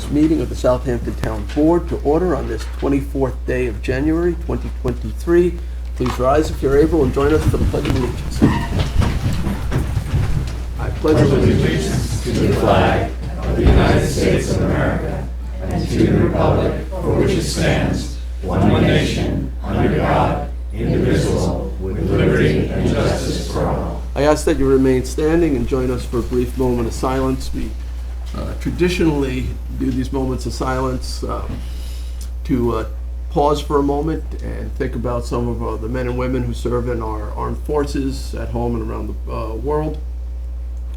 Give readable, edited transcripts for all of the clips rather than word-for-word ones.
this meeting of the Southampton Town Board to order on this 24th day of January 2023. Please rise if you're able and join us for the Pledge of Allegiance. I pledge allegiance to the flag of the United States of America and to the republic for which it stands, one nation, under God, indivisible, with liberty and justice for all. I ask that you remain standing and join us for a brief moment of silence. We traditionally do these moments of silence to pause for a moment and think about some of the men and women who serve in our armed forces at home and around the world,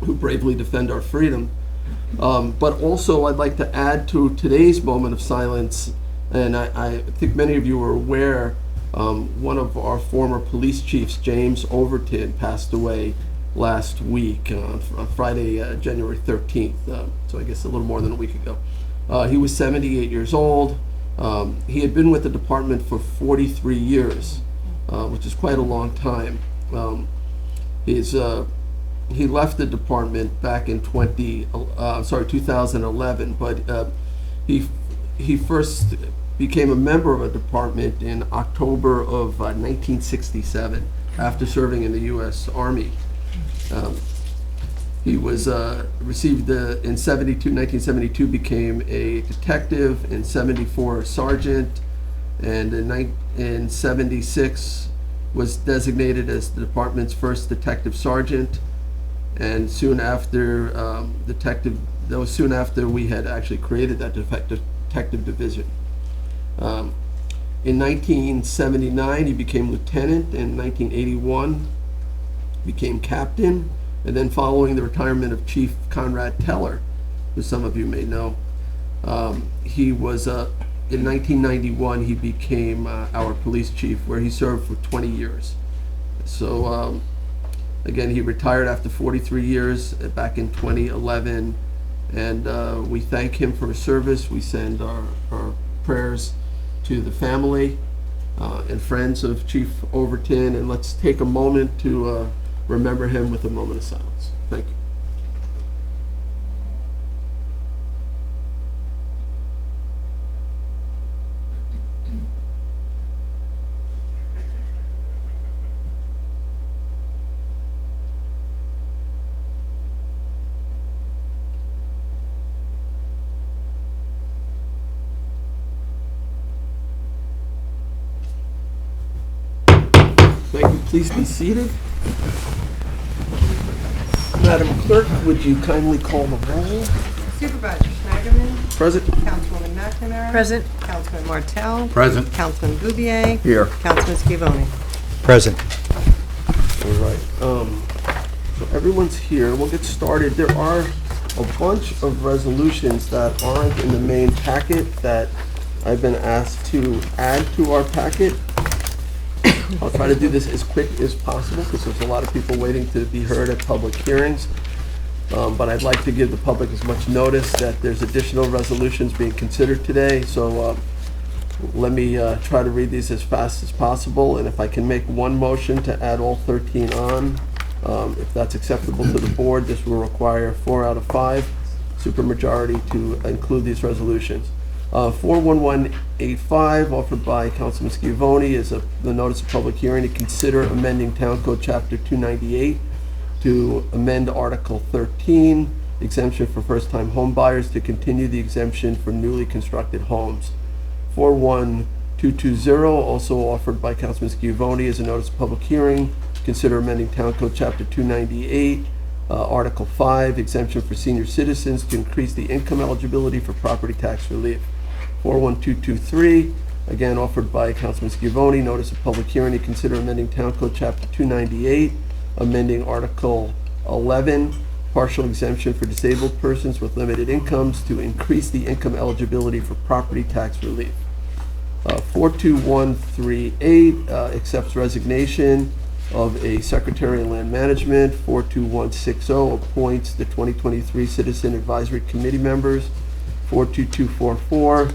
who bravely defend our freedom. But also I'd like to add to today's moment of silence, and I think many of you are aware, one of our former police chiefs, James Overton, passed away last week on Friday, January 13th, so I guess a little more than a week ago. He was 78 years old. He had been with the department for 43 years, which is quite a long time. He left the department back in 2011, but he first became a member of a department in October of 1967 after serving in the U.S. Army. He was received in 1972 became a detective, in 74 a sergeant, and in 76 was designated as the department's first detective sergeant. And soon after that was soon after we had actually created that detective division. In 1979, he became lieutenant. In 1981, became captain. And then following the retirement of Chief Conrad Teller, who some of you may know, he was, in 1991, he became our police chief, where he served for 20 years. So, again, he retired after 43 years back in 2011, and we thank him for his service. We send our prayers to the family and friends of Chief Overton, and let's take a moment to remember him with a moment of silence. Thank you. Thank you. Please be seated. Madam Clerk, would you kindly call the roll? Supervisor Schneiderman. Present. Councilwoman McNamara. Present. Councilman Martell. Present. Councilman Bouvier. Here. Councilman Scavone. Present. All right. So everyone's here. We'll get started. There are a bunch of resolutions that aren't in the main packet that I've been asked to add to our packet. I'll try to do this as quick as possible because there's a lot of people waiting to be heard at public hearings. But I'd like to give the public as much notice that there's additional resolutions being considered today. So let me try to read these as fast as possible. And if I can make one motion to add all 13 on, if that's acceptable to the board, this will require 4 out of 5 supermajority to include these resolutions. 41185, offered by Councilman Scavone, is the notice of public hearing to consider amending Town Code Chapter 298 to amend Article 13, exemption for first-time home buyers, to continue the exemption for newly constructed homes. 41220, also offered by Councilman Scavone, is a notice of public hearing to consider amending Town Code Chapter 298, Article 5, exemption for senior citizens, to increase the income eligibility for property tax relief. 41223, again offered by Councilman Scavone, notice of public hearing to consider amending Town Code Chapter 298, amending Article 11, partial exemption for disabled persons with limited incomes, to increase the income eligibility for property tax relief. 42138 accepts resignation of a Secretary of Land Management. 42160 appoints the 2023 Citizen Advisory Committee members. 42244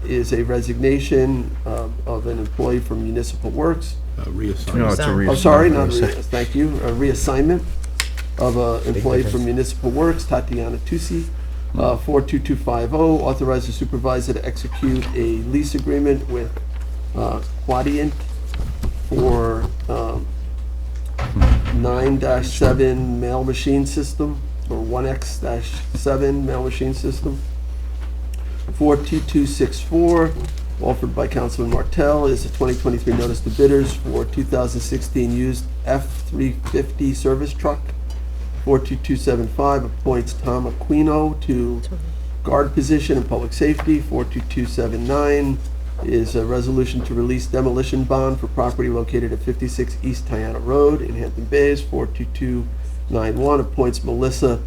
is a resignation of an employee from Municipal Works. Reassignment. No, it's a reassignment. Oh, sorry, not thank you. A reassignment of an employee from Municipal Works, Tatiana Tusi. 42250, authorize the supervisor to execute a lease agreement with Quadient for 9-7 mail machine system, or 1X-7 mail machine system. 42264, offered by Councilman Martell, is a 2023 notice to bidders for 2016 used F-350 service truck. 42275 appoints Tom Aquino to guard position in public safety. 42279 is a resolution to release demolition bond for property located at 56 East Tiana Road in Hampton Bays. 42291 appoints Melissa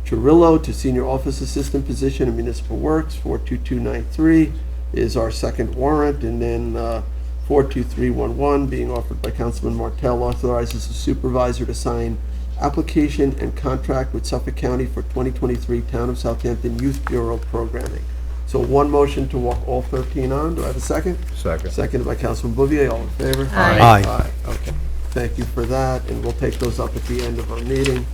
Churillo to senior office assistant position in municipal works. 42293 is our second warrant, and then 42311 being offered by Councilman Martell authorizes the supervisor to sign application and contract with Suffolk County for 2023 Town of Southampton Youth Bureau programming. So one motion to walk all 13 on. Do I have a second? Second. Seconded by Councilman Bouvier. All in favor? Aye. Aye. Okay. Thank you for that, and we'll take those up at the end of our meeting.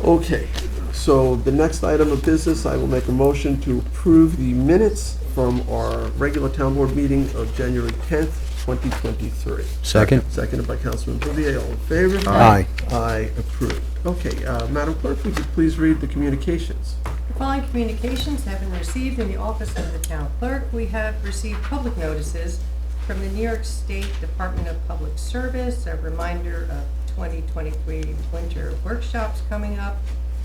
Okay, so the next item of business, I will make a motion to approve the minutes from our regular town board meeting of January 10th, 2023. Second. Seconded by Councilman Bouvier. All in favor? Aye. Aye, approved. Okay, Madam Clerk, would you please read the communications? The following communications have been received in the office of the town clerk. We have received public notices from the New York State Department of Public Service, a reminder of 2023 winter workshops coming up.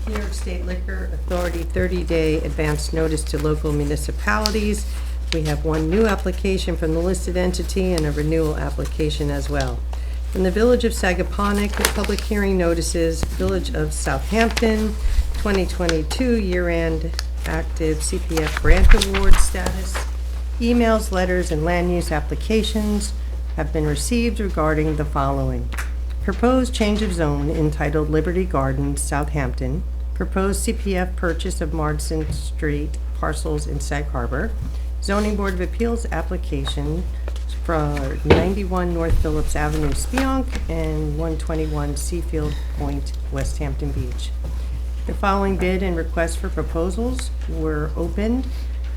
New York State Liquor Authority 30-day advance notice to local municipalities. We have one new application from the listed entity and a renewal application as well. From the Village of Sagaponack, the public hearing notices, Village of Southampton, 2022 year-end active CPF grant award status. Emails, letters, and land use applications have been received regarding the following. Proposed change of zone entitled Liberty Gardens, Southampton. Proposed CPF purchase of Marsden Street parcels in Sag Harbor. Zoning Board of Appeals application for 91 North Phillips Avenue, Spionk, and 121 Seafield Point, West Hampton Beach. The following bid and request for proposals were opened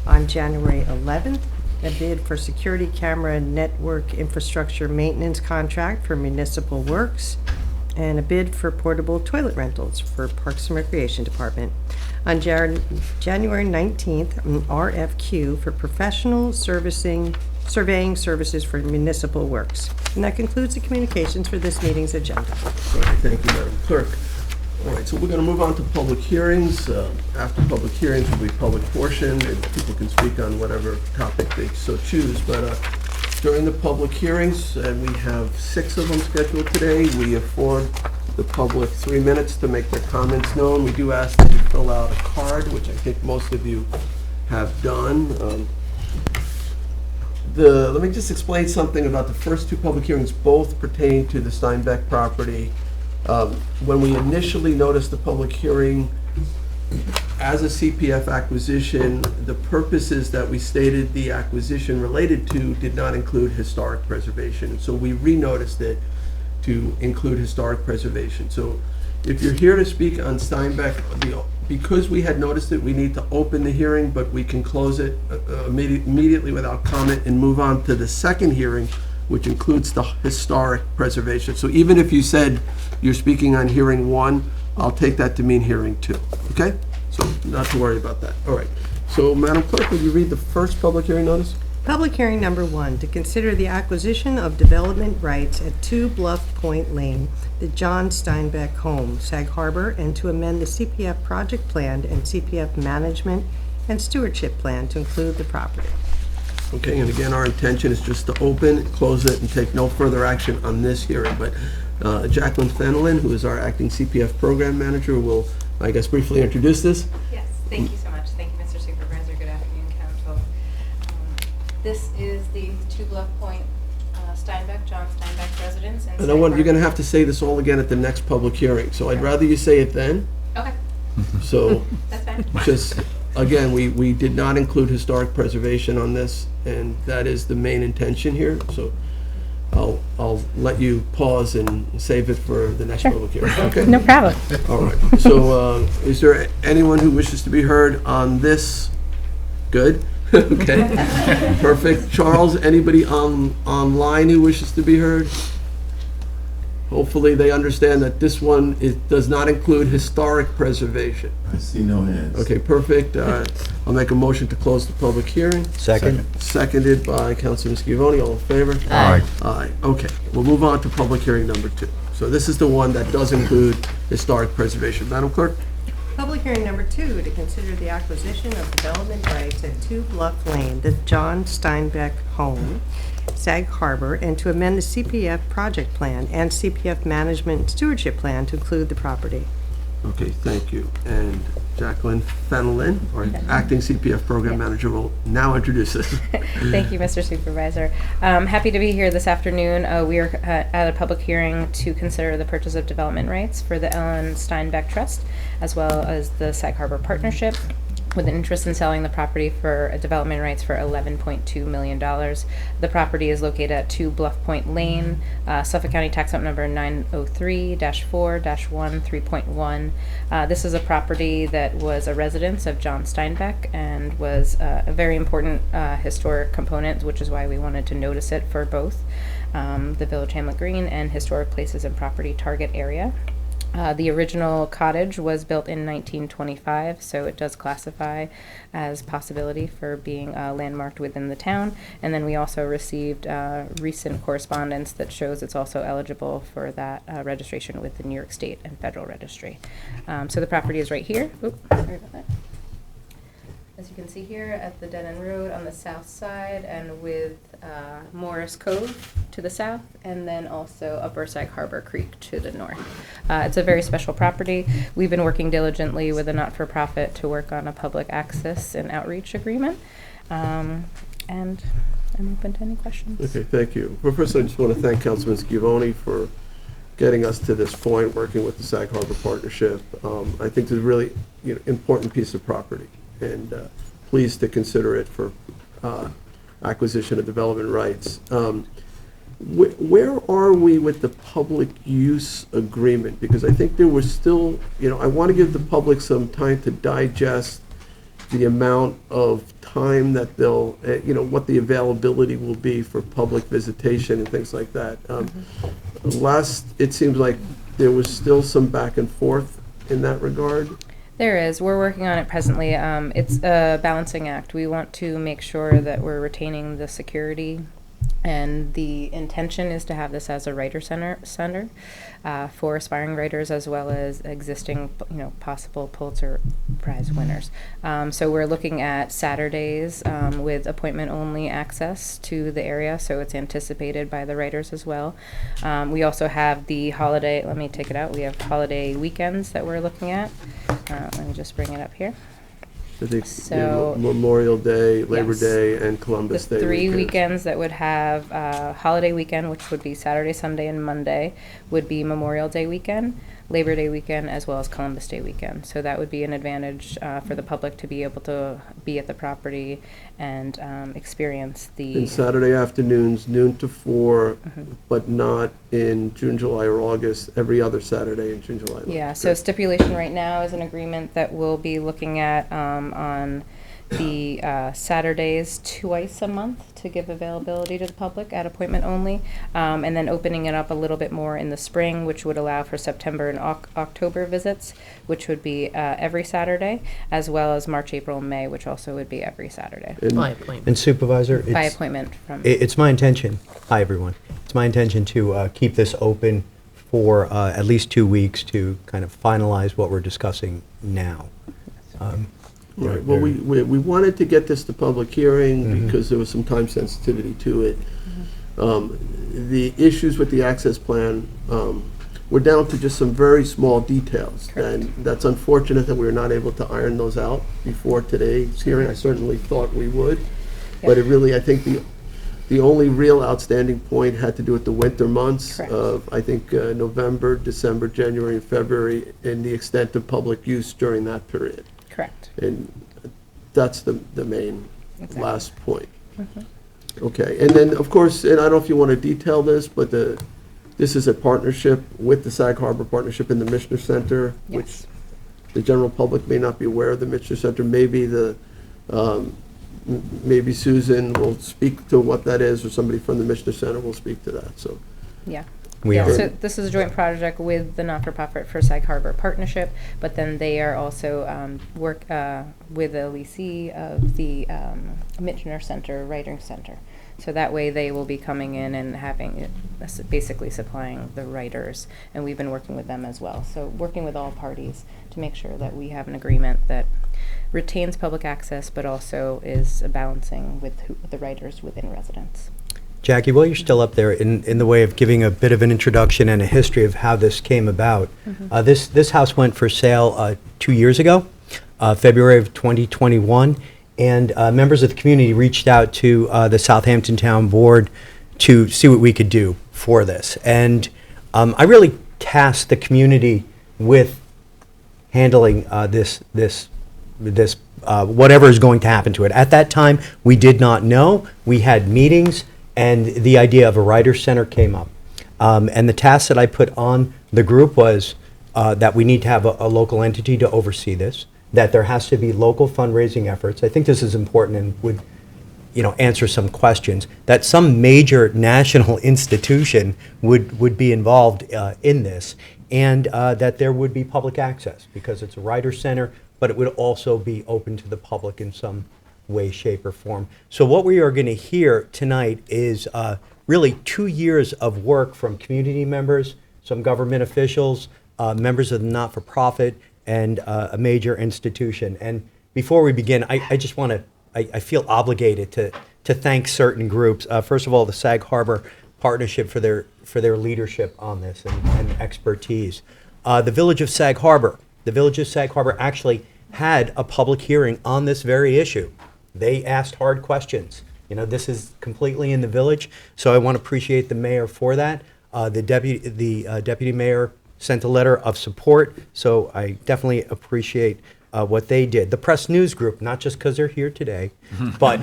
on January 11th. A bid for security camera network infrastructure maintenance contract for municipal works, and a bid for portable toilet rentals for Parks and Recreation Department. On January 19th, an RFQ for professional surveying services for municipal works. And that concludes the communications for this meeting's agenda. All right, thank you, Madam Clerk. All right, so we're going to move on to public hearings. After public hearings will be public portion, and people can speak on whatever topic they so choose. But during the public hearings, and we have 6 of them scheduled today, we afford the public 3 minutes to make their comments known. We do ask that you fill out a card, which I think most of you have done. Let me just explain something about the first 2 public hearings, both pertain to the Steinbeck property. When we initially noticed the public hearing as a CPF acquisition, the purposes that we stated the acquisition related to did not include historic preservation. So we re-noticed it to include historic preservation. So if you're here to speak on Steinbeck, because we had noticed it, we need to open the hearing, but we can close it immediately without comment and move on to the second hearing, which includes the historic preservation. So even if you said you're speaking on hearing 1, I'll take that to mean hearing 2, okay? So not to worry about that. All right. So Madam Clerk, would you read the first public hearing notice? Public hearing number 1, to consider the acquisition of development rights at 2 Bluff Point Lane, the John Steinbeck home, Sag Harbor, and to amend the CPF project plan and CPF management and stewardship plan to include the property. Okay, and again, our intention is just to open, close it, and take no further action on this hearing. But Jacqueline Fenelon, who is our acting CPF program manager, will, I guess, briefly introduce this. Yes, thank you so much. Thank you, Mr. Supervisor. Good afternoon, Council. This is the 2 Bluff Point John Steinbeck residence. And I want, you're going to have to say this all again at the next public hearing, so I'd rather you say it then. Okay, So, that's fine. just, again, we did not include historic preservation on this, and that is the main intention here. So I'll I'll let you pause and save it for the next Sure. public hearing, okay? No problem. All right, so is there anyone who wishes to be heard on this? Good, okay, perfect. Charles, anybody online who wishes to be heard? Hopefully they understand that this one does not include historic preservation. I see no hands. Okay, perfect. I'll make a motion to close the public hearing. Second. Seconded by Councilman Scavone, all in favor? Aye. Aye, okay. We'll move on to public hearing number 2. So this is the one that does include historic preservation. Madam Clerk? Public hearing number 2, to consider the acquisition of development rights at 2 Bluff Lane, the John Steinbeck home, Sag Harbor, and to amend the CPF project plan and CPF management stewardship plan to include the property. Okay, thank you. And Jacqueline Fenelon, our acting CPF program manager, will now introduce us. Thank you, Mr. Supervisor. Happy to be here this afternoon. We are at a public hearing to consider the purchase of development rights for the Ellen Steinbeck Trust, as well as the Sag Harbor Partnership, with an interest in selling the property for development rights for $11.2 million. The property is located at 2 Bluff Point Lane, Suffolk County Tax Map Number 903-4-1 3.1. This is a property that was a residence of John Steinbeck and was a very important historic component, which is why we wanted to notice it for both the Village Hamlet Green and Historic Places and Property Target Area. The original cottage was built in 1925, so it does classify as possibility for being landmarked within the town. And then we also received recent correspondence that shows it's also eligible for that registration with the New York State and Federal Registry. So the property is right here. Oops, sorry about that. As you can see here at the Dead End Road on the south side, and with Morris Cove to the south, and then also Upper Sag Harbor Creek to the north. It's a very special property. We've been working diligently with a not-for-profit to work on a public access and outreach agreement. And I'm open to any questions. Okay, thank you. Well, first, I just want to thank Councilman Scavone for getting us to this point, working with the Sag Harbor Partnership. I think it's a really important piece of property, and pleased to consider it for acquisition of development rights. Where are we with the public use agreement? Because I think there was still, I want to give the public some time to digest the amount of time that they'll, what the availability will be for public visitation and things like that. It seems like there was still some back and forth in that regard. There is. We're working on it presently. It's a balancing act. We want to make sure that we're retaining the security, and the intention is to have this as a writer center for aspiring writers, as well as existing, possible Pulitzer Prize winners. So we're looking at Saturdays with appointment-only access to the area, so it's anticipated by the writers as well. We also have the holiday. Let me take it out. We have holiday weekends that we're looking at. Let me just bring it up here. I think So- Memorial Day, Labor Yes. Day, and Columbus Day. The 3 weekends that would have holiday weekend, which would be Saturday, Sunday, and Monday, would be Memorial Day weekend, Labor Day weekend, as well as Columbus Day weekend. So that would be an advantage for the public to be able to be at the property and experience the... And Saturday afternoons, noon to 4, but not in June, July, or August, every other Saturday in June, July. Yeah, so stipulation right now is an agreement that we'll be looking at on the Saturdays twice a month to give availability to the public at appointment only, and then opening it up a little bit more in the spring, which would allow for September and October visits, which would be every Saturday, as well as March, April, and May, which also would be every Saturday. By appointment. And Supervisor, By appointment from... it's my intention, hi everyone, it's my intention to keep this open for at least 2 weeks to kind of finalize what we're discussing now. Right, well, we wanted to get this to public hearing because there was some time sensitivity to it. The issues with the access plan, we're down to just some very small details. Correct. And that's unfortunate that we were not able to iron those out before today's hearing. I certainly thought we would. But it really, I think the only real outstanding point had to do with the winter months Correct. of, I think, November, December, January, and February, and the extent of public use during that period. Correct. And that's the main Exactly. last point. Okay, and then, of course, and I don't know if you want to detail this, but this is a partnership with the Sag Harbor Partnership in the Mishner Center, which Yes. the general public may not be aware of the Mishner Center. Maybe maybe Susan will speak to what that is, or somebody from the Mishner Center will speak to that, so. Yeah. We Yeah, are. so this is a joint project with the Not-for-Profit for Sag Harbor Partnership, but then they are also work with the leasee of the Mitchner Center, Writing Center. So that way they will be coming in and having, basically supplying the writers, and we've been working with them as well. So working with all parties to make sure that we have an agreement that retains public access, but also is balancing with the writers within residence. Jackie, while you're still up there, in the way of giving a bit of an introduction and a history of how this came about, this house went for sale 2 years ago, February of 2021, and members of the community reached out to the Southampton Town Board to see what we could do for this. And I really tasked the community with handling this whatever is going to happen to it. At that time, we did not know. We had meetings, and the idea of a writer's center came up. And the task that I put on the group was that we need to have a local entity to oversee this, that there has to be local fundraising efforts. I think this is important and would answer some questions, that some major national institution would be involved in this, and that there would be public access, because it's a writer's center, but it would also be open to the public in some way, shape, or form. So what we are going to hear tonight is really 2 years of work from community members, some government officials, members of the not-for-profit, and a major institution. And before we begin, I just want to, I feel obligated to thank certain groups. First of all, the Sag Harbor Partnership for their leadership on this and expertise. The Village of Sag Harbor. The Village of Sag Harbor actually had a public hearing on this very issue. They asked hard questions. This is completely in the village, so I want to appreciate the mayor for that. The deputy mayor sent a letter of support, so I definitely appreciate what they did. The Press News Group, not just because they're here today, but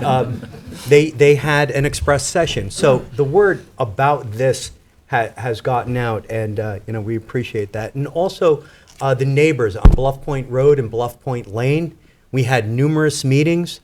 they had an express session. So the word about this has gotten out, and we appreciate that. And also the neighbors on Bluff Point Road and Bluff Point Lane, we had numerous meetings.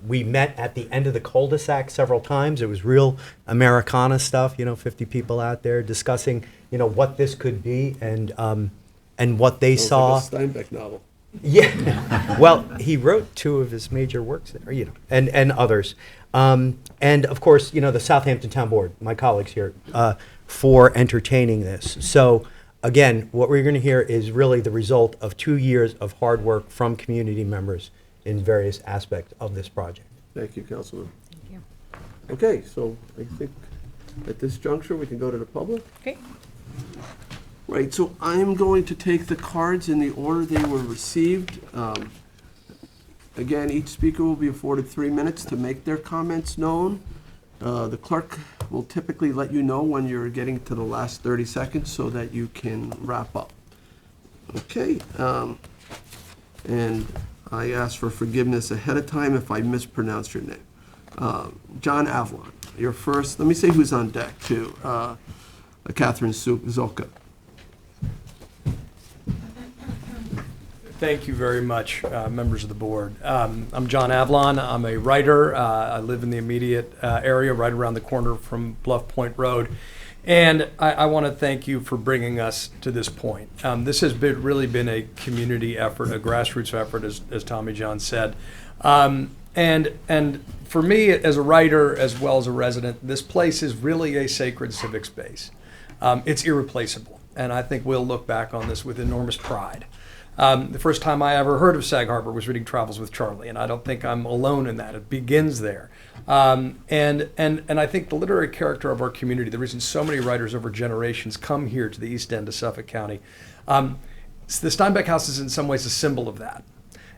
We met at the end of the cul-de-sac several times. It was real Americana stuff, 50 people out there discussing, what this could be and what they saw. Sounds like a Steinbeck novel. Yeah, well, he wrote 2 of his major works there, and others. And of course, the Southampton Town Board, my colleagues here, for entertaining this. So again, what we're going to hear is really the result of 2 years of hard work from community members in various aspects of this project. Thank you, Councilman. Thank you. Okay, so I think at this juncture, we can go to the public. Okay. Right, so I'm going to take the cards in the order they were received. Again, each speaker will be afforded 3 minutes to make their comments known. The clerk will typically let you know when you're getting to the last 30 seconds so that you can wrap up. Okay, and I ask for forgiveness ahead of time if I mispronounce your name. John Avalon, you're first. Let me say who's on deck, too. Catherine Zolka. Thank you very much, members of the board. I'm John Avalon. I'm a writer. I live in the immediate area, right around the corner from Bluff Point Road. And I want to thank you for bringing us to this point. This has really been a community effort, a grassroots effort, as Tommy John said. And for me, as a writer as well as a resident, this place is really a sacred civic space. It's irreplaceable, and I think we'll look back on this with enormous pride. The first time I ever heard of Sag Harbor was reading Travels with Charlie, and I don't think I'm alone in that. It begins there. And I think the literary character of our community, the reason so many writers over generations come here to the East End of Suffolk County, the Steinbeck House is in some ways a symbol of that.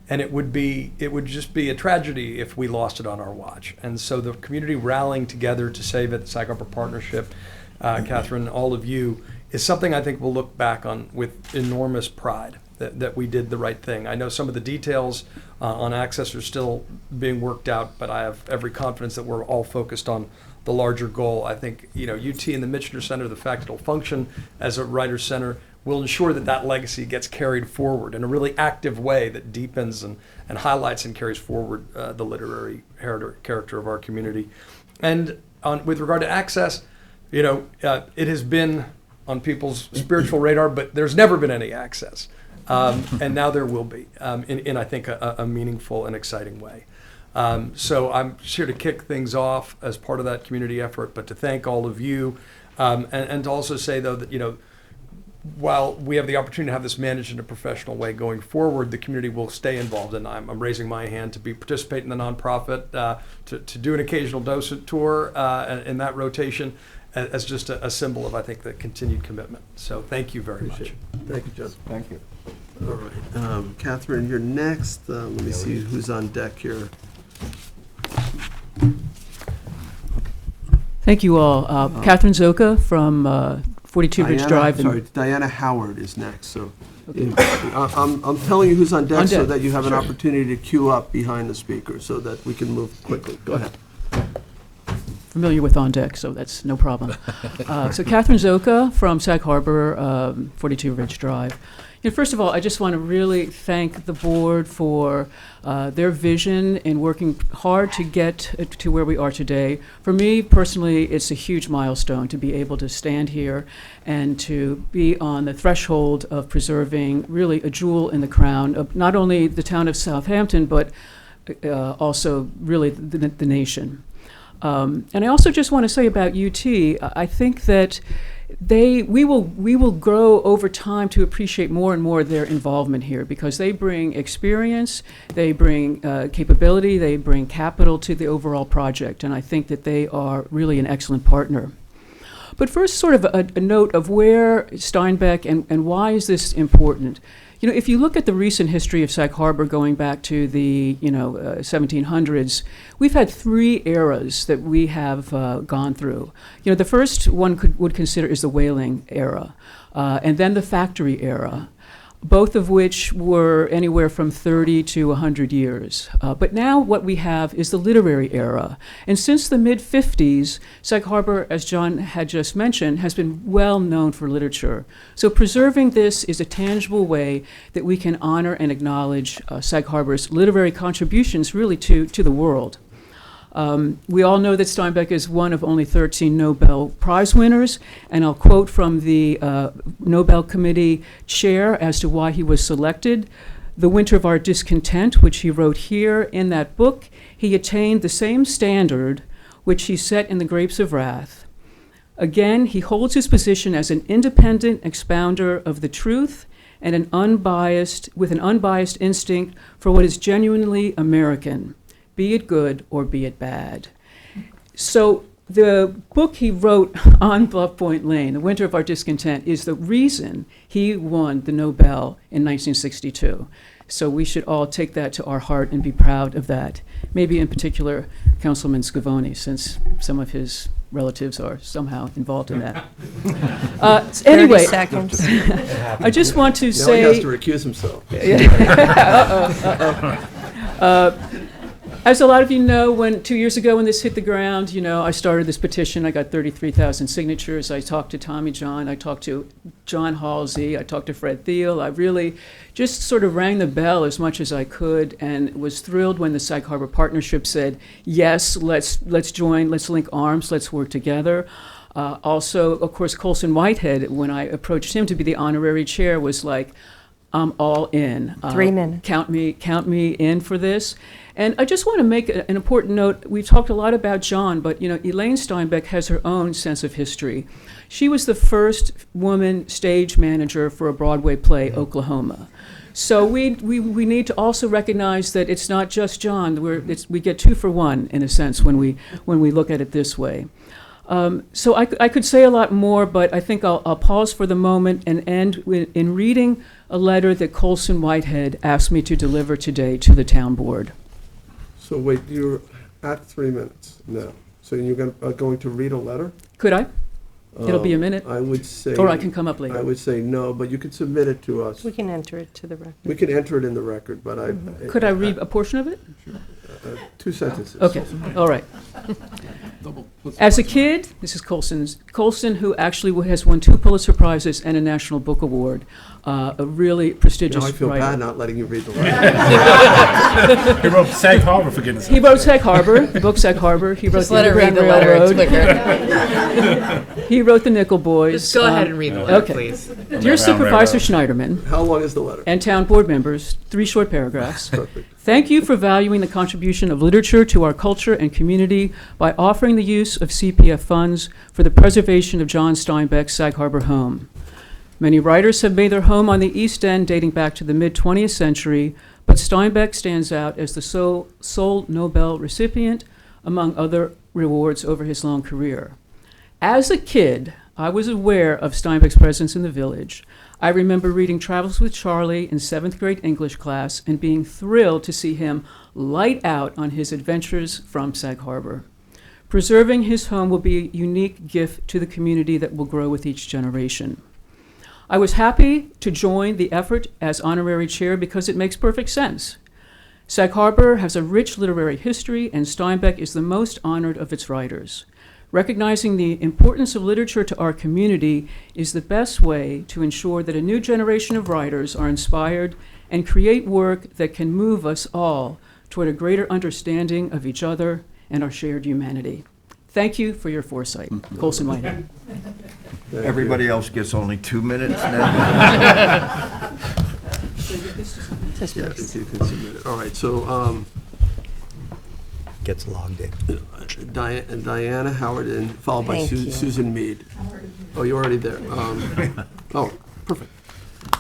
And it would just be a tragedy if we lost it on our watch. And so the community rallying together to save it, the Sag Harbor Partnership, Catherine, all of you, is something I think we'll look back on with enormous pride. that we did the right thing. I know some of the details on access are still being worked out, but I have every confidence that we're all focused on the larger goal. I think, UT and the Michener Center, the fact it'll function as a writer's center, will ensure that that legacy gets carried forward in a really active way that deepens and highlights and carries forward the literary character of our community. And with regard to access, it has been on people's spiritual radar, but there's never been any access. And now there will be, in I think, a meaningful and exciting way. So I'm here to kick things off as part of that community effort, but to thank all of you, and to also say, though, that, while we have the opportunity to have this managed in a professional way going forward, the community will stay involved, and I'm raising my hand to participate in the nonprofit, to do an occasional docent tour in that rotation as just a symbol of, I think, the continued commitment. So thank you very much. Thank you, John. Thank you. All right, Catherine, you're next. Let me see who's on deck here. Thank you all. Catherine Zoka from 42 Ridge Drive. Diana Howard is next. So I'm telling you who's on deck so that you have an opportunity to queue up behind the speaker so that we can move quickly. Go ahead. Familiar with On Deck, so that's no problem. So Catherine Zoka from Sag Harbor, 42 Ridge Drive. First of all, I just want to really thank the board for their vision in working hard to get to where we are today. For me personally, it's a huge milestone to be able to stand here and to be on the threshold of preserving really a jewel in the crown of not only the town of Southampton, but also really the nation. And I also just want to say about UT, I think that we will grow over time to appreciate more and more their involvement here because they bring experience, they bring capability, they bring capital to the overall project, and I think that they are really an excellent partner. But first, sort of a note of where Steinbeck and why is this important? If you look at the recent history of Sag Harbor going back to the 1700s, we've had three eras that we have gone through. The first one would consider is the whaling era, and then the factory era, both of which were anywhere from 30 to 100 years. But now what we have is the literary era. And since the mid-50s, Sag Harbor, as John had just mentioned, has been well known for literature. So preserving this is a tangible way that we can honor and acknowledge Sag Harbor's literary contributions really to the world. We all know that Steinbeck is one of only 13 Nobel Prize winners, and I'll quote from the Nobel Committee chair as to why he was selected. The Winter of Our Discontent, which he wrote here in that book, he attained the same standard which he set in The Grapes of Wrath. Again, he holds his position as an independent expounder of the truth and with an unbiased instinct for what is genuinely American, be it good or be it bad. So the book he wrote on Bluff Point Lane, The Winter of Our Discontent, is the reason he won the Nobel in 1962. So we should all take that to our heart and be proud of that. Maybe in particular, Councilman Scavone, since some of his relatives are somehow involved in that. Anyway, 30 seconds. I just want to Now say... he has to recuse himself. As a lot of you know, 2 years ago when this hit the ground, I started this petition. I got 33,000 signatures. I talked to Tommy John. I talked to John Halsey. I talked to Fred Thiel. I really just sort of rang the bell as much as I could and was thrilled when the Sag Harbor Partnership said, yes, let's join, let's link arms, let's work together. Also, of course, Colson Whitehead, when I approached him to be the honorary chair, was like, I'm all in. 3 minutes. Count me in for this. And I just want to make an important note. We've talked a lot about John, but Elaine Steinbeck has her own sense of history. She was the first woman stage manager for a Broadway play, Oklahoma. So we need to also recognize that it's not just John. We get 2 for 1 in a sense when we look at it this way. So I could say a lot more, but I think I'll pause for the moment and end in reading a letter that Colson Whitehead asked me to deliver today to the town board. So wait, you're at 3 minutes now. So you're going to read a letter? Could I? It'll be a minute, I would say. or I can come up I later. would say no, but you could submit it to us. We can enter it to the record. We can enter it in the record, but Could I read a portion of it? 2 sentences. Okay, all right. As a kid, this is Colson, who actually has won 2 Pulitzer Prizes and a National Book Award, a really prestigious Now I feel writer. bad not letting you read the letter. He wrote Sag Harbor, for goodness He sake. wrote Sag Harbor, the book Sag Harbor. He wrote Just the let her read Underground the letter, it's Railroad. quicker. He wrote the Nickel Boys. Just go ahead and read the letter, okay. please. Dear Supervisor Schneiderman How long is the letter? and town board members, 3 short paragraphs. Perfect. Thank you for valuing the contribution of literature to our culture and community by offering the use of CPF funds for the preservation of John Steinbeck's Sag Harbor home. Many writers have made their home on the East End dating back to the mid-20th century, but Steinbeck stands out as the sole Nobel recipient, among other rewards over his long career. As a kid, I was aware of Steinbeck's presence in the village. I remember reading Travels with Charlie in 7th grade English class and being thrilled to see him light out on his adventures from Sag Harbor. Preserving his home will be a unique gift to the community that will grow with each generation. I was happy to join the effort as honorary chair because it makes perfect sense. Sag Harbor has a rich literary history, and Steinbeck is the most honored of its writers. Recognizing the importance of literature to our community is the best way to ensure that a new generation of writers are inspired and create work that can move us all toward a greater understanding of each other and our shared humanity. Thank you for your foresight. Colson Whitehead. Thank Everybody you. else gets only 2 minutes now. Yes, you can submit it. All right, so Gets logged in. Diana Howard, and followed by Thank you. Susan Mead. Oh, you're already there. Oh, perfect.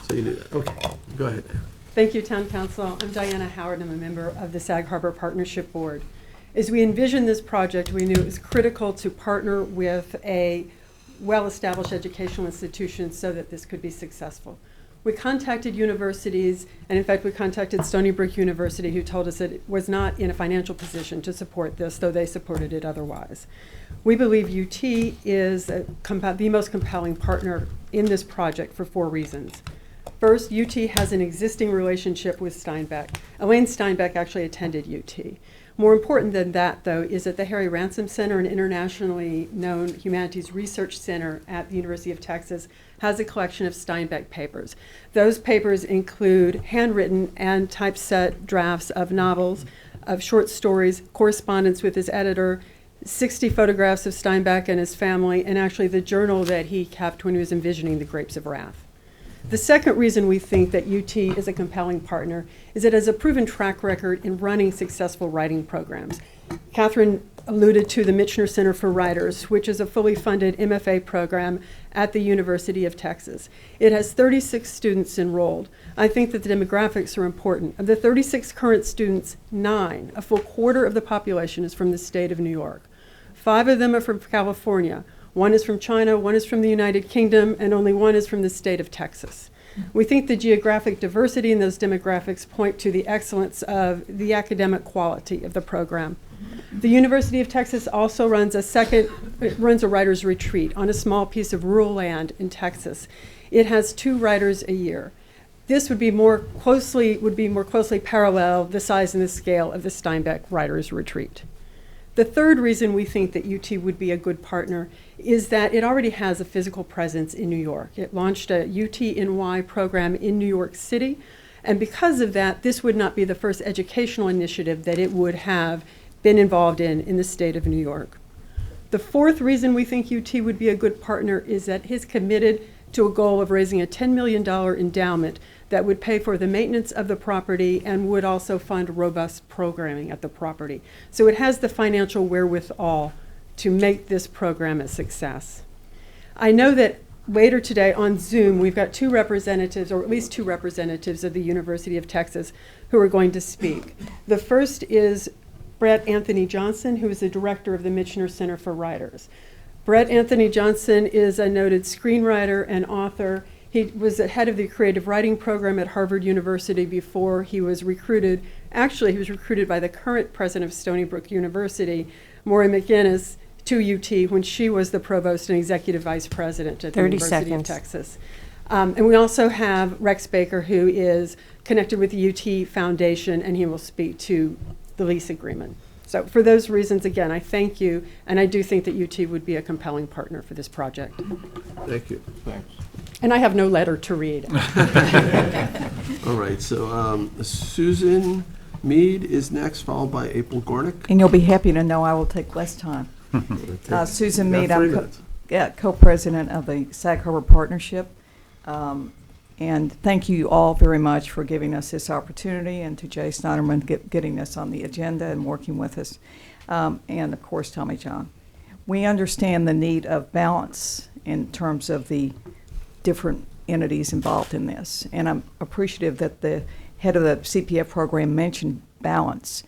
So you knew that. Okay, go ahead. Thank you, Town Council. I'm Diana Howard. I'm a member of the Sag Harbor Partnership Board. As we envisioned this project, we knew it was critical to partner with a well-established educational institution so that this could be successful. We contacted universities, and in fact, we contacted Stony Brook University, who told us that it was not in a financial position to support this, though they supported it otherwise. We believe UT is the most compelling partner in this project for 4 reasons. First, UT has an existing relationship with Steinbeck. Elaine Steinbeck actually attended UT. More important than that, though, is that the Harry Ransom Center, an internationally known humanities research center at the University of Texas, has a collection of Steinbeck papers. Those papers include handwritten and typeset drafts of novels, of short stories, correspondence with his editor, 60 photographs of Steinbeck and his family, and actually the journal that he kept when he was envisioning The Grapes of Wrath. The second reason we think that UT is a compelling partner is it has a proven track record in running successful writing programs. Catherine alluded to the Michener Center for Writers, which is a fully funded MFA program at the University of Texas. It has 36 students enrolled. I think that the demographics are important. Of the 36 current students, 9, a full quarter of the population, is from the state of New York. 5 of them are from California. 1 is from China, 1 is from the United Kingdom, and only 1 is from the state of Texas. We think the geographic diversity in those demographics point to the excellence of the academic quality of the program. The University of Texas also runs a writer's retreat on a small piece of rural land in Texas. It has 2 writers a year. This would be more closely parallel the size and the scale of the Steinbeck Writers Retreat. The third reason we think that UT would be a good partner is that it already has a physical presence in New York. It launched a UT-NY program in New York City, and because of that, this would not be the first educational initiative that it would have been involved in the state of New York. The fourth reason we think UT would be a good partner is that he's committed to a goal of raising a $10 million endowment that would pay for the maintenance of the property and would also fund robust programming at the property. So it has the financial wherewithal to make this program a success. I know that later today on Zoom, we've got 2 representatives, or at least 2 representatives of the University of Texas who are going to speak. The first is Brett Anthony Johnson, who is the director of the Michener Center for Writers. Brett Anthony Johnson is a noted screenwriter and author. He was the head of the creative writing program at Harvard University before he was recruited. Actually, he was recruited by the current president of Stony Brook University, Maury McGinnis. to UT when she was the provost and executive vice president at the 30 University seconds. of Texas. And we also have Rex Baker, who is connected with the UT Foundation, and he will speak to the lease agreement. So for those reasons, again, I thank you, and I do think that UT would be a compelling partner for this project. Thank you. And I have no letter to read. All right, so Susan Mead is next, followed by April Gornick. And you'll be happy to know I will take less time. Susan You got Mead, 3 I'm minutes. co-president of the Sag Harbor Partnership. And thank you all very much for giving us this opportunity, and to Jay Snyderman getting us on the agenda and working with us, and of course Tommy John. We understand the need of balance in terms of the different entities involved in this, and I'm appreciative that the head of the CPF program mentioned balance.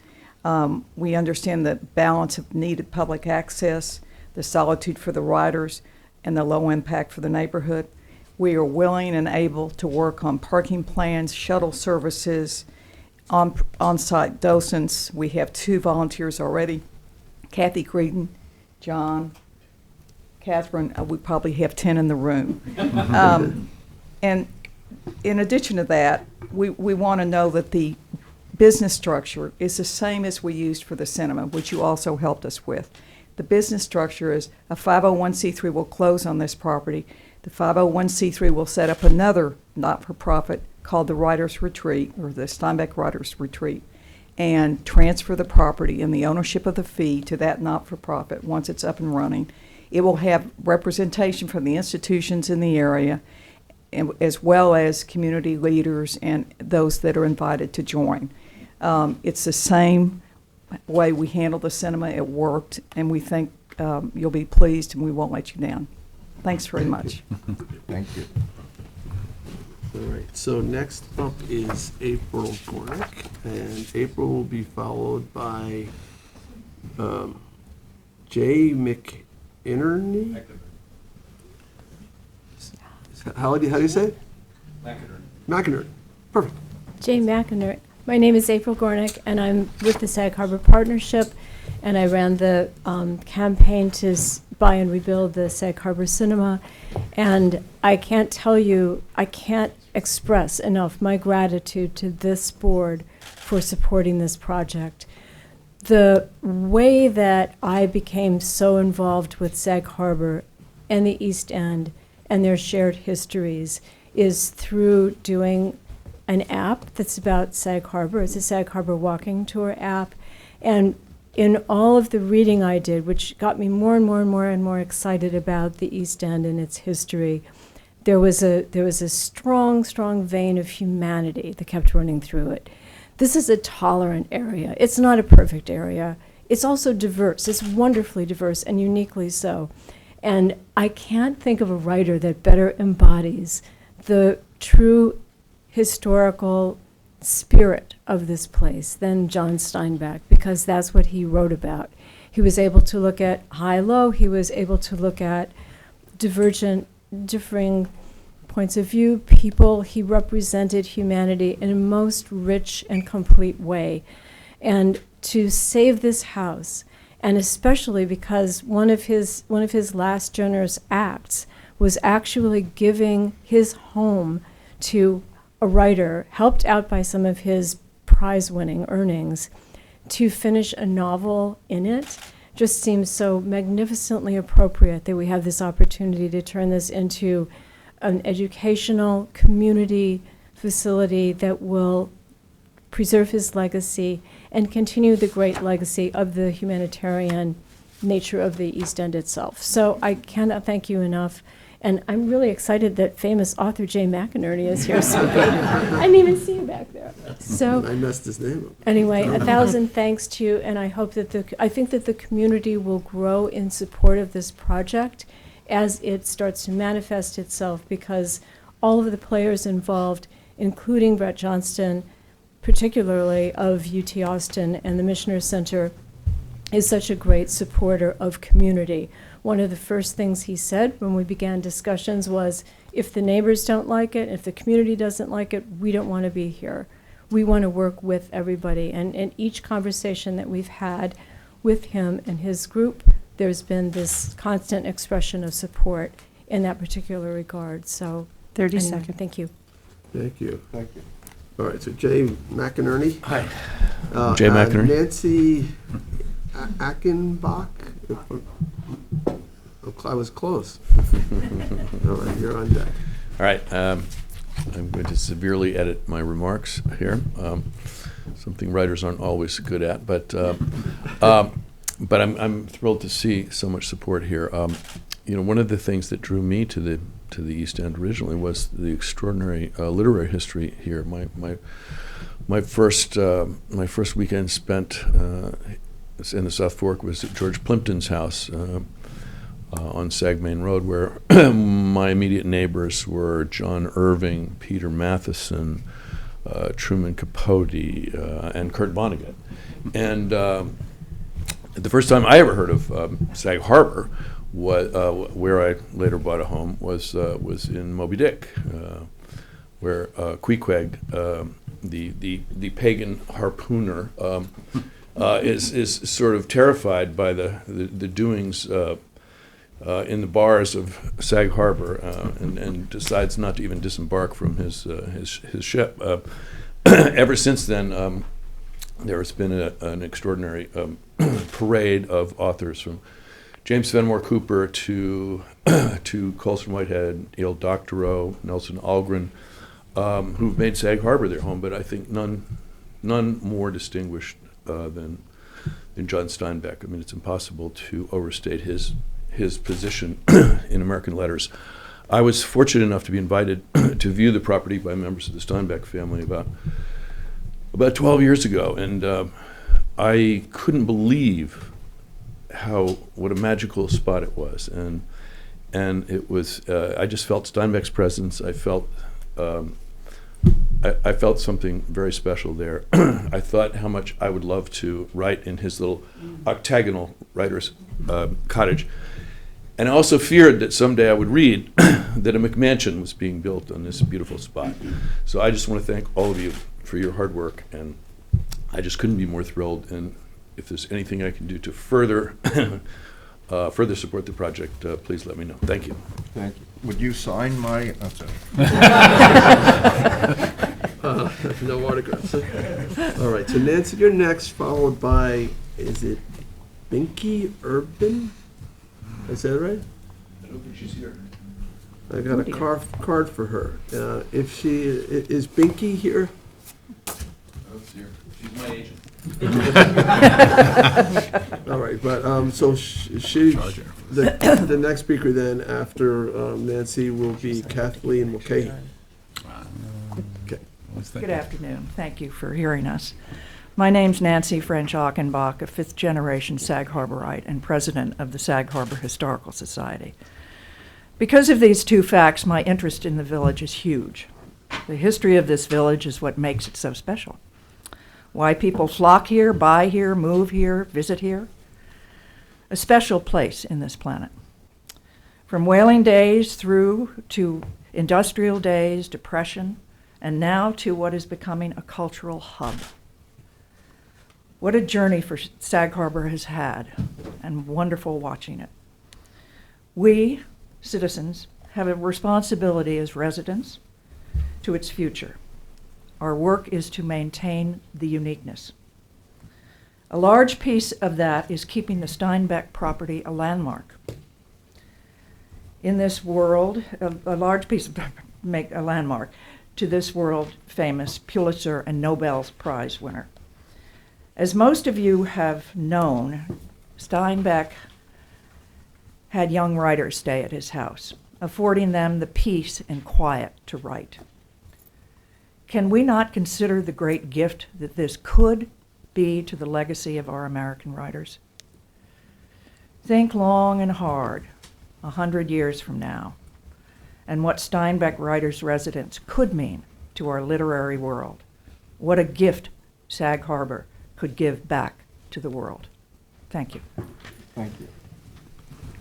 We understand the balance of needed public access, the solitude for the riders, and the low impact for the neighborhood. We are willing and able to work on parking plans, shuttle services, on-site docents. We have 2 volunteers already, Kathy Creedon, John, Catherine. We probably have 10 in the room. And in addition to that, we want to know that the business structure is the same as we used for the cinema, which you also helped us with. The business structure is a 501c3 will close on this property. The 501c3 will set up another not-for-profit called the Writers Retreat, or the Steinbeck Writers Retreat, and transfer the property and the ownership of the fee to that not-for-profit once it's up and running. It will have representation from the institutions in the area, as well as community leaders and those that are invited to join. It's the same way we handle the cinema. It worked, and we think you'll be pleased, and we won't let you down. Thanks very much. Thank you. All right, so next up is April Gornick, and April will be followed by Jay McInerney? How do you say it? McInerney. Perfect. Jay McInerney. My name is April Gornick, and I'm with the Sag Harbor Partnership, and I ran the campaign to buy and rebuild the Sag Harbor Cinema. And I can't tell you, I can't express enough my gratitude to this board for supporting this project. The way that I became so involved with Sag Harbor and the East End and their shared histories is through doing an app that's about Sag Harbor. It's a Sag Harbor walking tour app. And in all of the reading I did, which got me more and more and more and more excited about the East End and its history, there was a strong, strong vein of humanity that kept running through it. This is a tolerant area. It's not a perfect area. It's also diverse. It's wonderfully diverse and uniquely so. And I can't think of a writer that better embodies the true historical spirit of this place than John Steinbeck, because that's what he wrote about. He was able to look at high-low. He was able to look at differing points of view, people. He represented humanity in a most rich and complete way. And to save this house, and especially because one of his last generous acts was actually giving his home to a writer, helped out by some of his prize-winning earnings, to finish a novel in it, just seems so magnificently appropriate that we have this opportunity to turn this into an educational community facility that will preserve his legacy and continue the great legacy of the humanitarian nature of the East End itself. So I cannot thank you enough. And I'm really excited that famous author Jay McInerney is here speaking. I didn't even see you back there. So I messed his name up. anyway, 1,000 thanks to you, and I hope that I think that the community will grow in support of this project as it starts to manifest itself, because all of the players involved, including Brett Johnston, particularly of UT Austin and the Missioner Center, is such a great supporter of community. One of the first things he said when we began discussions was, if the neighbors don't like it, if the community doesn't like it, we don't want to be here. We want to work with everybody. And in each conversation that we've had with him and his group, there's been this constant expression of support in that particular regard. So, 30 anyway, seconds. thank you. Thank you. All right, so Jay McInerney. Hi. Jay McInerney. Nancy Achenbach. I was close. All right, you're on deck. All right, I'm going to severely edit my remarks here, something writers aren't always good at, but I'm thrilled to see so much support here. You know, one of the things that drew me to the East End originally was the extraordinary literary history here. My first weekend spent in the South Fork was at George Plimpton's house on Sagmain Road, where my immediate neighbors were John Irving, Peter Matheson, Truman Capote, and Kurt Vonnegut. And the first time I ever heard of Sag Harbor, where I later bought a home, was in Moby Dick, where Queequeg, the pagan harpooner, is sort of terrified by the doings in the bars of Sag Harbor, and decides not to even disembark from his ship. Ever since then, there has been an extraordinary parade of authors, from James Fenimore Cooper to Colson Whitehead, E.L. Doctorow, Nelson Algren, who've made Sag Harbor their home, but I think none more distinguished than John Steinbeck. I mean, it's impossible to overstate his position in American letters. I was fortunate enough to be invited to view the property by members of the Steinbeck family about 12 years ago, and I couldn't believe what a magical spot it was, and it was. I just felt Steinbeck's presence. I felt something very special there. I thought how much I would love to write in his little octagonal writer's cottage. And I also feared that someday I would read that a McMansion was being built on this beautiful spot. So I just want to thank all of you for your hard work, and I just couldn't be more thrilled. And if there's anything I can do to further support the project, please let me know. Thank you. Thank you. Would you sign my, oh, sorry. No autographs. All right, so Nancy, you're next, followed by, is it Binky Urban? Is that right? I don't think she's here. I got a card for her. If she, is Binky here? Oh, it's here. She's my agent. All right, but so the next speaker then after Nancy will be Kathleen Mulcahy. Okay. Good afternoon. Thank you for hearing us. My name's Nancy French Achenbach, a fifth-generation Sag Harborite and president of the Sag Harbor Historical Society. Because of these two facts, my interest in the village is huge. The history of this village is what makes it so special. Why people flock here, buy here, move here, visit here. A special place in this planet. From whaling days through to industrial days, depression, and now to what is becoming a cultural hub. What a journey for Sag Harbor has had, and wonderful watching it. We, citizens, have a responsibility as residents to its future. Our work is to maintain the uniqueness. A large piece of that is keeping the Steinbeck property a landmark. In this world, a large piece of make a landmark to this world famous Pulitzer and Nobel Prize winner. As most of you have known, Steinbeck had young writers stay at his house, affording them the peace and quiet to write. Can we not consider the great gift that this could be to the legacy of our American writers? Think long and hard, 100 years from now, and what Steinbeck Writers' Residence could mean to our literary world. What a gift Sag Harbor could give back to the world. Thank you. Thank you.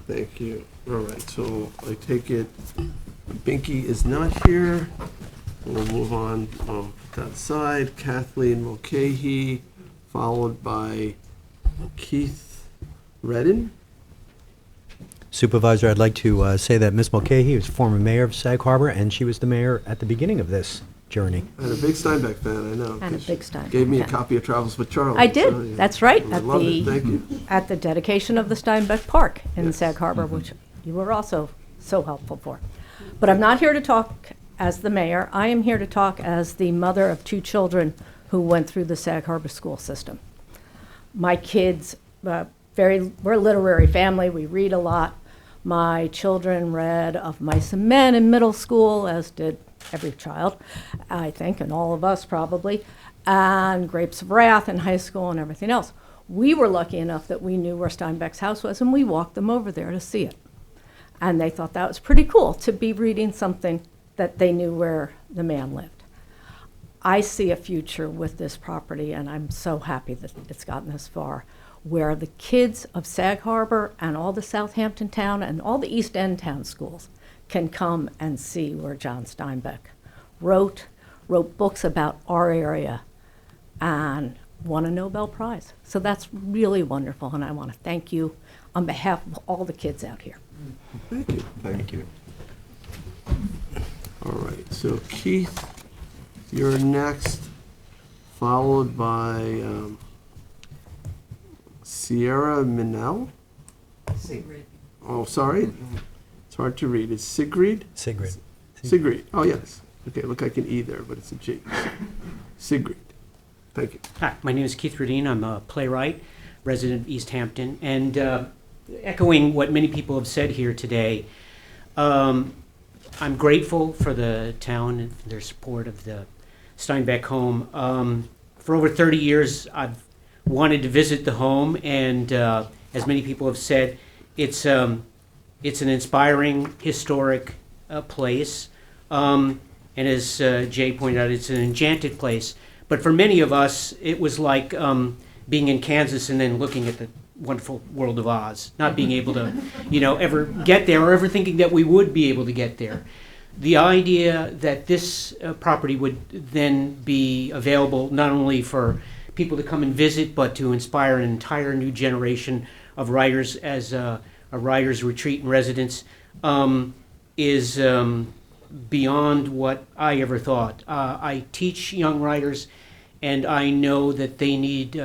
Thank you. All right, so I take it Binky is not here. We'll move on that side. Kathleen Mulcahy, followed by Keith Redden. Supervisor, I'd like to say that Ms. Mulcahy is former mayor of Sag Harbor, and she was the mayor at the beginning of this journey. And a big Steinbeck fan, I know. And a 'cause big she Steinbeck Gave me a fan. copy of Travels with Charlie. I did, so, yeah. that's right, I at love it, the, thank you. at the dedication of the Steinbeck Park in Yes. Sag Harbor, which you were also so helpful for. But I'm not here to talk as the mayor. I am here to talk as the mother of 2 children who went through the Sag Harbor school system. My kids, we're a literary family. We read a lot. My children read Of Mice and Men in middle school, as did every child, I think, and all of us probably, and Grapes of Wrath in high school and everything else. We were lucky enough that we knew where Steinbeck's house was, and we walked them over there to see it. And they thought that was pretty cool to be reading something that they knew where the man lived. I see a future with this property, and I'm so happy that it's gotten this far, where the kids of Sag Harbor and all the Southampton town and all the East End town schools can come and see where John Steinbeck wrote books about our area, and won a Nobel Prize. So that's really wonderful, and I want to thank you on behalf of all the kids out here. Thank you. Thank you. All right, so Keith, you're next, followed by Sierra Minell? Sigrid. Oh, sorry. It's hard to read. It's Sigrid? Sigrid. Sigrid. Oh, yes. Okay, look like an E there, but it's a G. Sigrid. Thank you. Hi, my name is Keith Radine. I'm a playwright, resident of East Hampton, and echoing what many people have said here today, I'm grateful for the town and their support of the Steinbeck home. For over 30 years, I've wanted to visit the home, and as many people have said, it's an inspiring, historic place. And as Jay pointed out, it's an enchanted place. But for many of us, it was like being in Kansas and then looking at the wonderful world of Oz, not being able to, ever get there or ever thinking that we would be able to get there. The idea that this property would then be available not only for people to come and visit, but to inspire an entire new generation of writers as a writer's retreat and residence is beyond what I ever thought. I teach young writers, and I know that they need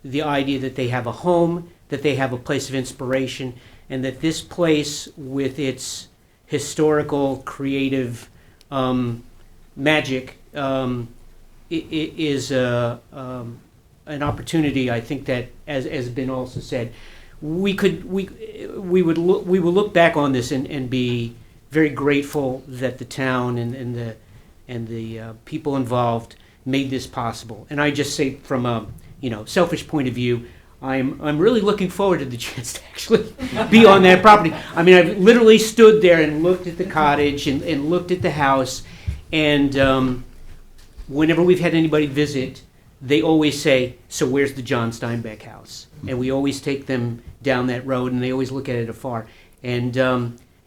the idea that they have a home, that they have a place of inspiration, and that this place with its historical, creative magic is an opportunity. I think that, as has been also said, we will look back on this and be very grateful that the town and the people involved made this possible. And I just say, from a selfish point of view, I'm really looking forward to the chance to actually be on that property. I mean, I've literally stood there and looked at the cottage and looked at the house, and whenever we've had anybody visit, they always say, "So where's the John Steinbeck house?" And we always take them down that road, and they always look at it afar. And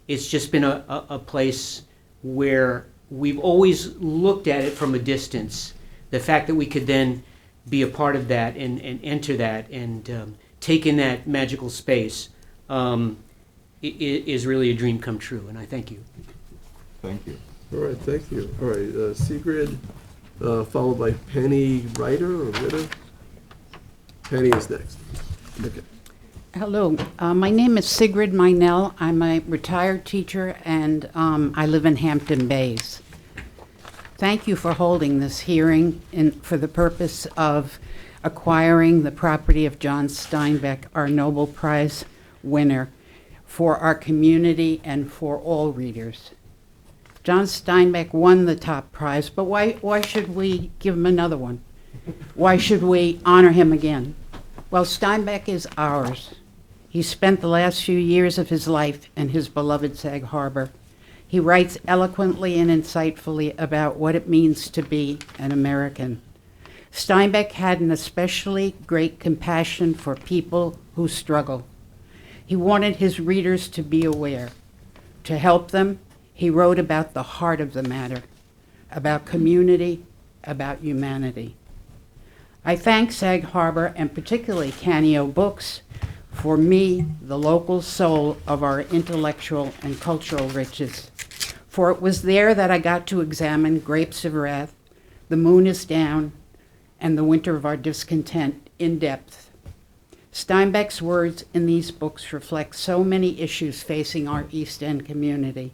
it's just been a place where we've always looked at it from a distance. The fact that we could then be a part of that and enter that and take in that magical space is really a dream come true, and I thank you. Thank you. All right, thank you. All right, Sigrid, followed by Penny Ryder or Ritter. Penny is next. Okay. Hello, my name is Sigrid Meinel. I'm a retired teacher, and I live in Hampton Bays. Thank you for holding this hearing for the purpose of acquiring the property of John Steinbeck, our Nobel Prize winner, for our community and for all readers. John Steinbeck won the top prize, but why should we give him another one? Why should we honor him again? Well, Steinbeck is ours. He spent the last few years of his life in his beloved Sag Harbor. He writes eloquently and insightfully about what it means to be an American. Steinbeck had an especially great compassion for people who struggle. He wanted his readers to be aware. To help them, he wrote about the heart of the matter, about community, about humanity. I thank Sag Harbor, and particularly Canio Books, For me, the local soul of our intellectual and cultural riches. For it was there that I got to examine Grapes of Wrath, The Moon is Down, and The Winter of Our Discontent in depth. Steinbeck's words in these books reflect so many issues facing our East End community: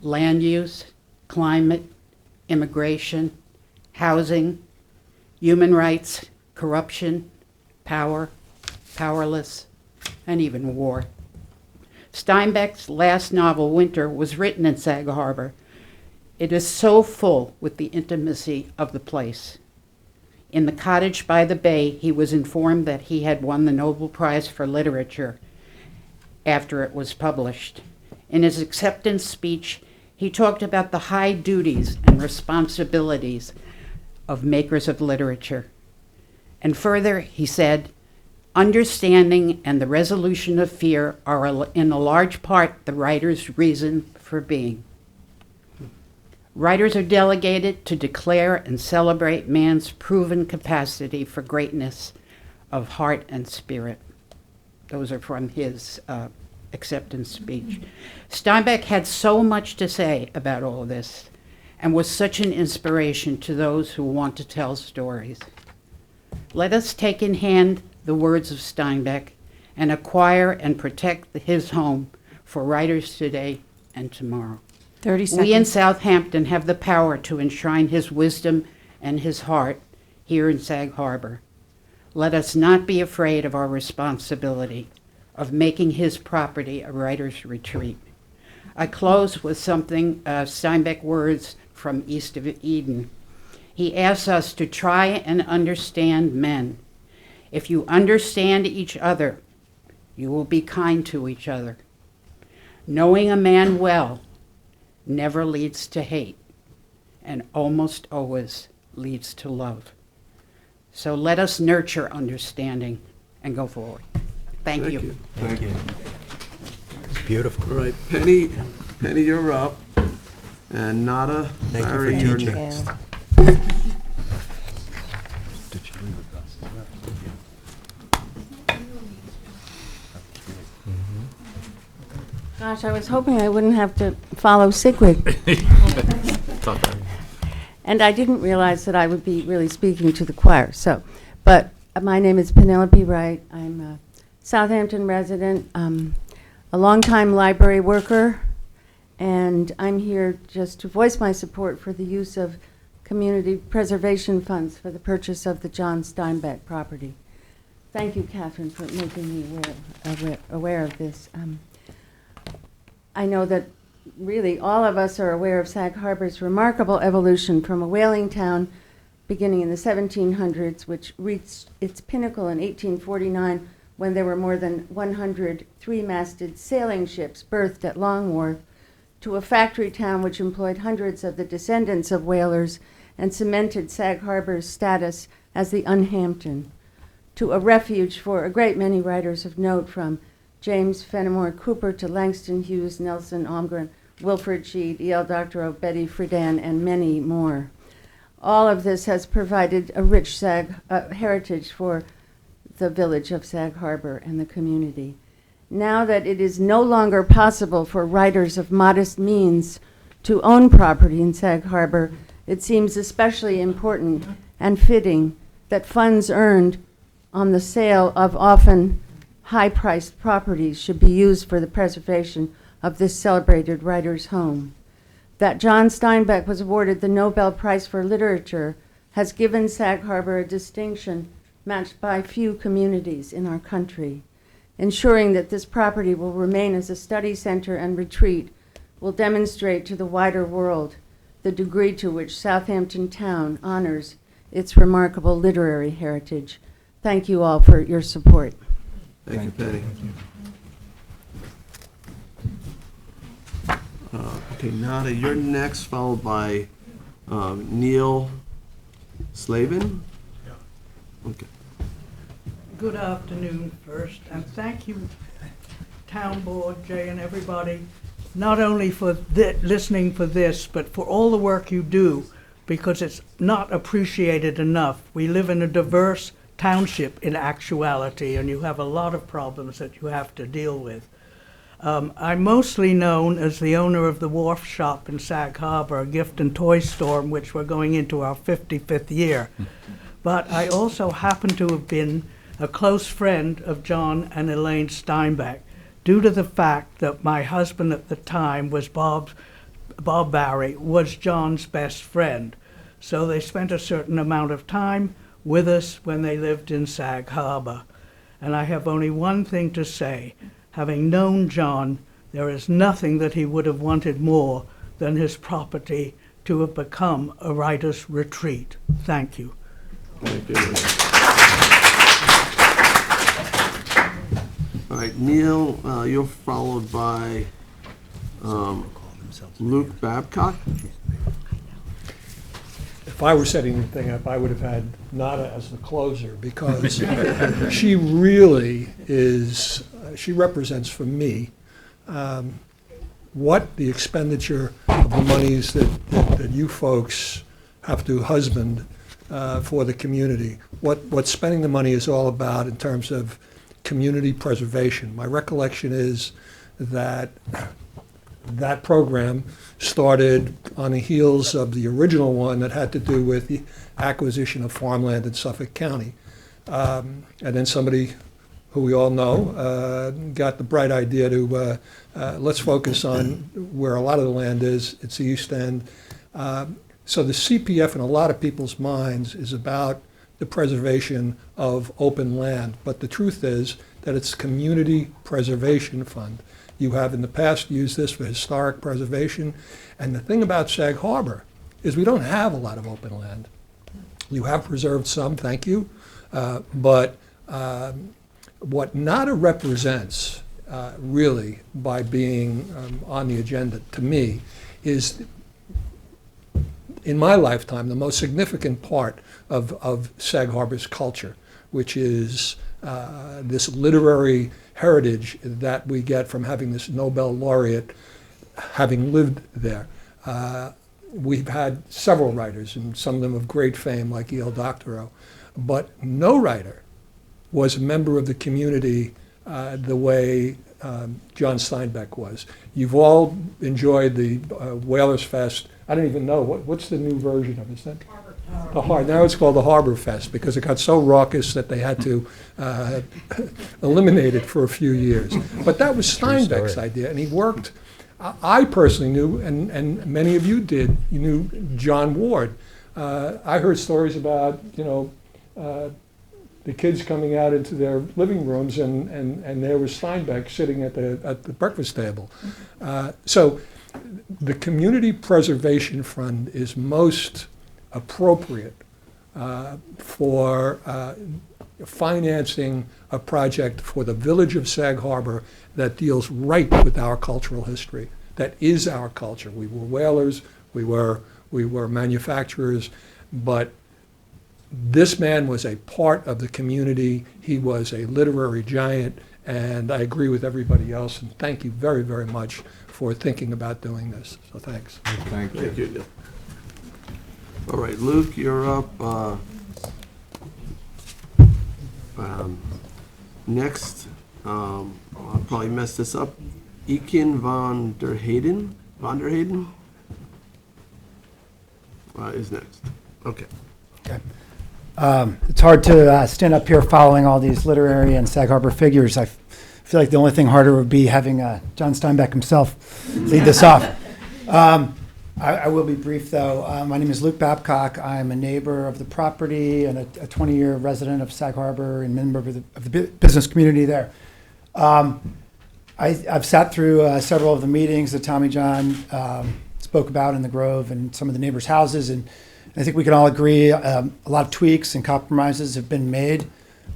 land use, climate, immigration, housing, human rights, corruption, power, powerless, and even war. Steinbeck's last novel, Winter, was written in Sag Harbor. It is so full with the intimacy of the place. In the cottage by the bay, he was informed that he had won the Nobel Prize for Literature after it was published. In his acceptance speech, he talked about the high duties and responsibilities of makers of literature. And further, he said, understanding and the resolution of fear are in a large part the writer's reason for being. Writers are delegated to declare and celebrate man's proven capacity for greatness of heart and spirit. Those are from his acceptance speech. Steinbeck had so much to say about all this and was such an inspiration to those who want to tell stories. Let us take in hand the words of Steinbeck and acquire and protect his home for writers today and tomorrow. 30 seconds. We in Southampton have the power to enshrine his wisdom and his heart here in Sag Harbor. Let us not be afraid of our responsibility of making his property a writer's retreat. I close with something, Steinbeck words from East of Eden. He asks us to try and understand men. If you understand each other, you will be kind to each other. Knowing a man well never leads to hate and almost always leads to love. So let us nurture understanding and go forward. Thank you. Thank you. It's beautiful. All right, Penny, you're up. And Nada, Thank you for Barry, you're teaching. next. Gosh, I was hoping I wouldn't have to follow Sigrid. And I didn't realize that I would be really speaking to the choir. But my name is Penelope Wright. I'm a Southampton resident, a longtime library worker, and I'm here just to voice my support for the use of community preservation funds for the purchase of the John Steinbeck property. Thank you, Catherine, for making me aware of this. I know that really all of us are aware of Sag Harbor's remarkable evolution from a whaling town beginning in the 1700s, which reached its pinnacle in 1849 when there were more than 100 three-masted sailing ships berthed at Long Wharf, to a factory town which employed hundreds of the descendants of whalers and cemented Sag Harbor's status as the Unhampton, to a refuge for a great many writers of note, from James Fenimore Cooper to Langston Hughes, Nelson Almgren, Wilfred Sheed, E.L. Doctorow, Betty Friedan, and many more. All of this has provided a rich heritage for the village of Sag Harbor and the community. Now that it is no longer possible for writers of modest means to own property in Sag Harbor, it seems especially important and fitting that funds earned on the sale of often high-priced properties should be used for the preservation of this celebrated writer's home. That John Steinbeck was awarded the Nobel Prize for Literature has given Sag Harbor a distinction matched by few communities in our country. Ensuring that this property will remain as a study center and retreat will demonstrate to the wider world the degree to which Southampton Town honors its remarkable literary heritage. Thank you all for your support. Thank you, Penny. Okay, Nada, you're next, followed by Neil Slavin. Okay. Good afternoon first, and thank you, Town Board, Jay, and everybody, not only for listening for this, but for all the work you do, because it's not appreciated enough. We live in a diverse township in actuality, and you have a lot of problems that you have to deal with. I'm mostly known as the owner of the Wharf Shop in Sag Harbor, a gift and toy store in which we're going into our 55th year. But I also happen to have been a close friend of John and Elaine Steinbeck, due to the fact that my husband at the time was Bob Barry, was John's best friend. So they spent a certain amount of time with us when they lived in Sag Harbor. And I have only one thing to say. Having known John, there is nothing that he would have wanted more than his property to have become a writer's retreat. Thank you. Thank you. All right, Neil, you're followed by Luke Babcock. If I were setting the thing up, I would have had Nada as the closer, because she really is, she represents for me what the expenditure of the monies that you folks have to husband for the community, what spending the money is all about in terms of community preservation. My recollection is that that program started on the heels of the original one that had to do with the acquisition of farmland in Suffolk County. And then somebody who we all know got the bright idea to let's focus on where a lot of the land is. It's the East End. So the CPF in a lot of people's minds is about the preservation of open land. But the truth is that it's Community Preservation Fund. You have in the past used this for historic preservation. And the thing about Sag Harbor is we don't have a lot of open land. You have preserved some, thank you. But what NADA represents really by being on the agenda to me is, in my lifetime, the most significant part of Sag Harbor's culture, which is this literary heritage that we get from having this Nobel laureate having lived there. We've had several writers, and some of them of great fame, like E.L. Doctorow, but no writer was a member of the community the way John Steinbeck was. You've all enjoyed the Whalers Fest. I don't even know, what's the new version of it? Is that? Now it's called the Harbor Fest because it got so raucous that they had to eliminate it for a few years. But that was Steinbeck's idea, and he worked. I personally knew, and many of you did, you knew John Ward. I heard stories about, the kids coming out into their living rooms, and there was Steinbeck sitting at the breakfast table. So the Community Preservation Fund is most appropriate for financing a project for the village of Sag Harbor that deals right with our cultural history. That is our culture. We were whalers, we were manufacturers, but this man was a part of the community. He was a literary giant, and I agree with everybody else, and thank you very, very much for thinking about doing this. So thanks. Thank you. Thank you, Neil. All right, Luke, you're up. Next, I'll probably mess this up. Ekin van der Hayden is next. Okay. Okay. It's hard to stand up here following all these literary and Sag Harbor figures. I feel like the only thing harder would be having John Steinbeck himself lead this off. I will be brief, though. My name is Luke Babcock. I'm a neighbor of the property and a 20-year resident of Sag Harbor and member of the business community there. I've sat through several of the meetings that Tommy John spoke about in the Grove and some of the neighbors' houses, and I think we can all agree a lot of tweaks and compromises have been made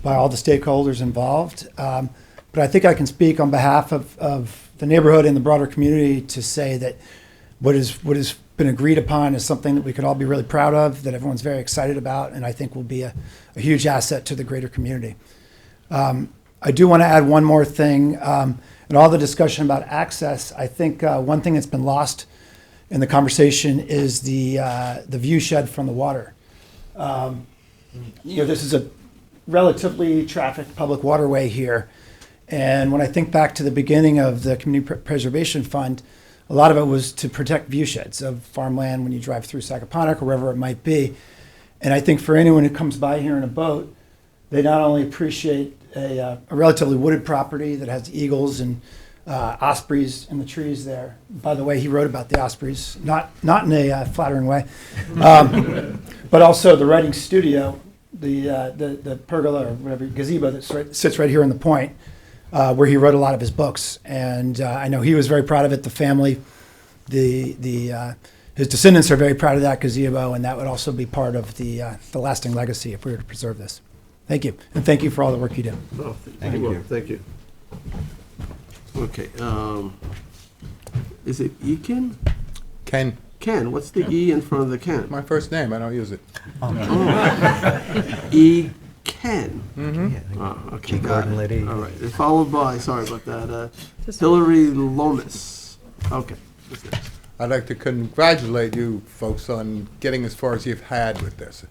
by all the stakeholders involved. But I think I can speak on behalf of the neighborhood and the broader community to say that what has been agreed upon is something that we could all be really proud of, that everyone's very excited about, and I think will be a huge asset to the greater community. I do want to add one more thing. In all the discussion about access, I think one thing that's been lost in the conversation is the view shed from the water. This is relatively trafficked public waterway here. And when I think back to the beginning of the Community Preservation Fund, a lot of it was to protect viewsheds of farmland when you drive through Sacaponic or wherever it might be. And I think for anyone who comes by here in a boat, they not only appreciate a relatively wooded property that has eagles and ospreys in the trees there. By the way, he wrote about the ospreys, not in a flattering way, but also the writing studio, the pergola or whatever gazebo that sits right here in the point, where he wrote a lot of his books. And I know he was very proud of it. The family, his descendants are very proud of that gazebo, and that would also be part of the lasting legacy if we were to preserve this. Thank you, and thank you for all the work you do. Oh, thank you. Thank you. Okay, is it Ekin? Ken. Ken, what's the E in front of the Ken? My first name, I don't use it. E. Ken. Mm-hmm. Oh, okay, got it. All right, and followed by, sorry about that, Hillary Lomas. Okay, what's next? I'd like to congratulate you folks on getting as far as you've had with this.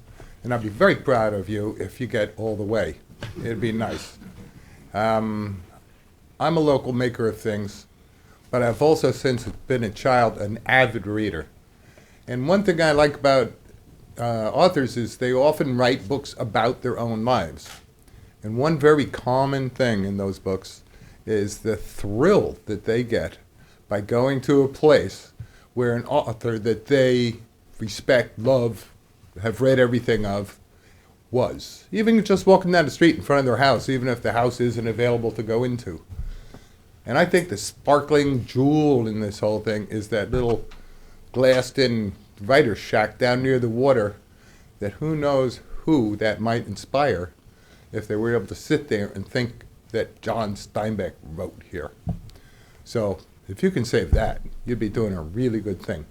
And I'd be very proud of you if you get all the way. It'd be nice. I'm a local maker of things, but I've also since been a child an avid reader. And one thing I like about authors is they often write books about their own lives. And one very common thing in those books is the thrill that they get by going to a place where an author that they respect, love, have read everything of, was. Even just walking down the street in front of their house, even if the house isn't available to go into. And I think the sparkling jewel in this whole thing is that little glassed-in writer's shack down near the water that who knows who that might inspire if they were able to sit there and think that John Steinbeck wrote here. So if you can save that, you'd be doing a really good thing.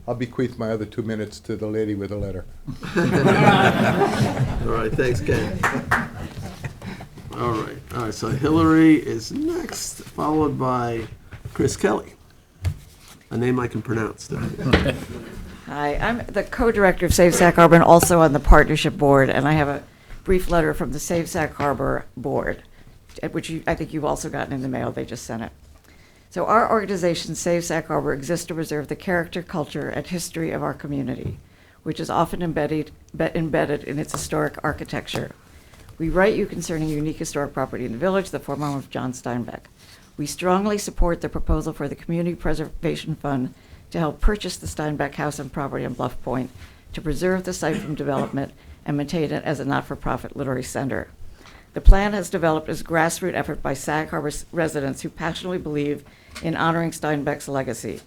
I'll bequeath my other 2 minutes to the lady with the letter. All right, thanks, Ken. All right, so Hillary is next, followed by Chris Kelly, a name I can pronounce. Hi, I'm the co-director of Save Sac Harbor and also on the partnership board, and I have a brief letter from the Save Sac Harbor board, which I think you've also gotten in the mail. They just sent it. So our organization, Save Sac Harbor, exists to preserve the character, culture, and history of our community, which is often embedded in its historic architecture. We write you concerning a unique historic property in the village, the former home of John Steinbeck. We strongly support the proposal for the Community Preservation Fund to help purchase the Steinbeck house and property on Bluff Point, to preserve the site from development and maintain it as a not-for-profit literary center. The plan has developed as a grassroots effort by Sag Harbor residents who passionately believe in honoring Steinbeck's legacy.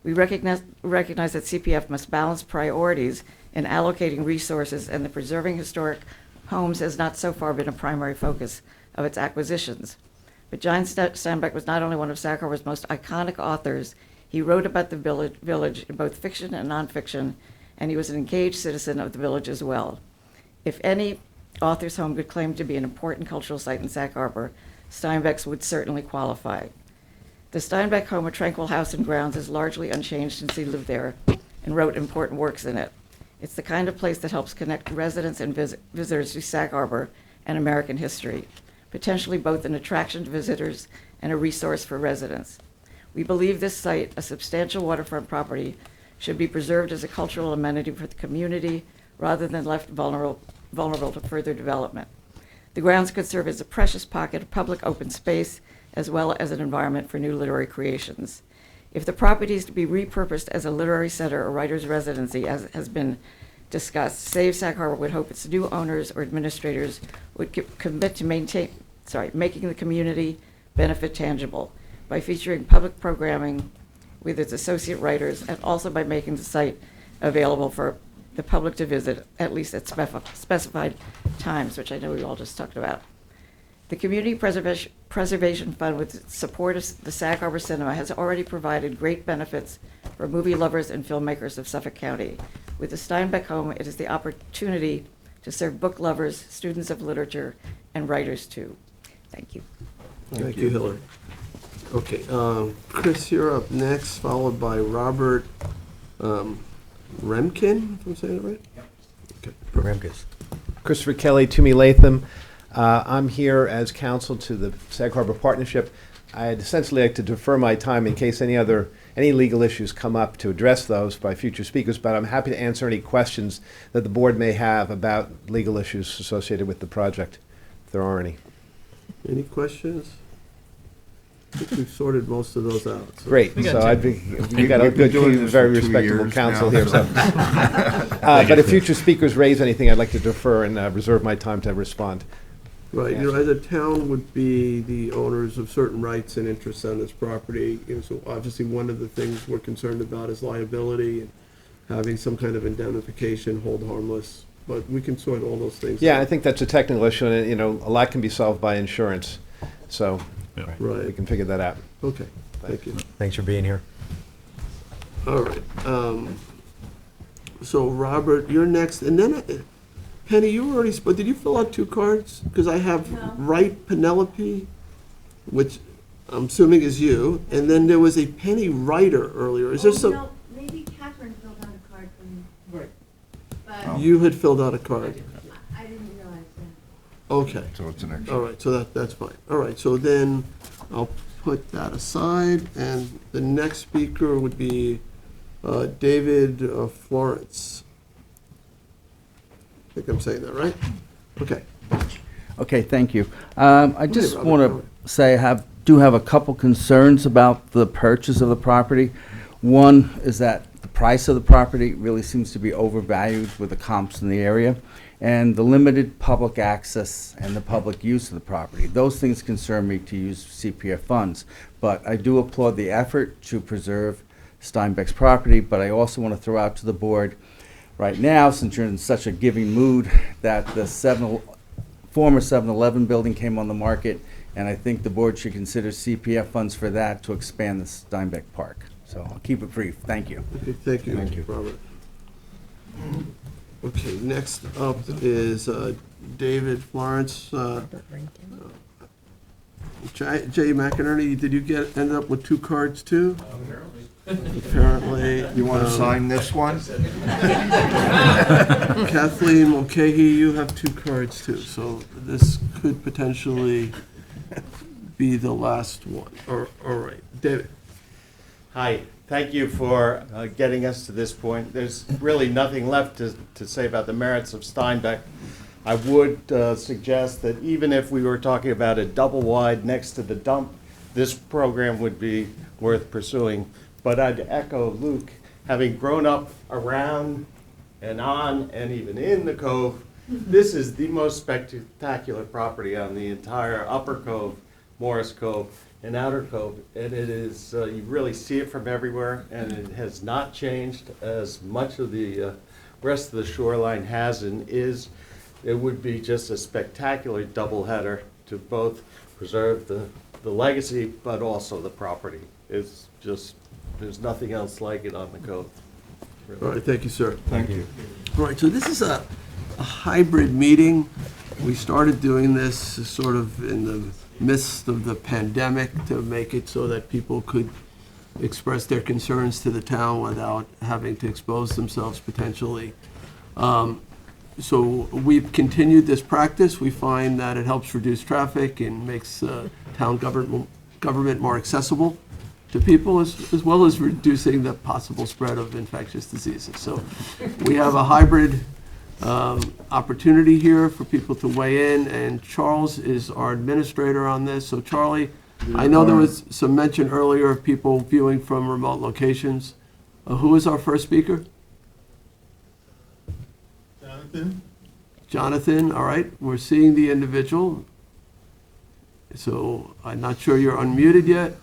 We recognize that CPF must balance priorities in allocating resources, and the preserving historic homes has not so far been a primary focus of its acquisitions. But John Steinbeck was not only one of Sag Harbor's most iconic authors, he wrote about the village in both fiction and nonfiction, and he was an engaged citizen of the village as well. If any author's home could claim to be an important cultural site in Sag Harbor, Steinbeck's would certainly qualify. The Steinbeck home, a tranquil house and grounds, is largely unchanged since he lived there and wrote important works in it. It's the kind of place that helps connect residents and visitors to Sag Harbor and American history, potentially both an attraction to visitors and a resource for residents. We believe this site, a substantial waterfront property, should be preserved as a cultural amenity for the community rather than left vulnerable to further development. The grounds could serve as a precious pocket of public open space as well as an environment for new literary creations. If the property is to be repurposed as a literary center or writer's residency, as has been discussed, Save Sag Harbor would hope its new owners or administrators would commit to making the community benefit tangible by featuring public programming with its associate writers, and also by making the site available for the public to visit, at least at specified times, which I know we all just talked about. The Community Preservation Fund, with its support of the Sag Harbor Cinema, has already provided great benefits for movie lovers and filmmakers of Suffolk County. With the Steinbeck home, it is the opportunity to serve book lovers, students of literature, and writers too. Thank you. Thank you, Hillary. Okay, Chris, you're up next, followed by Robert Remkin, if I'm saying it right? Yep. Okay. Remkes. Christopher Kelly, Toomey Latham. I'm here as counsel to the Sag Harbor Partnership. I'd essentially like to defer my time in case any legal issues come up to address those by future speakers, but I'm happy to answer any questions that the board may have about legal issues associated with the project, if there are any. Any questions? I think we've sorted most of those out. So. Great. So we got a good team, very respectable counsel here. So. But if future speakers raise anything, I'd like to defer and reserve my time to respond. Right. You know, as a town would be the owners of certain rights and interests on this property. You know, so obviously one of the things we're concerned about is liability and having some kind of indemnification, hold harmless. But we can sort all those things Yeah, out. I think that's a technical issue, and you know, a lot can be solved by insurance. So Right. we can figure that out. Okay. Thank you. Thanks for being here. All right. So Robert, you're next, and then Penny, you already. But did you fill out 2 cards? Because I have Wright Penelope, which I'm assuming is you, and then there was a Penny Writer earlier. Is there some? No, maybe Catherine filled out a card from. Right. But You had filled out a card. I didn't realize that. Okay. So it's an extra. All right. So that's fine. All right. So then I'll put that aside, and the next speaker would be David Florence. I think I'm saying that right. Okay. Okay, thank you. I just want to say I do have a couple concerns about the purchase of the property. One is that the price of the property really seems to be overvalued with the comps in the area, and the limited public access and the public use of the property. Those things concern me to use CPF funds, but I do applaud the effort to preserve Steinbeck's property, but I also want to throw out to the board right now, since you're in such a giving mood, that the former 7-Eleven building came on the market, and I think the board should consider CPF funds for that to expand the Steinbeck Park. So I'll keep it brief. Thank you. Okay, thank you, Robert. Okay, next up is David Florence. Jay McInerney, did you end up with 2 cards too? Apparently. You want to sign this one? Kathleen Mulcahy, you have 2 cards too, so this could potentially be the last one. All right, David. Hi, thank you for getting us to this point. There's really nothing left to say about the merits of Steinbeck. I would suggest that even if we were talking about a double wide next to the dump, this program would be worth pursuing. But I'd echo Luke, having grown up around and on and even in the Cove, this is the most spectacular property on the entire Upper Cove, Morris Cove, and Outer Cove. And it is, you really see it from everywhere, and it has not changed as much of the rest of the shoreline has and is. It would be just a spectacular doubleheader to both preserve the legacy, but also the property. It's just, there's nothing else like it on the Cove. Really. All right, thank you, sir. Thank you. All right, so this is a hybrid meeting. We started doing this sort of in the midst of the pandemic to make it so that people could express their concerns to the town without having to expose themselves potentially. So we've continued this practice. We find that it helps reduce traffic and makes town government more accessible to people, as well as reducing the possible spread of infectious diseases. So we have a hybrid opportunity here for people to weigh in, and Charles is our administrator on this. So Charlie, I know there was some mention earlier of people viewing from remote locations. Who is our first speaker? Jonathan, all right. We're seeing the individual. So I'm not sure you're unmuted yet.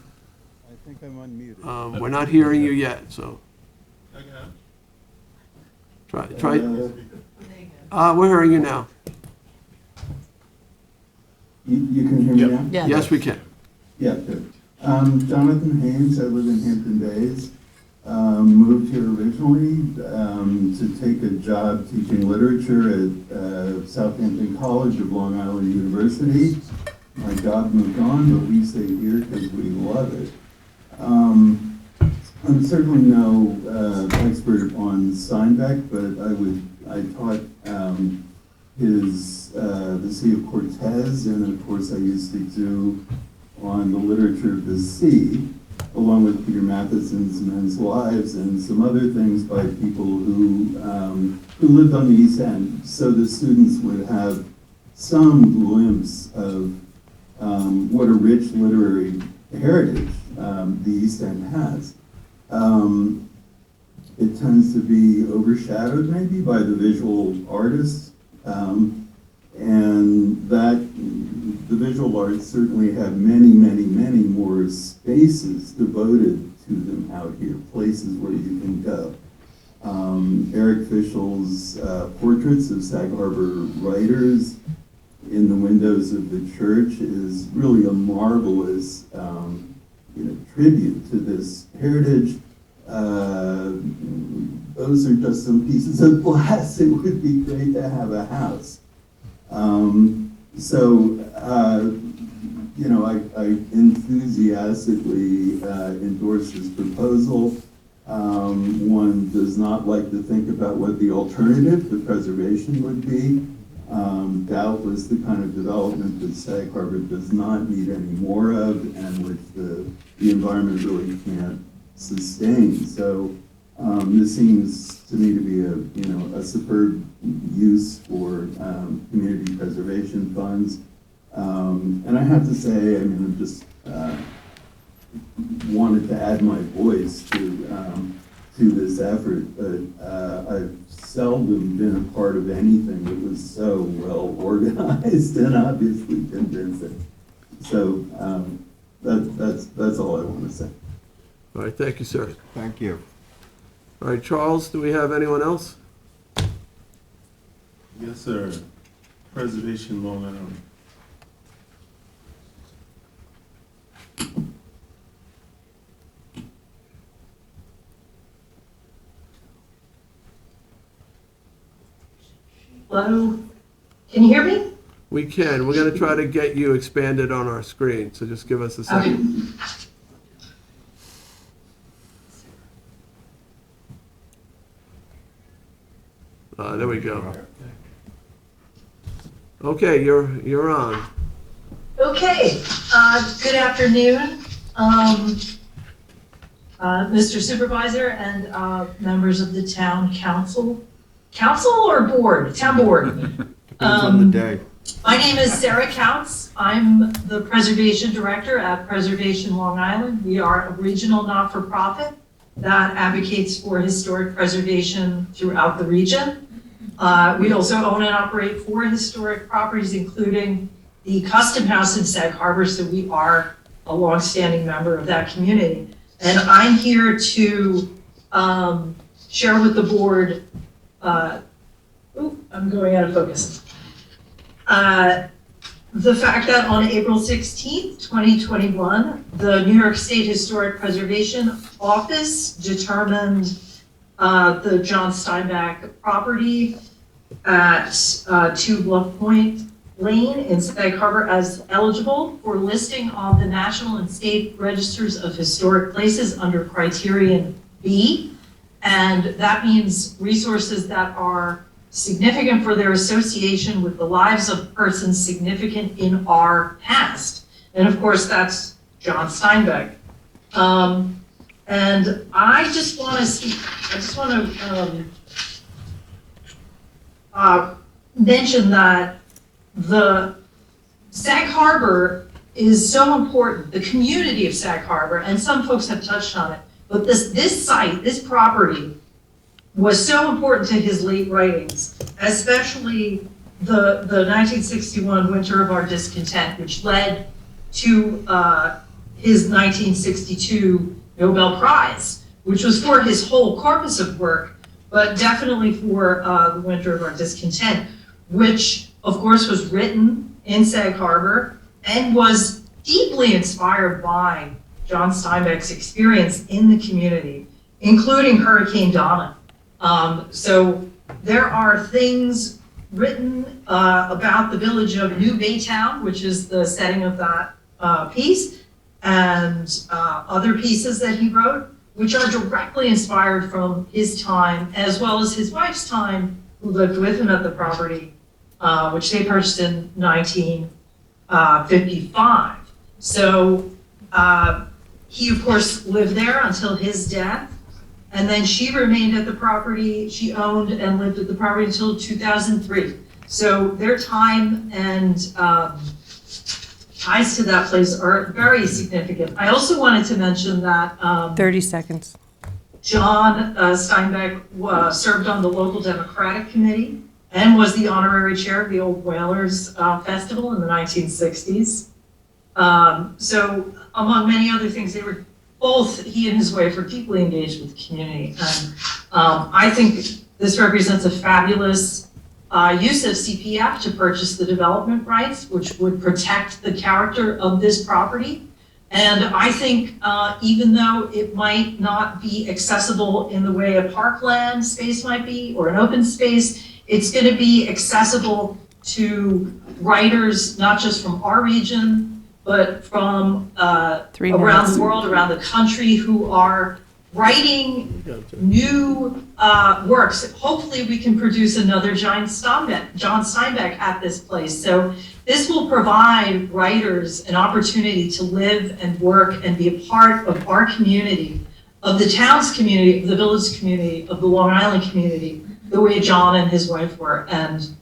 I think I'm unmuted. We're not hearing you yet, so. Try. We're hearing you now. You can hear me now? Yeah. Yes, we can. Yeah, good. Jonathan Haynes, I live in Hampton Bays. Moved here originally to take a job teaching literature at Southampton College of Long Island University. My job moved on, but we stay here because we love it. I'm certainly no expert on Steinbeck, but I taught the Sea of Cortez, and of course I used to do on the literature of the sea, along with Peter Matheson's Men's Lives and some other things by people who lived on the East End. So the students would have some glimpse of what a rich literary heritage the East End has. It tends to be overshadowed maybe by the visual artists, and that the visual arts certainly have many, many, many more spaces devoted to them out here, places where you can go. Eric Fischel's portraits of Sag Harbor writers in the windows of the church is really a marvelous tribute to this heritage. Those are just some pieces of glass. It would be great to have a house. I enthusiastically endorse this proposal. One does not like to think about what the alternative to preservation would be. Doubtless the kind of development that Sag Harbor does not need any more of, and which the environment really can't sustain. So this seems to me to be a superb use for community preservation funds. And I have to say, I mean, I just wanted to add my voice to this effort, but I've seldom been a part of anything that was so well organized and obviously convincing. So that's all I want to say. All right, thank you, sir. Thank you. All right, Charles, do we have anyone else? Yes, sir. Preservation Long Island. Hello? Can you hear me? We can. We're going to try to get you expanded on our screen, so just give us a second. There we go. Okay, you're on. Okay. Good afternoon, Mr. Supervisor and members of the town council. Council or board? Town board. Depends on the day. My name is Sarah Counts. I'm the Preservation Director at Preservation Long Island. We are a regional not-for-profit that advocates for historic preservation throughout the region. We also own and operate 4 historic properties, including the Custom House in Sag Harbor, so we are a longstanding member of that community. And I'm here to share with the board, I'm going out of focus. The fact that on April 16th, 2021, the New York State Historic Preservation Office determined the John Steinbeck property at 2 Bluff Point Lane in Sag Harbor as eligible for listing on the National and State Registers of Historic Places under Criterion B. And that means resources that are significant for their association with the lives of persons significant in our past. And of course, that's John Steinbeck. And I just want to mention that the Sag Harbor is so important, the community of Sag Harbor, and some folks have touched on it, but this site, this property, was so important to his late writings, especially the 1961 Winter of Our Discontent, which led to his 1962 Nobel Prize, which was for his whole corpus of work, but definitely for the Winter of Our Discontent, which of course was written in Sag Harbor and was deeply inspired by John Steinbeck's experience in the community, including Hurricane Donna. So there are things written about the village of New Baytown, which is the setting of that piece, and other pieces that he wrote, which are directly inspired from his time, as well as his wife's time, who lived with him at the property, which they purchased in 1955. So he, of course, lived there until his death. And then she remained at the property. She owned and lived at the property until 2003. So their time and ties to that place are very significant. I also wanted to mention that 30 seconds. John Steinbeck served on the local Democratic Committee and was the honorary chair of the Old Whalers Festival in the 1960s. So among many other things, they were both, he and his wife, were deeply engaged with the community. And I think this represents a fabulous use of CPF to purchase the development rights, which would protect the character of this property. And I think even though it might not be accessible in the way a parkland space might be or an open space, it's going to be accessible to writers, not just from our region, but from around the world, around the country, who are writing new works. Hopefully we can produce another John Steinbeck at this place. So this will provide writers an opportunity to live and work and be a part of our community, of the town's community, of the village community, of the Long Island community, the way John and his wife were. And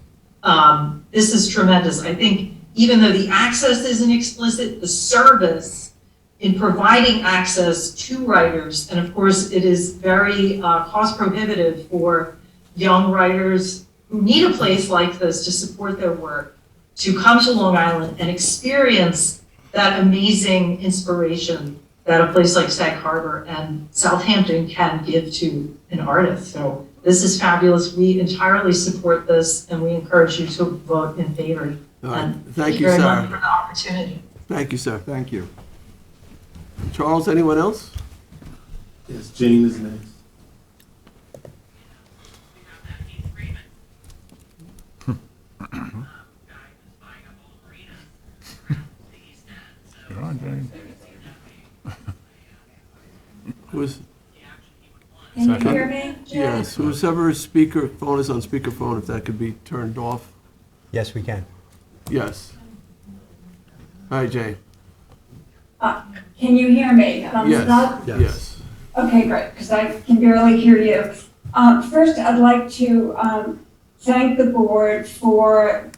this is tremendous. I think even though the access isn't explicit, the service in providing access to writers, and of course it is very cost prohibitive for young writers who need a place like this to support their work, to come to Long Island and experience that amazing inspiration that a place like Sag Harbor and Southampton can give to an artist. So this is fabulous. We entirely support this, and we encourage you to vote in favor. All right. And Thank you, very Sarah. much for the opportunity. Thank you, sir. Thank you. Charles, anyone else? Yes, Jane is next. You're on, Jane. Who's? Can you hear me, Jay? Yes, whoever's phone is on speakerphone, if that could be turned off. Yes, we can. Yes. Hi, Jane. Can you hear me? Thumbs up? Yes. Okay, great, because I can barely hear you. First, I'd like to thank the board for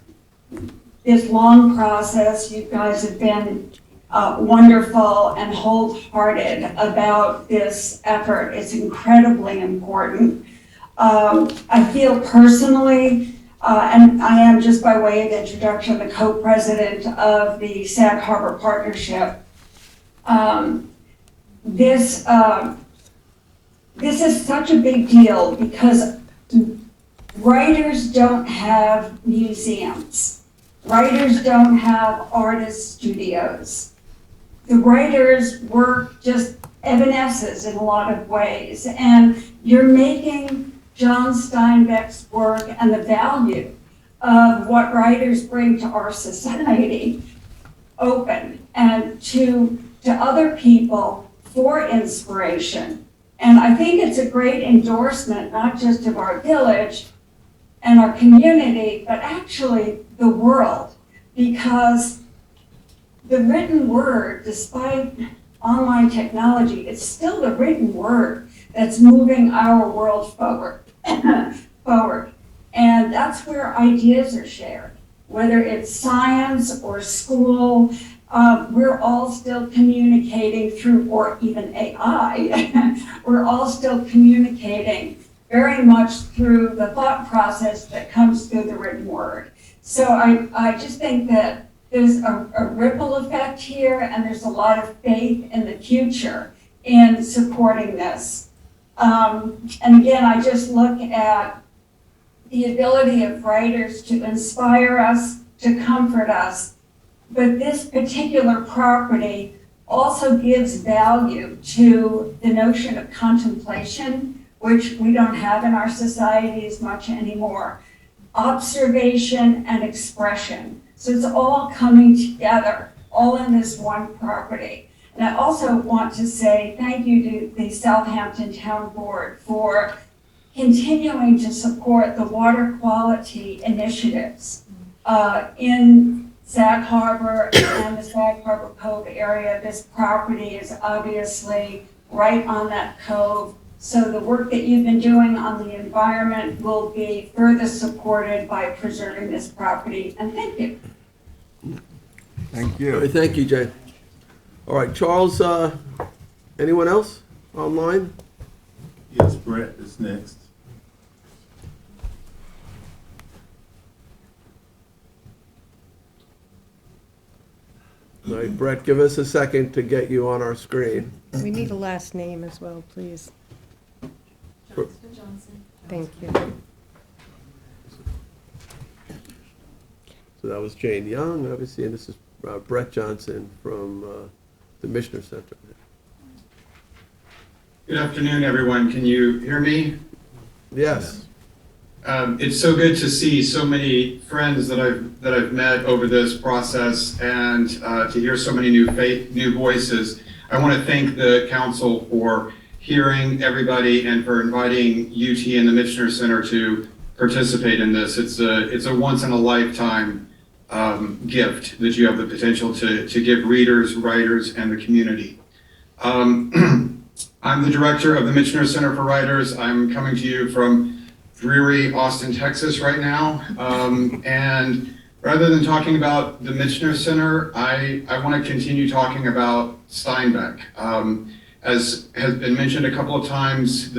this long process. You guys have been wonderful and wholehearted about this effort. It's incredibly important. I feel personally, and I am, just by way of introduction, the co-president of the Sag Harbor Partnership. This is such a big deal because writers don't have museums. Writers don't have artist studios. The writers work just evanesces in a lot of ways, and you're making John Steinbeck's work and the value of what writers bring to our society open and to other people for inspiration. And I think it's a great endorsement, not just of our village and our community, but actually the world, because the written word, despite online technology, it's still the written word that's moving our world forward. And that's where ideas are shared, whether it's science or school. We're all still communicating through, or even AI, we're all still communicating very much through the thought process that comes through the written word. So I just think that there's a ripple effect here, and there's a lot of faith in the future in supporting this. And again, I just look at the ability of writers to inspire us, to comfort us. But this particular property also gives value to the notion of contemplation, which we don't have in our society as much anymore. Observation and expression. So it's all coming together, all in this one property. And I also want to say thank you to the Southampton Town Board for continuing to support the water quality initiatives in Sag Harbor and the Sag Harbor Cove area. This property is obviously right on that cove. So the work that you've been doing on the environment will be further supported by preserving this property. And thank you. Thank All right, thank you, Jay. All right, Charles, anyone else online? Yes, Brett is next. All right, Brett, give us a second to get you on our screen. We need a last name as well, please. Johnson. Thank you. So that was Jane Young, obviously, and this is Brett Johnson from the Mishner Center. Good afternoon, everyone. Can you hear me? Yes. It's so good to see so many friends that I've met over this process, and to hear so many new voices. I want to thank the council for hearing everybody and for inviting UT and the Mishner Center to participate in this. It's a once in a lifetime gift that you have the potential to give readers, writers, and the community. I'm the director of the Mishner Center for Writers. I'm coming to you from dreary Austin, Texas right now. And rather than talking about the Mishner Center, I want to continue talking about Steinbeck. As has been mentioned a couple of times,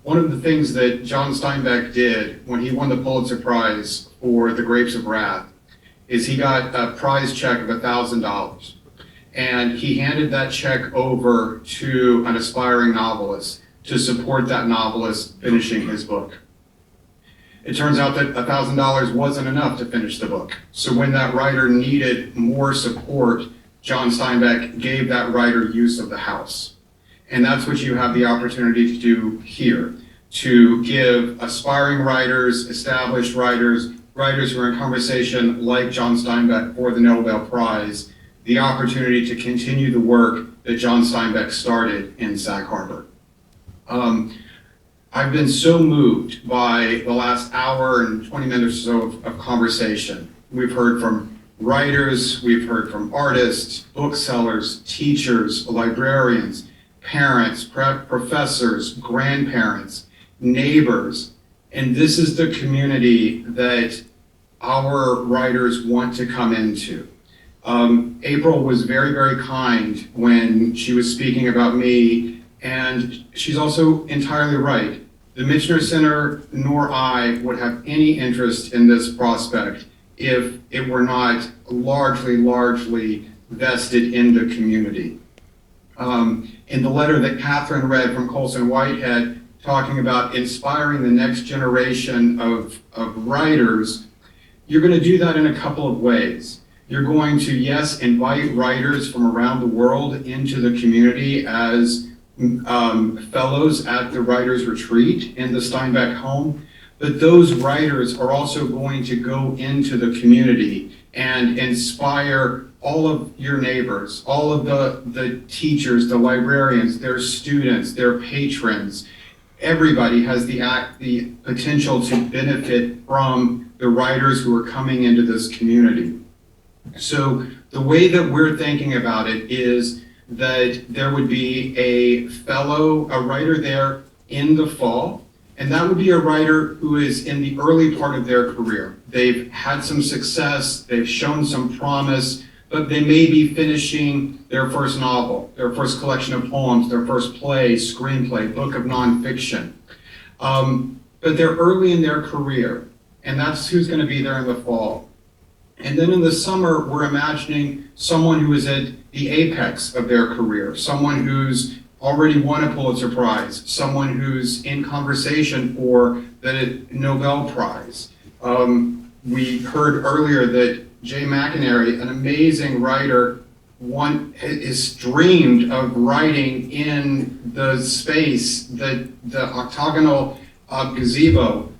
one of the things that John Steinbeck did when he won the Pulitzer Prize for The Grapes of Wrath is he got a prize check of $1,000. And he handed that check over to an aspiring novelist to support that novelist finishing his book. It turns out that $1,000 wasn't enough to finish the book. So when that writer needed more support, John Steinbeck gave that writer use of the house. And that's what you have the opportunity to do here, to give aspiring writers, established writers, writers who are in conversation like John Steinbeck for the Nobel Prize, the opportunity to continue the work that John Steinbeck started in Sag Harbor. I've been so moved by the last hour and 20 minutes or so of conversation. We've heard from writers, we've heard from artists, booksellers, teachers, librarians, parents, professors, grandparents, neighbors, and this is the community that our writers want to come into. April was very, very kind when she was speaking about me, and she's also entirely right. The Mishner Center nor I would have any interest in this prospect if it were not largely vested in the community. In the letter that Catherine read from Colson Whitehead, talking about inspiring the next generation of writers, you're going to do that in a couple of ways. You're going to, yes, invite writers from around the world into the community as fellows at the Writers' Retreat in the Steinbeck home, but those writers are also going to go into the community and inspire all of your neighbors, all of the teachers, the librarians, their students, their patrons. Everybody has the potential to benefit from the writers who are coming into this community. So the way that we're thinking about it is that there would be a writer there in the fall, and that would be a writer who is in the early part of their career. They've had some success, they've shown some promise, but they may be finishing their first novel, their first collection of poems, their first play, screenplay, book of nonfiction. But they're early in their career, and that's who's going to be there in the fall. And then in the summer, we're imagining someone who is at the apex of their career, someone who's already won a Pulitzer Prize, someone who's in conversation for the Nobel Prize. We heard earlier that Jay McInerney, an amazing writer, is dreamed of writing in the space, the octagonal gazebo.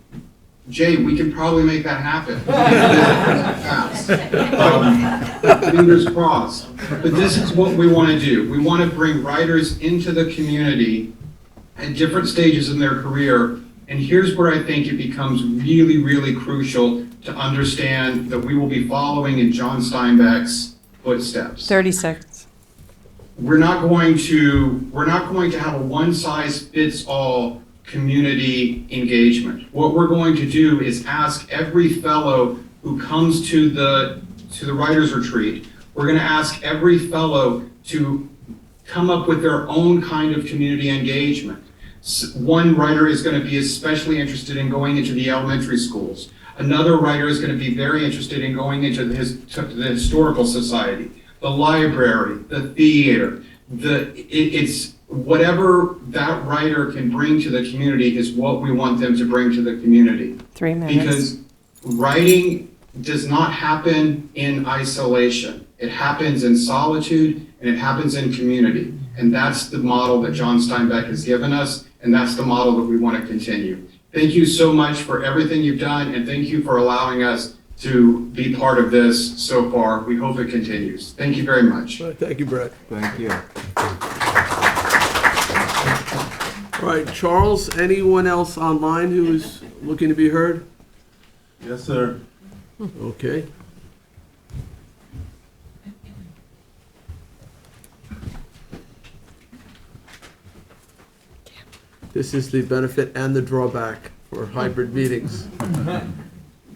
Jay, we can probably make that happen. Fingers crossed. But this is what we want to do. We want to bring writers into the community at different stages in their career. And here's where I think it becomes really, really crucial to understand that we will be following in John Steinbeck's footsteps. 30 seconds. We're not going to have a one-size-fits-all community engagement. What we're going to do is ask every fellow who comes to the writers retreat, we're going to ask every fellow to come up with their own kind of community engagement. One writer is going to be especially interested in going into the elementary schools. Another writer is going to be very interested in going into the historical society, the library, the theater. It's whatever that writer can bring to the community is what we want them to bring to the community. 3 minutes. Because writing does not happen in isolation. It happens in solitude and it happens in community. And that's the model that John Steinbeck has given us, and that's the model that we want to continue. Thank you so much for everything you've done, and thank you for allowing us to be part of this so far. We hope it continues. Thank you very much. Thank you, Brett. Thank you. All right, Charles, anyone else online who is looking to be heard? Yes, sir. Okay. This is the benefit and the drawback for hybrid meetings.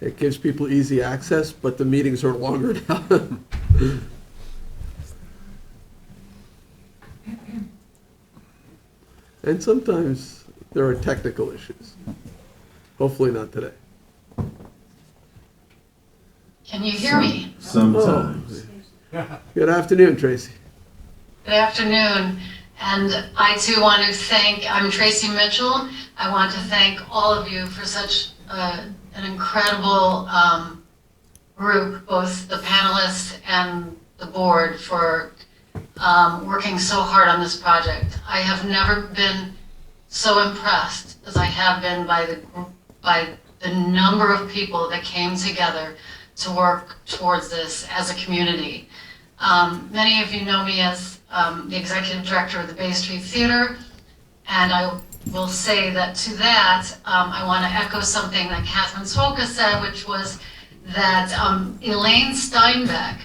It gives people easy access, but the meetings are longer now. And sometimes there are technical issues. Hopefully not today. Can you hear me? Sometimes. Good afternoon, Tracy. Good afternoon. And I too want to thank, I'm Tracy Mitchell. I want to thank all of you for such an incredible group, both the panelists and the board, for working so hard on this project. I have never been so impressed as I have been by the number of people that came together to work towards this as a community. Many of you know me as the executive director of the Bay Street Theater, and I will say that to that, I want to echo something that Catherine Swoka said, which was that Elaine Steinbeck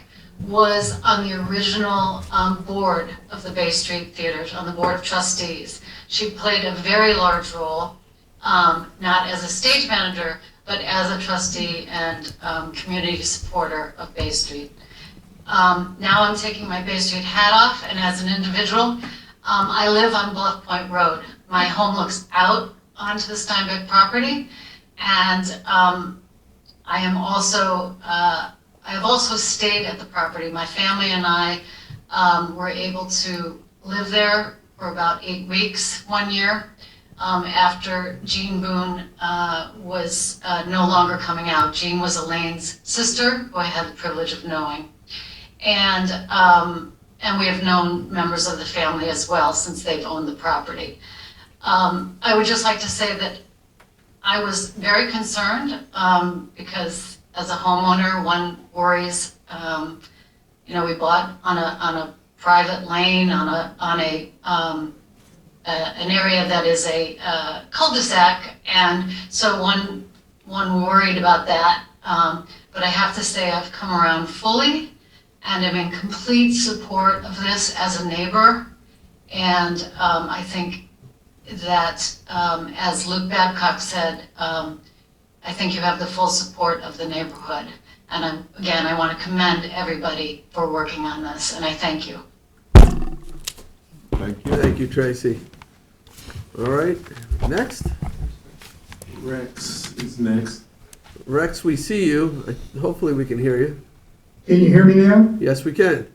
was on the original board of the Bay Street Theater, on the board of trustees. She played a very large role, not as a stage manager, but as a trustee and community supporter of Bay Street. Now I'm taking my Bay Street hat off, and as an individual, I live on Bluff Point Road. My home looks out onto the Steinbeck property, and I have also stayed at the property. My family and I were able to live there for about 8 weeks one year after Jean Boone was no longer coming out. Jean was Elaine's sister, who I had the privilege of knowing. And we have known members of the family as well since they've owned the property. I would just like to say that I was very concerned because as a homeowner, one worries, we bought on a private lane, on an area that is a cul-de-sac, and so one worried about that. But I have to say I've come around fully, and I'm in complete support of this as a neighbor. And I think that, as Luke Babcock said, I think you have the full support of the neighborhood. And again, I want to commend everybody for working on this, and I thank you. Thank you. Thank you, Tracy. All right, next. Rex is next. Rex, we see you. Hopefully we can hear you. Can you hear me now? Yes, we can.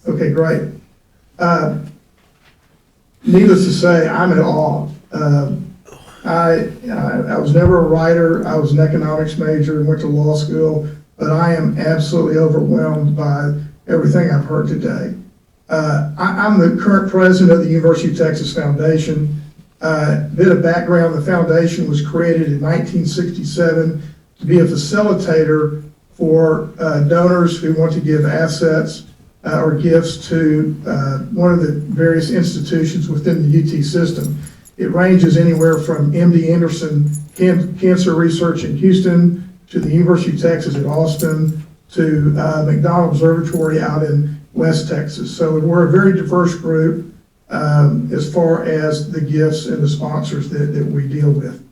Okay, great. Needless to say, I'm in awe. I was never a writer. I was an economics major and went to law school, but I am absolutely overwhelmed by everything I've heard today. I'm the current president of the University of Texas Foundation. Bit of background, the foundation was created in 1967 to be a facilitator for donors who want to give assets or gifts to one of the various institutions within the UT system. It ranges anywhere from MD Anderson Cancer Research in Houston to the University of Texas at Austin, to McDonald Observatory out in West Texas. So we're a very diverse group as far as the gifts and the sponsors that we deal with.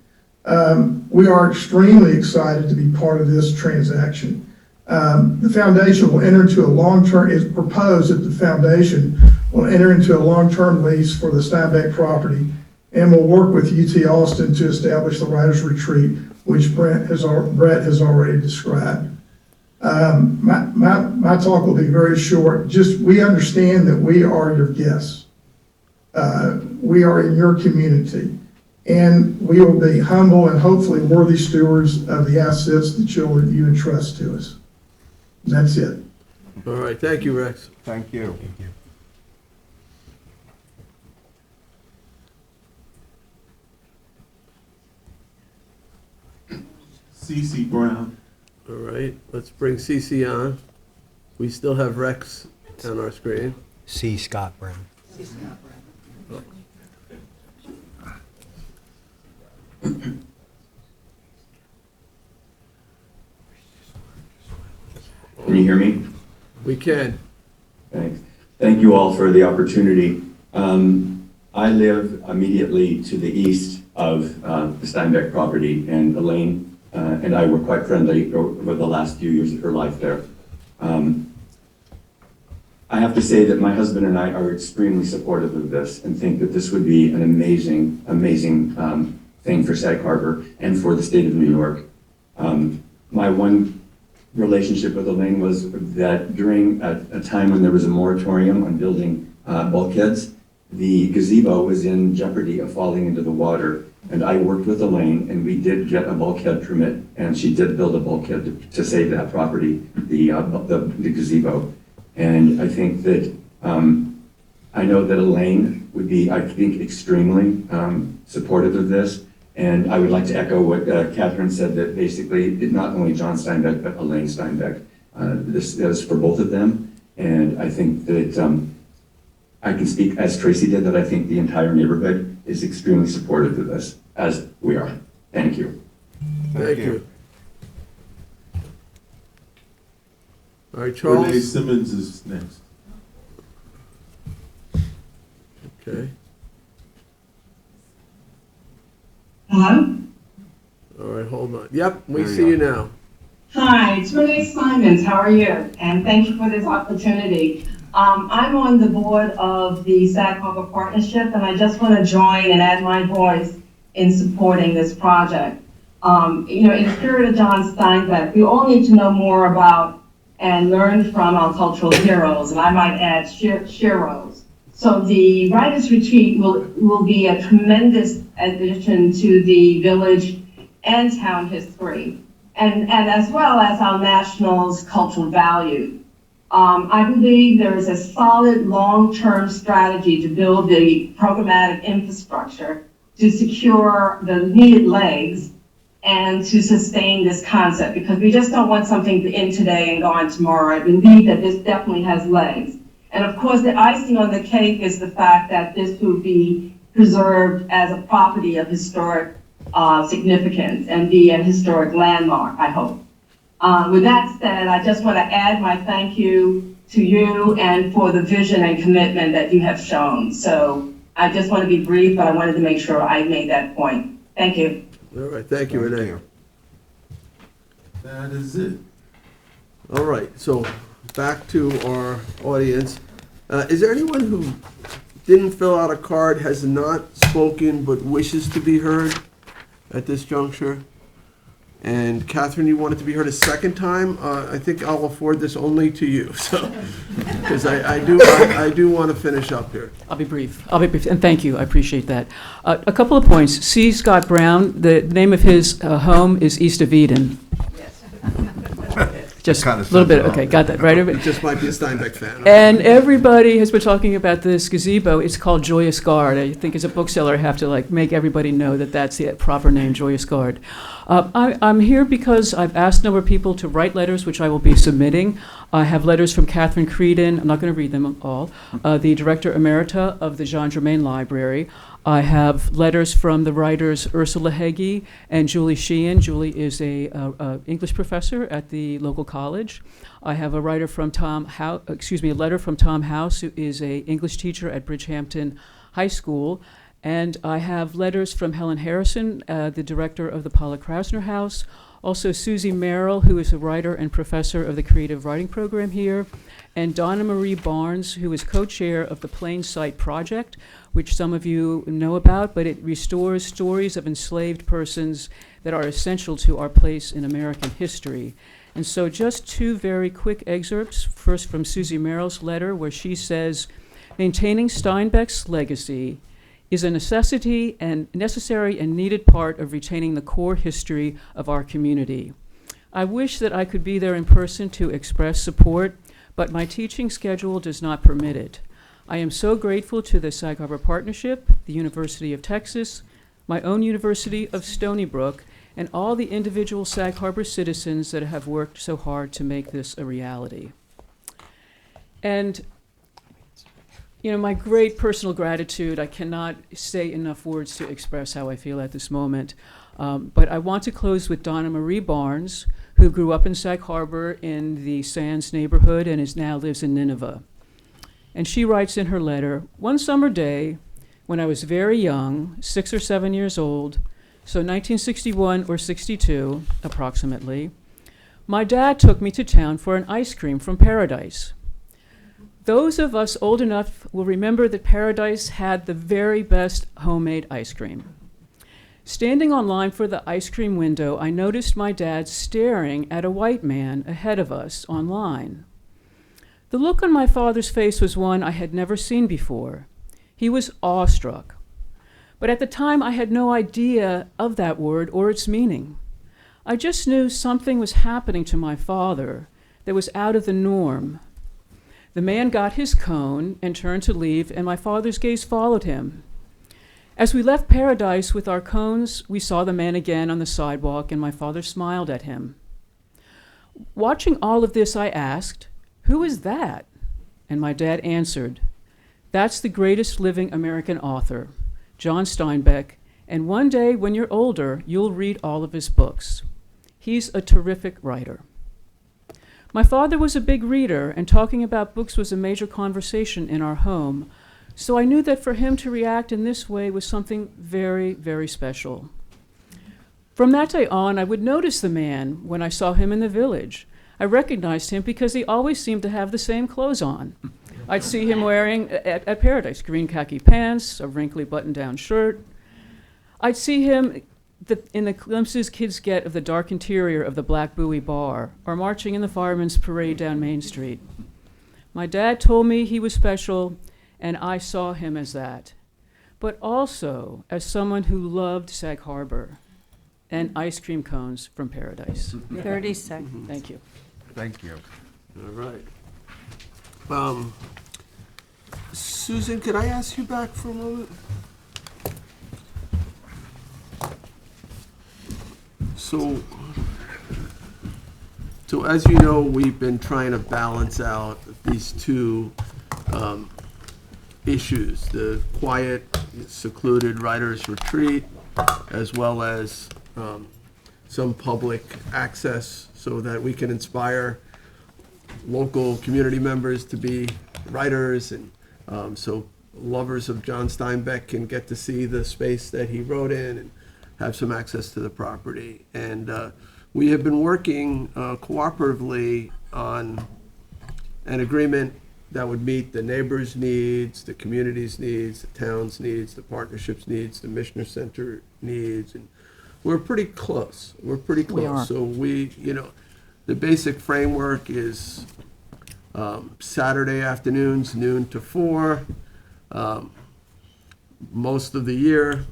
We are extremely excited to be part of this transaction. The foundation will enter into a long-term, it's proposed that the foundation will enter into a long-term lease for the Steinbeck property and will work with UT Austin to establish the Writers Retreat, which Brett has already described. My talk will be very short. Just, we understand that we are your guests. We are in your community, and we will be humble and hopefully worthy stewards of the assets that you entrust to us. And that's it. All right, thank you, Rex. Thank you. C.C. Brown. All right, let's bring CC on. We still have Rex on our screen. C. Scott Brown. Can you hear me? We can. Thanks. Thank you all for the opportunity. I live immediately to the east of the Steinbeck property, and Elaine and I were quite friendly over the last few years of her life there. I have to say that my husband and I are extremely supportive of this and think that this would be an amazing, amazing thing for Sag Harbor and for the state of New York. My one relationship with Elaine was that during a time when there was a moratorium on building bulkheads, the gazebo was in jeopardy of falling into the water. And I worked with Elaine, and we did get a bulkhead permit, and she did build a bulkhead to save that property, the gazebo. And I think that, I know that Elaine would be, I think, extremely supportive of this. And I would like to echo what Catherine said, that basically not only John Steinbeck, but Elaine Steinbeck. This is for both of them. And I think that I can speak as Tracy did, that I think the entire neighborhood is extremely supportive of this, as we are. Thank you. Thank you. All right, Charles. Renee Simmons is next. Okay. Hello? All right, hold on. Yep, we see you now. Hi, it's Renee Simons. How are you? And thank you for this opportunity. I'm on the board of the Sag Harbor Partnership, and I just want to join and add my voice in supporting this project. In the spirit of John Steinbeck, we all need to know more about and learn from our cultural heroes, and I might add sheroes. So the Writers Retreat will be a tremendous addition to the village and town history, and as well as our national's cultural value. I believe there is a solid long-term strategy to build the programmatic infrastructure to secure the needed legs and to sustain this concept, because we just don't want something in today and gone tomorrow. I believe that this definitely has legs. And of course, the icing on the cake is the fact that this will be preserved as a property of historic significance and be a historic landmark, I hope. With that said, I just want to add my thank you to you and for the vision and commitment that you have shown. So I just want to be brief, but I wanted to make sure I made that point. Thank you. All right, thank you, Renee. That is it. All right, so back to our audience. Is there anyone who didn't fill out a card, has not spoken, but wishes to be heard at this juncture? And Catherine, you wanted to be heard a second time? I think I'll afford this only to you, so, because I do want to finish up here. I'll be brief, and thank you, I appreciate that. A couple of points. C. Scott Brown, the name of his home is East of Eden. Just a little bit, okay, got that, right? It just might be a Steinbeck fan. And everybody has been talking about this gazebo. It's called Joyous Guard. I think as a bookseller, I have to make everybody know that that's the proper name, Joyous Guard. I'm here because I've asked a number of people to write letters, which I will be submitting. I have letters from Catherine Creedon. I'm not going to read them all. The Director Emerita of the Jean Germain Library. I have letters from the writers Ursula Heggie and Julie Sheehan. Julie is a English professor at the local college. I have a letter from Tom House, who is a English teacher at Bridgehampton High School. And I have letters from Helen Harrison, the director of the Paula Krasner House. Also Susie Merrill, who is a writer and professor of the creative writing program here. And Donna Marie Barnes, who is co-chair of the Plain Sight Project, which some of you know about, but it restores stories of enslaved persons that are essential to our place in American history. And so just two very quick excerpts, first from Susie Merrill's letter, where she says, maintaining Steinbeck's legacy is a necessary and needed part of retaining the core history of our community. I wish that I could be there in person to express support, but my teaching schedule does not permit it. I am so grateful to the Sag Harbor Partnership, the University of Texas, my own University of Stony Brook, and all the individual Sag Harbor citizens that have worked so hard to make this a reality. And you know, my great personal gratitude, I cannot say enough words to express how I feel at this moment. But I want to close with Donna Marie Barnes, who grew up in Sag Harbor in the Sands neighborhood and now lives in Nineveh. And she writes in her letter, one summer day, when I was very young, 6 or 7 years old, so 1961 or 62, approximately, my dad took me to town for an ice cream from Paradise. Those of us old enough will remember that Paradise had the very best homemade ice cream. Standing on line for the ice cream window, I noticed my dad staring at a white man ahead of us on line. The look on my father's face was one I had never seen before. He was awestruck. But at the time, I had no idea of that word or its meaning. I just knew something was happening to my father that was out of the norm. The man got his cone and turned to leave, and my father's gaze followed him. As we left Paradise with our cones, we saw the man again on the sidewalk, and my father smiled at him. Watching all of this, I asked, "Who is that?" And my dad answered, "That's the greatest living American author, John Steinbeck, and one day when you're older, you'll read all of his books. He's a terrific writer." My father was a big reader, and talking about books was a major conversation in our home, so I knew that for him to react in this way was something very, very special. From that day on, I would notice the man when I saw him in the village. I recognized him because he always seemed to have the same clothes on. I'd see him wearing, at Paradise, green khaki pants, a wrinkly button-down shirt. I'd see him in the glimpses kids get of the dark interior of the Black Buoy Bar, or marching in the Firemen's Parade down Main Street. My dad told me he was special, and I saw him as that, but also as someone who loved Sag Harbor and ice cream cones from Paradise. 30 seconds. Thank you. Thank you. All right. Susan, could I ask you back for a moment? So as you know, we've been trying to balance out these two issues, the quiet, secluded writers' retreat, as well as some public access so that we can inspire local community members to be writers, and so lovers of John Steinbeck can get to see the space that he wrote in and have some access to the property. And we have been working cooperatively on an agreement that would meet the neighbors' needs, the community's needs, the town's needs, the partnership's needs, the Mishner Center needs, and we're pretty close. We're pretty close. We are. So the basic framework is Saturday afternoons, noon to 4, most of the year,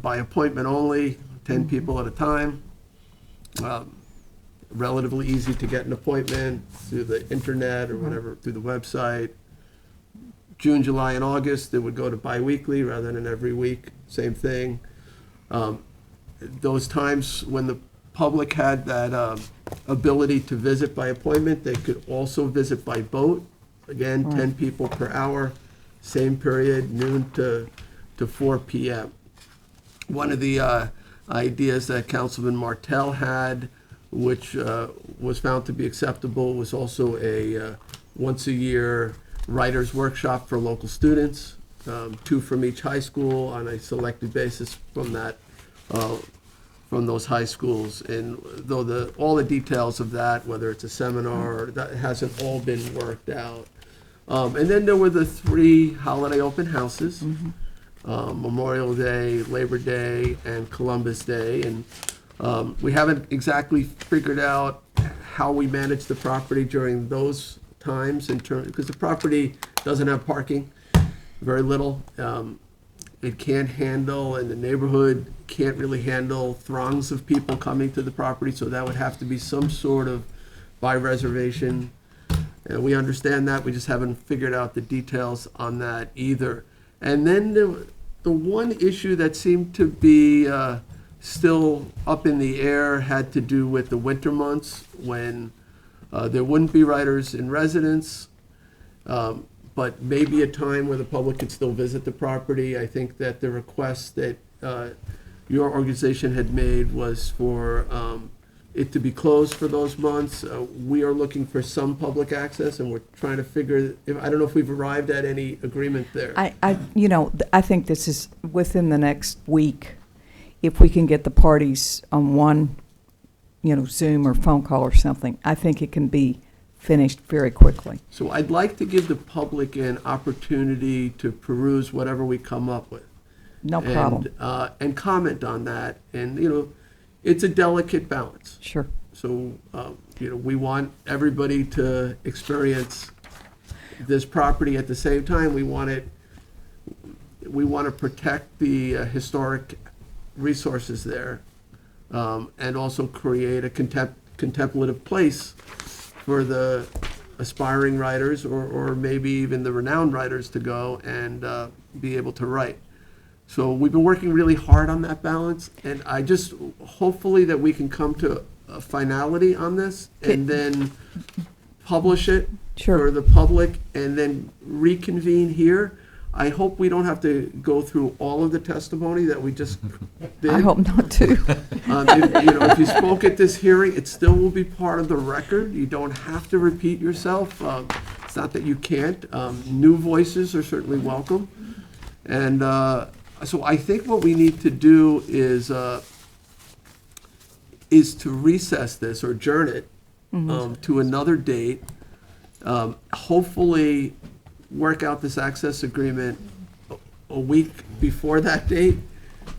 by appointment only, 10 people at a time. Relatively easy to get an appointment through the internet or whatever, through the website. June, July, and August, it would go to biweekly rather than every week, same thing. Those times when the public had that ability to visit by appointment, they could also visit by boat. Again, 10 people per hour, same period, noon to to 4 p.m. One of the ideas that Councilman Martell had, which was found to be acceptable, was also a once-a-year writers' workshop for local students, 2 from each high school on a selected basis from those high schools. And though all the details of that, whether it's a seminar, that hasn't all been worked out. And then there were the 3 holiday open houses. Memorial Day, Labor Day, and Columbus Day. And we haven't exactly figured out how we manage the property during those times because the property doesn't have parking, very little. It can't handle, and the neighborhood can't really handle throngs of people coming to the property, so that would have to be some sort of by reservation. And we understand that, we just haven't figured out the details on that either. And then the one issue that seemed to be still up in the air had to do with the winter months when there wouldn't be writers in residence, but maybe a time where the public could still visit the property. I think that the request that your organization had made was for it to be closed for those months. We are looking for some public access, and we're trying to figure, I don't know if we've arrived at any agreement there. I think this is within the next week. If we can get the parties on one, Zoom or phone call or something, I think it can be finished very quickly. So I'd like to give the public an opportunity to peruse whatever we come up with. No problem. And comment on that. And, it's a delicate balance. Sure. So, we want everybody to experience this property at the same time. We want to protect the historic resources there, and also create a contemplative place for the aspiring writers or maybe even the renowned writers to go and be able to write. So we've been working really hard on that balance, and I just, hopefully that we can come to a finality on this and then publish it for the public and then reconvene here. I hope we don't have to go through all of the testimony that we just did. I hope not to. If you spoke at this hearing, it still will be part of the record. You don't have to repeat yourself. It's not that you can't. New voices are certainly welcome. And so I think what we need to do is to recess this or adjourn it to another date. Hopefully work out this access agreement a week before that date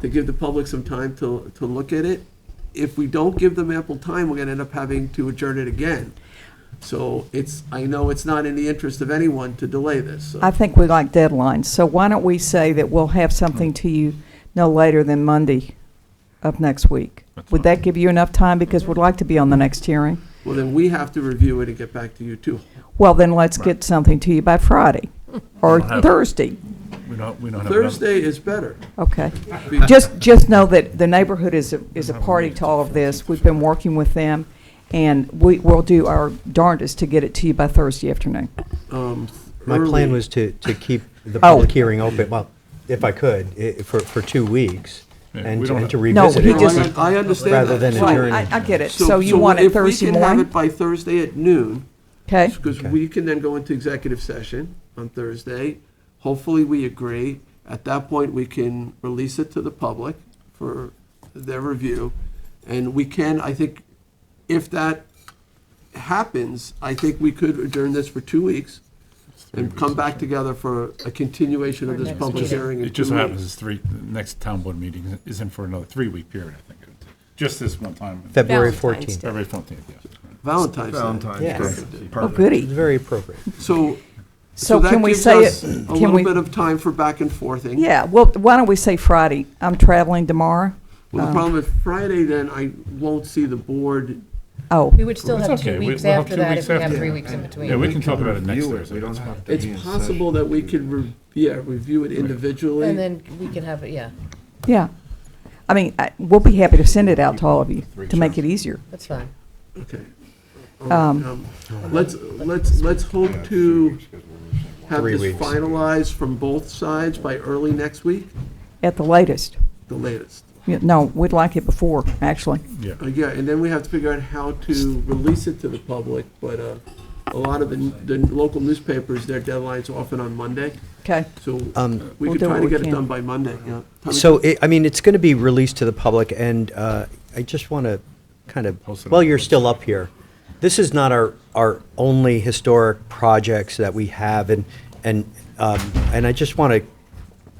to give the public some time to look at it. If we don't give them ample time, we're going to end up having to adjourn it again. So I know it's not in the interest of anyone to delay this. So. I think we like deadlines. So why don't we say that we'll have something to you no later than Monday of next week? Would that give you enough time? Because we'd like to be on the next hearing. Well, then we have to review it and get back to you too. Well, then let's get something to you by Friday or Thursday. We don't have Thursday is better. Okay. Just know that the neighborhood is a party to all of this. We've been working with them, and we'll do our darndest to get it to you by Thursday afternoon. My plan was to keep the public hearing open, well, if I could, for 2 weeks. And to revisit it. I understand rather that. than adjourning. I get it. So you want it Thursday if we can morning? have it by Thursday at noon. Okay. Because we can then go into executive session on Thursday. Hopefully we agree. At that point, we can release it to the public for their review. And we can, I think, if that happens, I think we could adjourn this for 2 weeks and come back together for a continuation of this public hearing. It just happens the next town board meeting is in for another 3-week period, I think. Just this one time. February 14th. February 14th, yes. Valentine's Day. Yes. Oh, goody. It's very appropriate. So can that we gives say us it? a little bit of time for back and forthing. Yeah. Well, why don't we say Friday? I'm traveling tomorrow. Well, the problem with Friday, then I won't see the board. Oh. We would still have It's 2 okay. weeks We'll have after 2 that weeks if we have after 3 that. weeks in between. Yeah, we can talk about it next Thursday. We don't have to It's be in possible that we could review it individually. And then we can have it, yeah, Yeah. I mean, we'll be happy to send it out to all of you to make it easier. that's fine. Okay. Let's hope to have 3 this weeks. finalized from both sides by early next week, At the latest. the latest. Yeah, no, we'd like it before, actually. Yeah. Yeah, and then we have to figure out how to release it to the public, but a lot of the local newspapers, their deadline's often on Monday, Okay. so we We'll could do try what to we get it can. done by Monday, yeah. Tommy? So, it's going to be released to the public, and I just want to kind of, while you're still up here, this is not our only historic projects that we have, and I just want to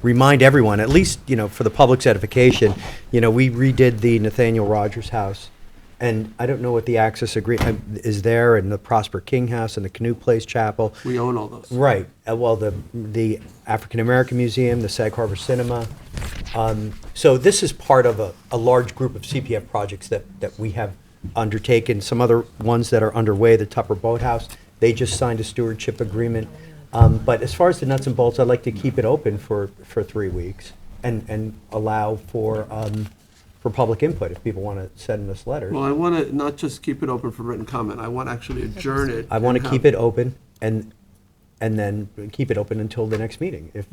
remind everyone, at least, for the public's edification, we redid the Nathaniel Rogers House, and I don't know what the access agreement is there, and the Prosper King House, and the Canoe Place Chapel. We own all those. Right. Well, the African American Museum, the Sag Harbor Cinema. So this is part of a large group of CPF projects that we have undertaken. Some other ones that are underway, the Tupper Boathouse, they just signed a stewardship agreement. But as far as the nuts and bolts, I'd like to keep it open for 3 weeks and allow for public input if people want to send us letters. Well, I want to not just keep it open for written comment, I want to actually adjourn it. I want and to keep have- it open and then keep it open until the next meeting. If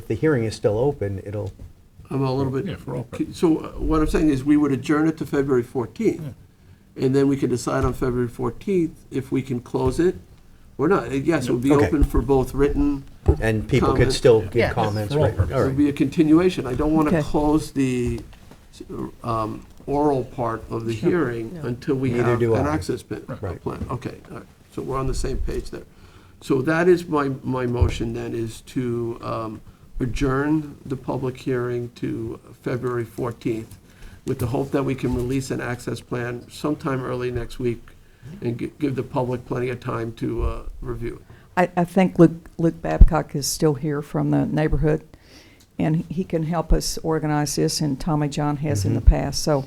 the hearing is still open, it'll. I'm a little bit. Yeah, for open. So what I'm saying is we would adjourn it to February 14th. And then we can decide on February 14th if we can close it or not. Yes, it would be Okay. open for both written. And people could comments. still give comments, right? All It would right. be a continuation. I don't want to Okay. close the oral part of the hearing until we Neither have do an I. access plan. Right. Okay, all right. So we're on the same page there. So that is my motion then, is to adjourn the public hearing to February 14th with the hope that we can release an access plan sometime early next week and give the public plenty of time to review it. I think Luke Babcock is still here from the neighborhood, and he can help us organize this, and Tommy John has in the past, so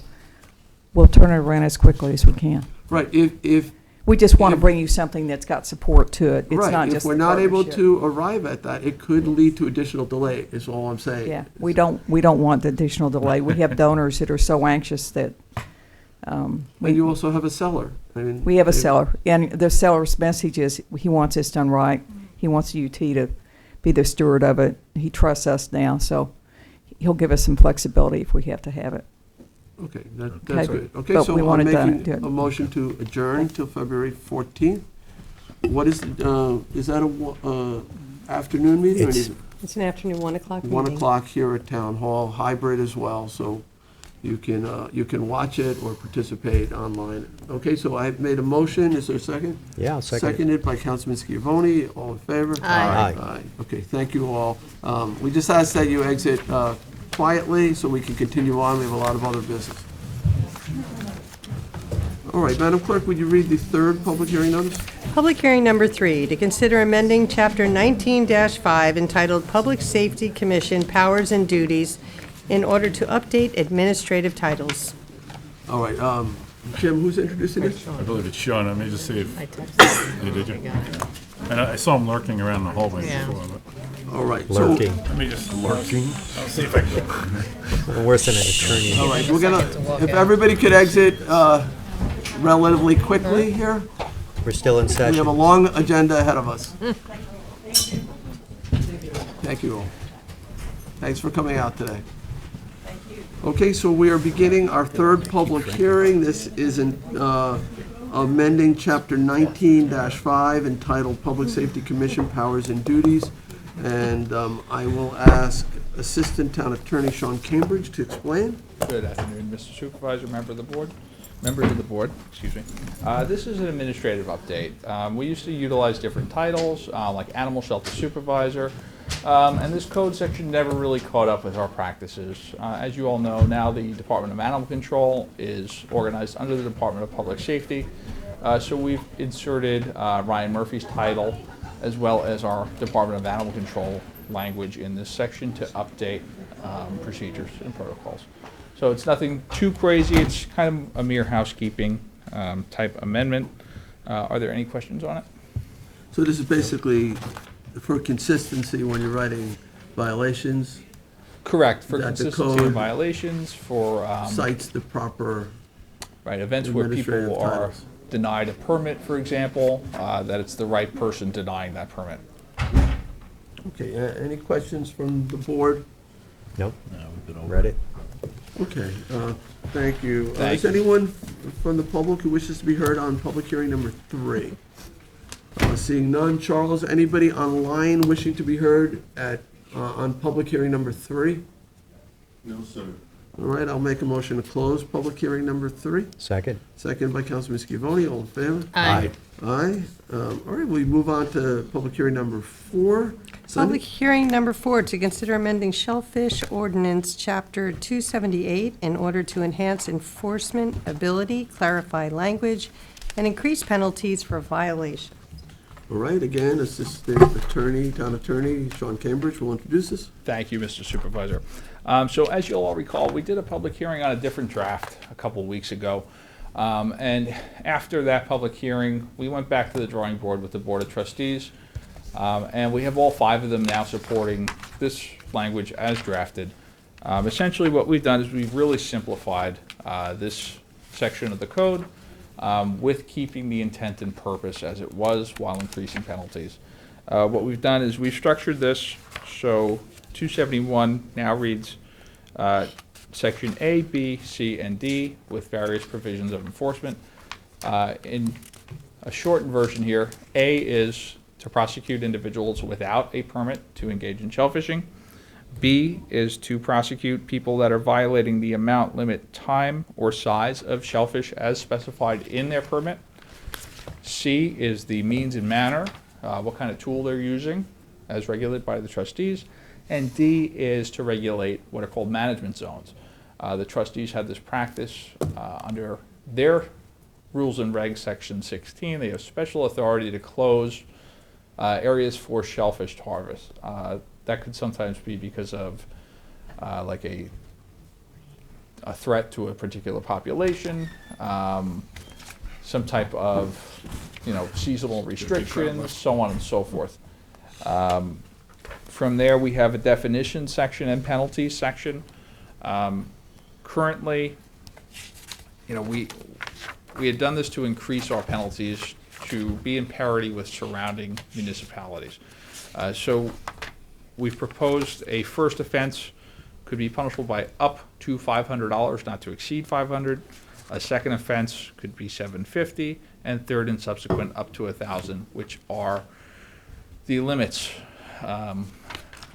we'll turn it around as quickly as we can. Right, if We just want to if- bring you something that's got support to it. It's right, not if just we're the not able partnership. to arrive at that, it could lead to additional delay, is all I'm saying. Yeah, we don't want the additional delay. We have donors that are so anxious that, And you also have a seller. I mean, we have a if- seller, and the seller's message is, he wants this done right. He wants UT to be the steward of it. He trusts us now, so he'll give us some flexibility if we have to have it. Okay, that's Okay. good. Okay, But so we I'm want it done. making Good. a motion to adjourn till February 14th. What is that a afternoon meeting? or It's- is it It's an afternoon, 1 o'clock meeting. 1 o'clock here at Town Hall, hybrid as well, so you can watch it or participate online. Okay, so I've made a motion. Is there a second? Yeah, I'll second it. Seconded by Councilman Schiavone. All in favor? Aye. Aye. Okay, thank you all. We just ask that you exit quietly so we can continue on. We have a lot of other business. All right, Madam Clerk, would you read the third public hearing notice? Public hearing number 3, to consider amending Chapter 19-5 entitled Public Safety Commission Powers and Duties in order to update administrative titles. All right, Jim, who's introducing this? I believe it's Sean. Let me just see if you did. And I saw him lurking around the hallway before. But All right. Lurking. let me just lurking. I'll see if I can. Worse than an attorney. All right, we're gonna, if everybody could exit relatively quickly here. We're still in We have a session. long agenda ahead of us. Thank you all. Thanks for coming out today. Okay, so we are beginning our third public hearing. This is amending Chapter 19-5 entitled Public Safety Commission Powers and Duties. And I will ask Assistant Town Attorney Sean Cambridge to explain. Good afternoon, Mr. Supervisor, members of the board, excuse me. This is an administrative update. We used to utilize different titles, like Animal Shelter Supervisor, and this code section never really caught up with our practices. As you all know, now the Department of Animal Control is organized under the Department of Public Safety, so we've inserted Ryan Murphy's title as well as our Department of Animal Control language in this section to update procedures and protocols. So it's nothing too crazy. It's kind of a mere housekeeping type amendment. Are there any questions on it? So this is basically for consistency when you're writing violations. Correct, for That the consistency code of violations, for cites the proper events where administrative people are titles. denied a permit, for example, that it's the right person denying that permit. Okay, any questions from the board? Nope. No, we've been over. Read it. Okay, thank you. Thank Is you. anyone from the public who wishes to be heard on public hearing number 3? Seeing none. Charles, anybody online wishing to be heard on public hearing number 3? No, sir. All right, I'll make a motion to close public hearing number 3. Second. Second by Councilman Scavone, all in favor? Aye. Aye. All right, we move on to public hearing number 4. Public hearing number 4, to consider amending Shellfish Ordinance, Chapter 278, in order to enhance enforcement ability, clarify language, and increase penalties for violations. All right, again, Assistant Attorney, Town Attorney Sean Cambridge will introduce us. Thank you, Mr. Supervisor. So as you'll all recall, we did a public hearing on a different draft a couple weeks ago. And after that public hearing, we went back to the drawing board with the Board of Trustees. And we have all 5 of them now supporting this language as drafted. Essentially what we've done is we've really simplified this section of the code with keeping the intent and purpose as it was while increasing penalties. What we've done is we've structured this so 271 now reads Section A, B, C, and D with various provisions of enforcement. In a shortened version here, A is to prosecute individuals without a permit to engage in shellfishing. B is to prosecute people that are violating the amount, limit, time, or size of shellfish as specified in their permit. C is the means and manner, what kind of tool they're using as regulated by the trustees. And D is to regulate what are called management zones. The trustees had this practice under their rules and regs, section 16. They have special authority to close areas for shellfish to harvest. That could sometimes be because of like a threat to a particular population, some type of seasonal restrictions, so on and so forth. From there, we have a definition section and penalties section. Currently, we had done this to increase our penalties to be in parity with surrounding municipalities. So we've proposed a first offense could be punishable by up to $500, not to exceed $500. A second offense could be $750, and third and subsequent up to $1,000, which are the limits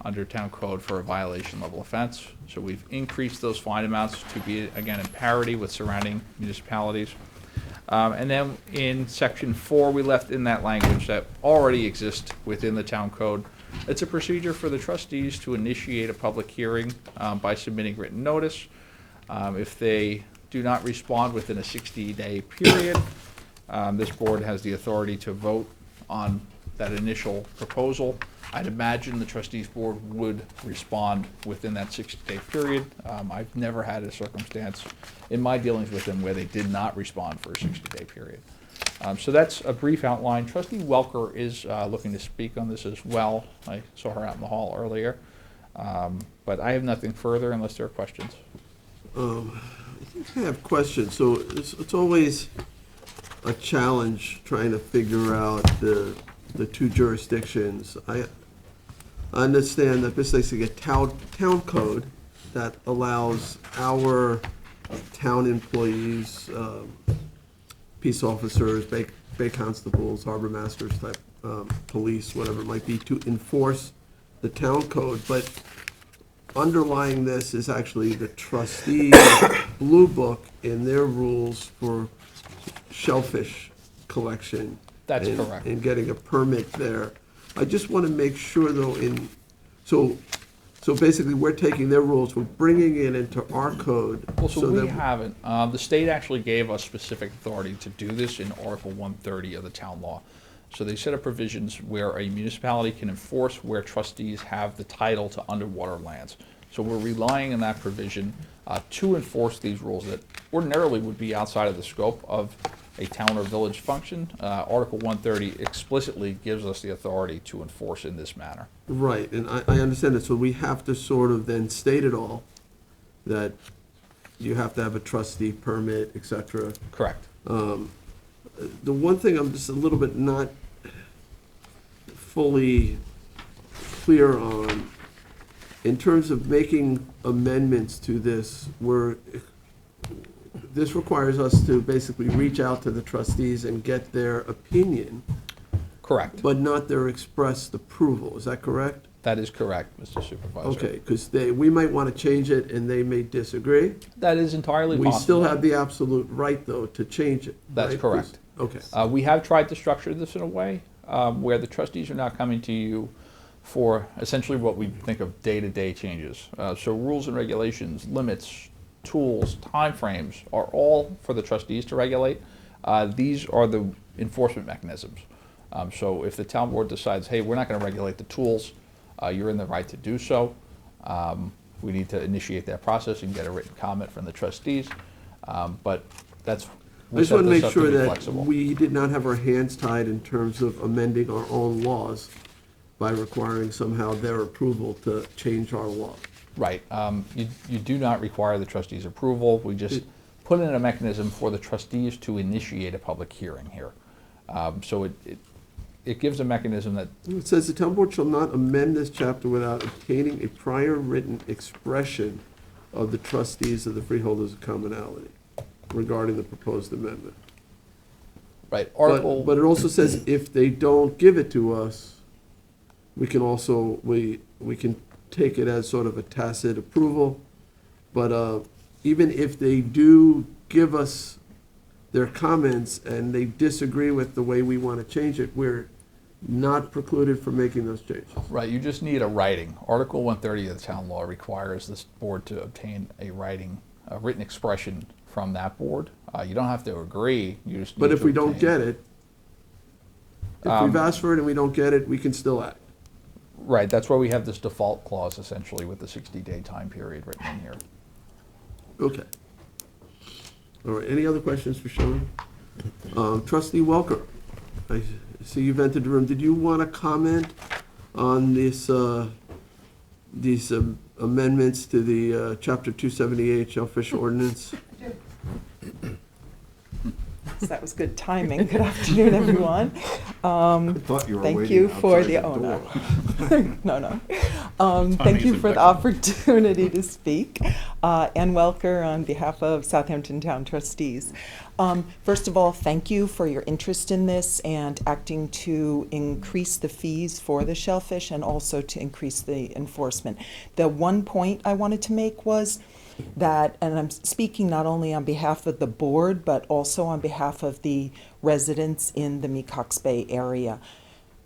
under town code for a violation level offense. So we've increased those fine amounts to be, again, in parity with surrounding municipalities. And then in section 4, we left in that language that already exists within the town code. It's a procedure for the trustees to initiate a public hearing by submitting written notice. If they do not respond within a 60-day period, this board has the authority to vote on that initial proposal. I'd imagine the trustees board would respond within that 60-day period. I've never had a circumstance in my dealings with them where they did not respond for a 60-day period. So that's a brief outline. Trustee Welker is looking to speak on this as well. I saw her out in the hall earlier. But I have nothing further unless there are questions. I think I have questions. So it's always a challenge trying to figure out the 2 jurisdictions. I understand that this is a town code that allows our town employees, peace officers, bay constables, harbor masters type, police, whatever it might be, to enforce the town code. But underlying this is actually the trustees' blue book in their rules for shellfish collection. That's correct. And getting a permit there. I just want to make sure though, so basically we're taking their rules, we're bringing it into our code. Well, so we that haven't. The state actually gave us specific authority to do this in Article 130 of the town law. So they set up provisions where a municipality can enforce where trustees have the title to underwater lands. So we're relying on that provision to enforce these rules that ordinarily would be outside of the scope of a town or village function. Article 130 explicitly gives us the authority to enforce in this manner. Right, and I understand it. So we have to sort of then state it all, that you have to have a trustee permit, et cetera. Correct. The one thing I'm just a little bit not fully clear on, in terms of making amendments to this, this requires us to basically reach out to the trustees and get their opinion, Correct. but not their expressed approval. Is that correct? That is correct, Mr. Supervisor. Okay, because we might want to change it and they may disagree. That is entirely possible. We still have the absolute right, though, to change it. That's right? correct. Okay. We have tried to structure this in a way where the trustees are not coming to you for essentially what we think of day-to-day changes. So rules and regulations, limits, tools, timeframes are all for the trustees to regulate. These are the enforcement mechanisms. So if the town board decides, hey, we're not going to regulate the tools, you're in the right to do so. We need to initiate that process and get a written comment from the trustees. But that's, I just want to set this make up sure be that flexible. we did not have our hands tied in terms of amending our own laws by requiring somehow their approval to change our law. Right. You do not require the trustees' approval. We just put in a mechanism for the trustees to initiate a public hearing here. So it gives a mechanism that... It says the town board shall not amend this chapter without obtaining a prior written expression of the trustees of the freeholders of commonalty regarding the proposed amendment. Right. Article... But it also says if they don't give it to us, we can also, we can take it as sort of a tacit approval. But even if they do give us their comments and they disagree with the way we want to change it, we're not precluded from making those changes. Right, you just need a writing. Article 130 of the town law requires this board to obtain a written expression from that board. You don't have to agree, you just need But if to we don't obtain- get it, if we've asked for it and we don't get it, we can still act. Right, that's why we have this default clause essentially with the 60-day time period written in here. Okay. All right, any other questions for Sean? Trustee Welker, I see you've entered the room. Did you want to comment on this, these amendments to the Chapter 278 Shellfish Ordinance? That was good timing. Good afternoon, everyone. thought you were Thank waiting you for outside the, the no. No. Thank you for the opportunity to speak. Ann Welker on behalf of Southampton Town Trustees. First of all, thank you for your interest in this and acting to increase the fees for the shellfish and also to increase the enforcement. The one point I wanted to make was that, and I'm speaking not only on behalf of the board, but also on behalf of the residents in the Mecox Bay area.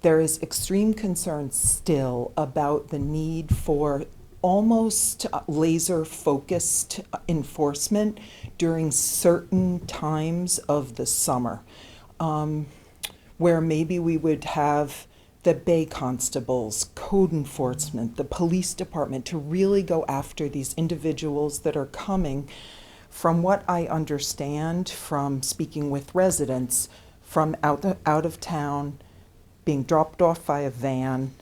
There is extreme concern still about the need for almost laser-focused enforcement during certain times of the summer, where maybe we would have the bay constables, code enforcement, the police department to really go after these individuals that are coming, from what I understand from speaking with residents, from out of town, being dropped off by a van,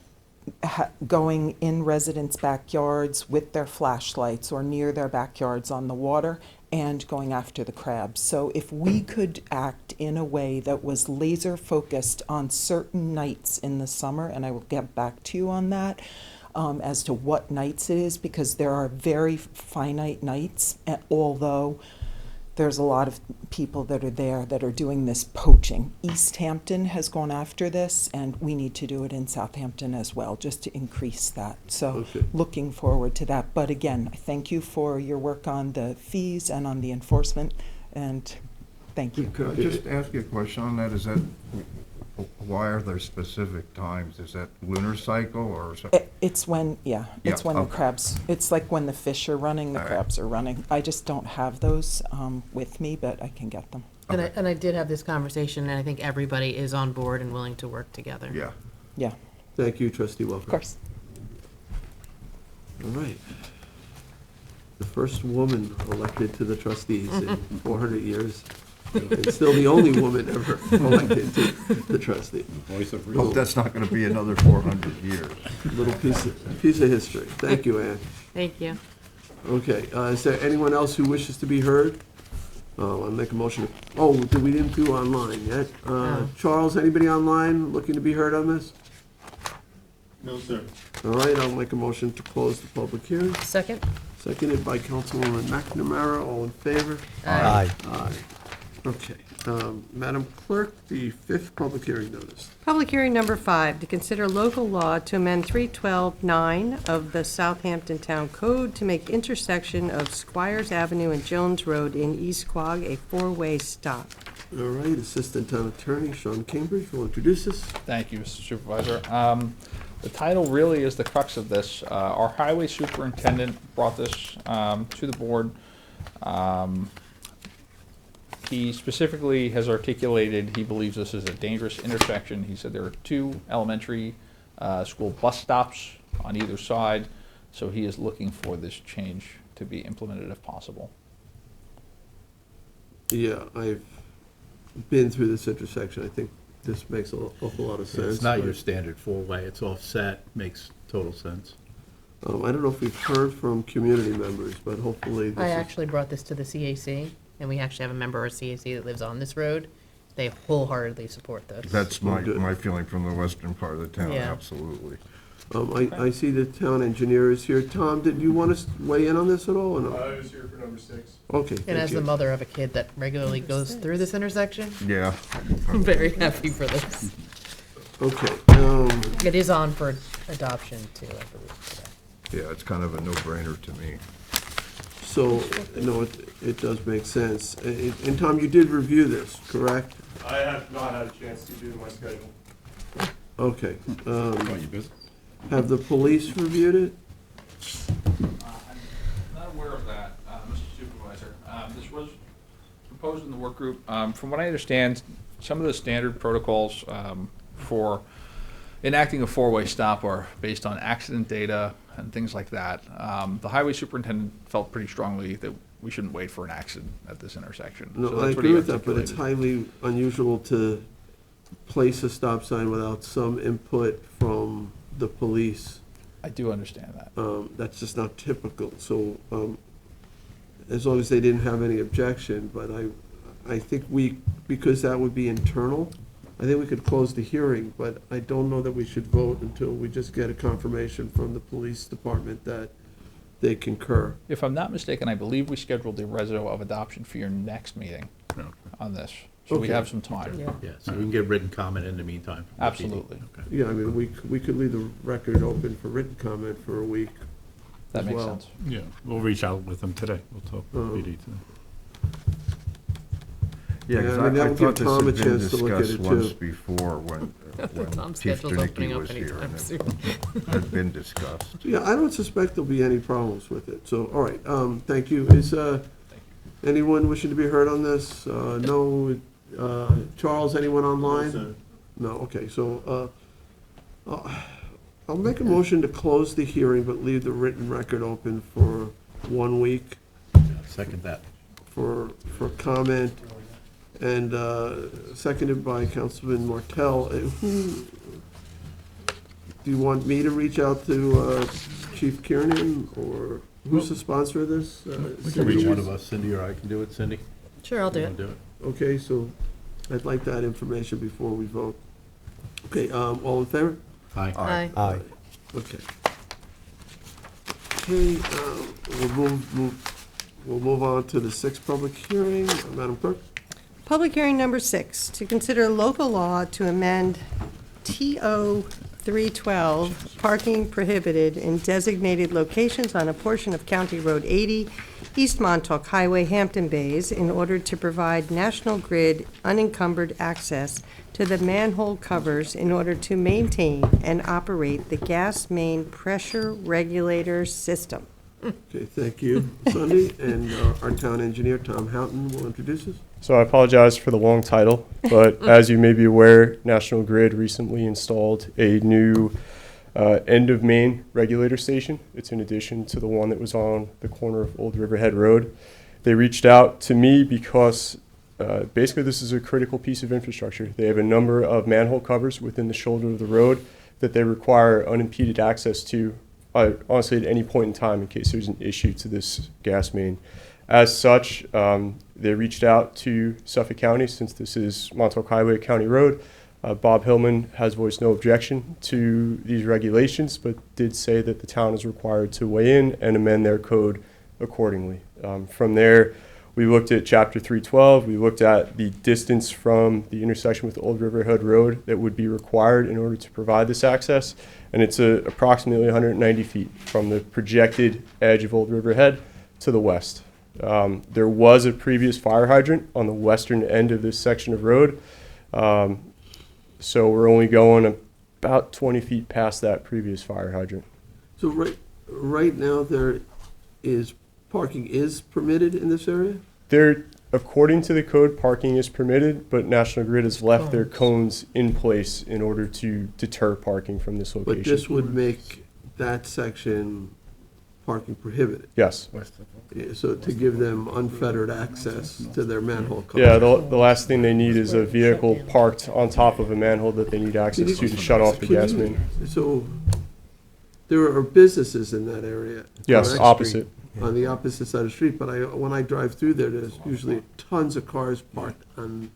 going in residents' backyards with their flashlights or near their backyards on the water and going after the crabs. So if we could act in a way that was laser focused on certain nights in the summer, and I will get back to you on that, as to what nights it is, because there are very finite nights, although there's a lot of people that are there that are doing this poaching. East Hampton has gone after this, and we need to do it in Southampton as well, just to increase that. So looking forward to that. But again, thank you for your work on the fees and on the enforcement, and thank you. Could I just ask you a question on that? Is that, why are there specific times? Is that lunar cycle or something? It's when, it's when the crabs, it's like when the fish are running, the crabs are running. I just don't have those with me, but I can get them. And I did have this conversation, and I think everybody is on board and willing to work together. Yeah. Yeah. Thank you, Trustee Welker. Of course. All right. The first woman elected to the trustees in 400 years. And still the only woman ever elected to the trustee. Hope that's not going to be another 400 years. Little piece of history. Thank you, Ann. Thank you. Okay, is there anyone else who wishes to be heard? I'll make a motion. We didn't do online yet. Charles, anybody online looking to be heard on this? No, sir. All right, I'll make a motion to close the public hearing. Second? Seconded by Councilwoman McNamara. All in favor? Aye. Aye. Okay. Madam Clerk, the fifth public hearing notice. Public hearing number 5, to consider local law to amend 312-9 of the Southampton Town Code to make intersection of Squires Avenue and Jones Road in East Quogue a four-way stop. All right, Assistant Town Attorney Sean Cambridge will introduce us. Thank you, Mr. Supervisor. The title really is the crux of this. Our highway superintendent brought this to the board. He specifically has articulated he believes this is a dangerous intersection. He said there are 2 elementary school bus stops on either side, so he is looking for this change to be implemented if possible. Yeah, I've been through this intersection. I think this makes an awful lot of sense. It's not but, your standard four-way, it's offset, makes total sense. I don't know if we've heard from community members, but hopefully this I is- actually brought this to the CAC, and we actually have a member of CAC that lives on this road. They wholeheartedly support this. That's my Good. feeling from the western part of the town, Yeah. absolutely. I see the town engineer is here. Tom, did you want to weigh in on this at all, or no? I was here for number 6. Okay, And thank as you. the mother of a kid that regularly goes through this intersection, Yeah. I'm very happy for this. Okay, It is on for adoption too, I believe, today. Yeah, it's kind of a no-brainer to me. so, no, it does make sense. And Tom, you did review this, correct? I have not had a chance to due to my schedule. Okay. You busy? Have the police reviewed it? I'm not aware of that, Mr. Supervisor. This was proposed in the work group. From what I understand, some of the standard protocols for enacting a four-way stop are based on accident data and things like that. The highway superintendent felt pretty strongly that we shouldn't wait for an accident at this intersection. No, So I that's what agree he with that, but it's articulated. highly unusual to place a stop sign without some input from the police. I do understand that. That's just not typical, so, as long as they didn't have any objection, but I think because that would be internal, I think we could close the hearing, but I don't know that we should vote until we just get a confirmation from the police department that they concur. If I'm not mistaken, I believe we scheduled the reso of adoption for your next meeting on this. So we Okay. have some time. Yeah, so we can get written comment in the meantime. Absolutely. Okay. Yeah, I mean, we could leave the record open for written comment for a week. That as makes well. sense. Yeah, we'll reach out with them today. We'll talk with PD today. Yeah, because Yeah, I mean, that I would thought give this Tom a had been chance to look at discussed it, once too. before when Tom's Chief schedule's opening Janicki up was here. anytime and soon. it had been discussed. Yeah, I don't suspect there'll be any problems with it, so, all right, thank you. Is, anyone wishing to be heard on this? No, Charles, anyone online? No, okay, so, I'll make a motion to close the hearing, but leave the written record open for 1 week Second that. for comment, and, seconded by Councilman Martell. Do you want me to reach out to, Chief Kiernan, or who's the sponsor of this? We can reach one of us, Cindy or I can do it, Cindy? Sure, I'll do You it. wanna do it? Okay, so I'd like that information before we vote. Okay, all in favor? Aye. Aye. Aye. Okay. Okay, we'll move on to the sixth public hearing. Madam Clerk? Public hearing number 6, to consider local law to amend TO 312, parking prohibited in designated locations on a portion of County Road 80, East Montauk Highway, Hampton Bays, in order to provide National Grid unencumbered access to the manhole covers in order to maintain and operate the gas main pressure regulator system. Okay, thank you, Sunday, and our town engineer, Tom Houghton, will introduce us. So I apologize for the long title, but as you may be aware, National Grid recently installed a new end of main regulator station. It's in addition to the one that was on the corner of Old Riverhead Road. They reached out to me because basically this is a critical piece of infrastructure. They have a number of manhole covers within the shoulder of the road that they require unimpeded access to, honestly, at any point in time in case there's an issue to this gas main. As such, they reached out to Suffolk County, since this is Montauk Highway, County Road, Bob Hillman has voiced no objection to these regulations, but did say that the town is required to weigh in and amend their code accordingly. From there, we looked at Chapter 312. We looked at the distance from the intersection with Old Riverhead Road that would be required in order to provide this access, and it's approximately 190 feet from the projected edge of Old Riverhead to the west. There was a previous fire hydrant on the western end of this section of road, so we're only going about 20 feet past that previous fire hydrant. So right now, parking is permitted in this area? According to the code, parking is permitted, but National Grid has left their cones in place in order to deter parking from this location. But this would make that section parking prohibited? Yes. Yeah, so to give them unfettered access to their manhole covers? Yeah, the last thing they need is a vehicle parked on top of a manhole that they need access to shut off the gas main. So there are businesses in that area? Yes, correct? opposite. On the opposite side of the street, but when I drive through there's usually tons of cars parked on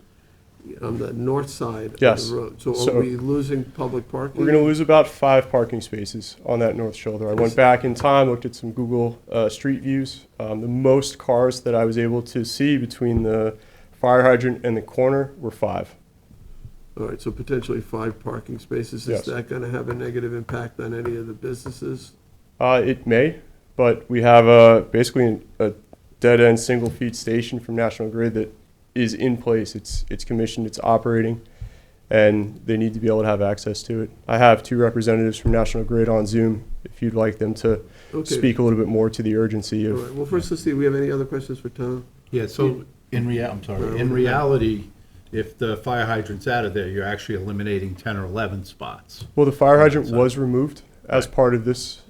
the north side of the road. So are we losing public parking? We're going to lose about 5 parking spaces on that north shoulder. I went back in time, looked at some Google Street views. The most cars that I was able to see between the fire hydrant and the corner were 5. All right, so potentially 5 parking spaces. Yes. Is that going to have a negative impact on any of the businesses? It may, but we have basically a dead-end single-feed station from National Grid that is in place. It's commissioned, it's operating, and they need to be able to have access to it. I have 2 representatives from National Grid on Zoom if you'd like them to speak a little bit more to the urgency of. All right. Well, first, let's see. Do we have any other questions for Tom? Yeah. So in reality, if the fire hydrant's out of there, you're actually eliminating 10 or 11 spots. Well, the fire hydrant was removed as part of this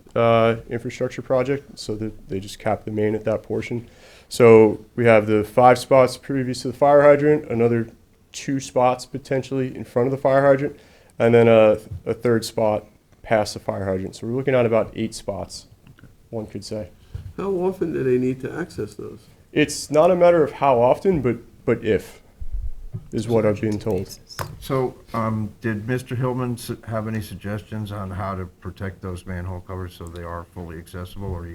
infrastructure project, so that they just capped the main at that portion. So we have the 5 spots previous to the fire hydrant, another 2 spots potentially in front of the fire hydrant, and then a 3rd spot past the fire hydrant. So we're looking at about 8 spots, one could say. How often do they need to access those? It's not a matter of how often, but if, is what I've been told. So, did Mr. Hillman have any suggestions on how to protect those manhole covers so they are fully accessible, or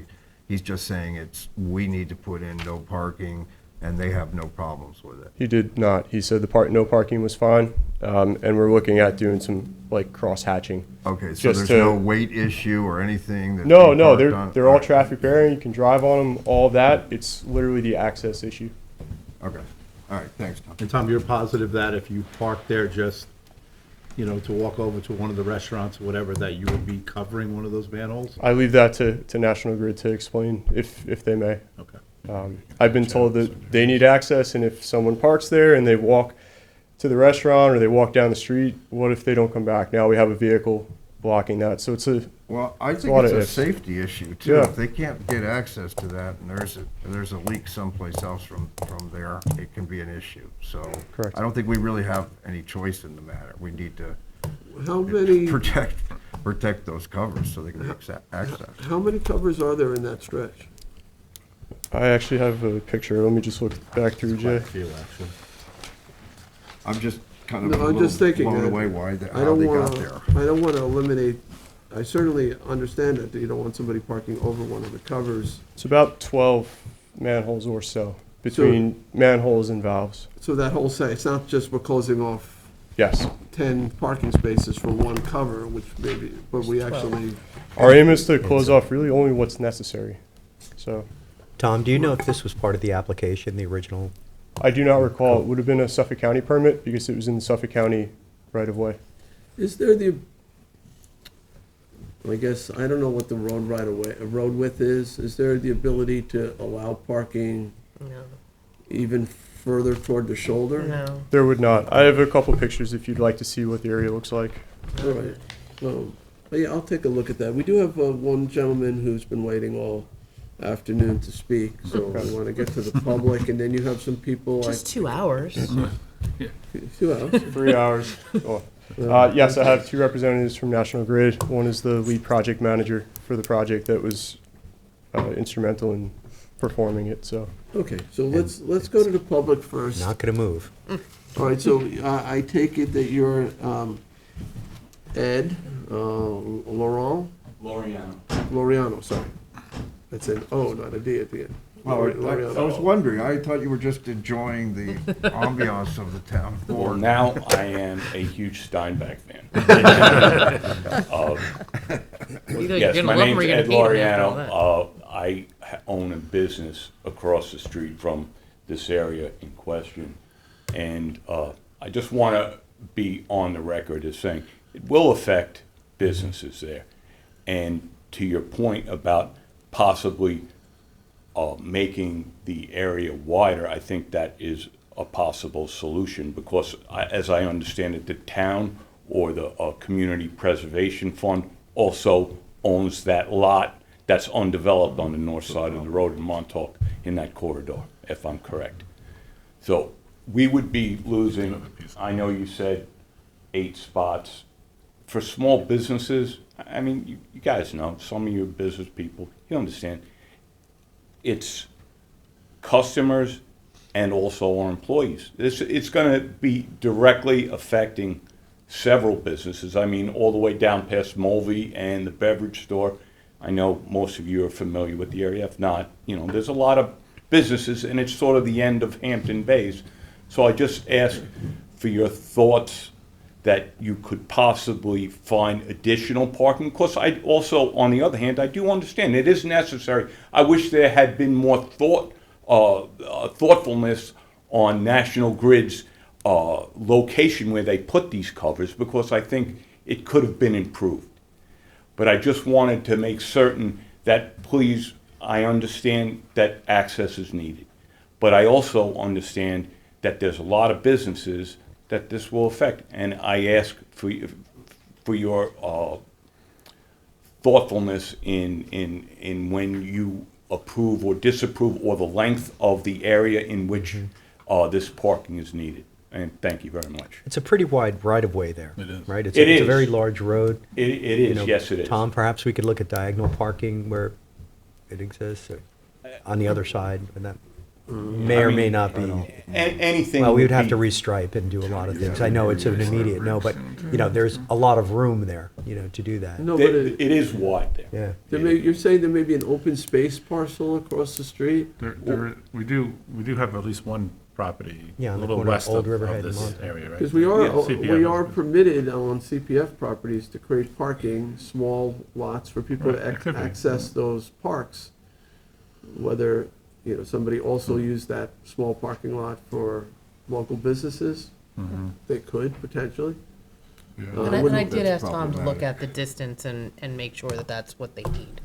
he's just saying we need to put in no parking and they have no problems with it? He did not. He said no parking was fine, and we're looking at doing some cross hatching. Okay, so there's no weight issue or anything? No, they're all traffic bearing. You can drive on them, all that. It's literally the access issue. Okay. All right, thanks, Tom. And Tom, you're positive that if you park there just, to walk over to one of the restaurants or whatever, that you would be covering one of those manholes? I leave that to National Grid to explain if they may. Okay. I've been told that they need access, and if someone parks there and they walk to the restaurant or they walk down the street, what if they don't come back? Now we have a vehicle blocking that. So I think it's a safety issue too. Yeah. If they can't get access to that and there's a leak someplace else from there, it can be an issue. So correct. I don't think we really have any choice in the matter. We need to protect those covers so they can access. How many covers are there in that stretch? I actually have a picture. Let me just look back through, Jay. I'm just kind of blown away how they got there. I don't want to eliminate. I certainly understand that you don't want somebody parking over one of the covers. It's about 12 manholes or so between manholes and valves. So that whole site, it's not just we're closing off. Yes. 10 parking spaces for one cover, but we actually. Our aim is to close off really only what's necessary. So. Tom, do you know if this was part of the application, the original? I do not recall. It would have been a Suffolk County permit because it was in the Suffolk County right of way. Is there I guess, I don't know what the road width is. Is there the ability to allow parking even further toward the shoulder? No. There would not. I have a couple pictures if you'd like to see what the area looks like. All right. Yeah, I'll take a look at that. We do have one gentleman who's been waiting all afternoon to speak, so we want to get to the public, and then you have some people. Just 2 hours. 2 hours? 3 hours. Yes, I have 2 representatives from National Grid. One is the lead project manager for the project that was instrumental in performing it, so. Okay, so let's go to the public first. Not gonna move. All right, so I take it that you're Ed Laurent? Loriano, sorry. That's an O, not a D at the end. Well, I Loriano. was wondering, I thought you were just enjoying the ambiance of the town Well, board. now I am a huge Steinbeck fan. Yes, my name's Ed Loriano. I own a business across the street from this area in question. And I just want to be on the record as saying it will affect businesses there. And to your point about possibly making the area wider, I think that is a possible solution because, as I understand it, the town or the Community Preservation Fund also owns that lot that's undeveloped on the north side of the road in Montauk in that corridor, if I'm correct. So we would be losing, I know you said 8 spots. For small businesses, I mean, you guys know, some of you are business people, you understand. It's customers and also our employees. It's going to be directly affecting several businesses. I mean, all the way down past Mulvey and the beverage store. I know most of you are familiar with the area. If not, there's a lot of businesses, and it's sort of the end of Hampton Bays. So I just ask for your thoughts that you could possibly find additional parking. Because I also, on the other hand, I do understand it is necessary. I wish there had been more thoughtfulness on National Grid's location where they put these covers, because I think it could have been improved. But I just wanted to make certain that, please, I understand that access is needed. But I also understand that there's a lot of businesses that this will affect. And I ask for your thoughtfulness in when you approve or disapprove, or the length of the area in which this parking is needed. And thank you very much. It's a pretty wide right-of-way there. It is. Right? It's It a is. very large road. It is, yes it is. Tom, perhaps we could look at diagonal parking where it exists, or on the other side, and that may or may not be. Anything. Well, we would would have be- to restripe and do a lot of things. I know it's an immediate no, but, there's a lot of room there, to do that. No, but It is wide there. Yeah. you're saying there may be an open space parcel across the street? We do have at least one property Yeah, a on the little corner of west Old of Riverhead and this Montauk. area, right? Because we Yeah, are CPF. permitted on CPF properties to create parking, small lots for people Right, it to could be. access those parks. Whether, somebody also used that small parking lot for local businesses, they could potentially. And I did ask Tom to look at the distance and make sure that that's what they need.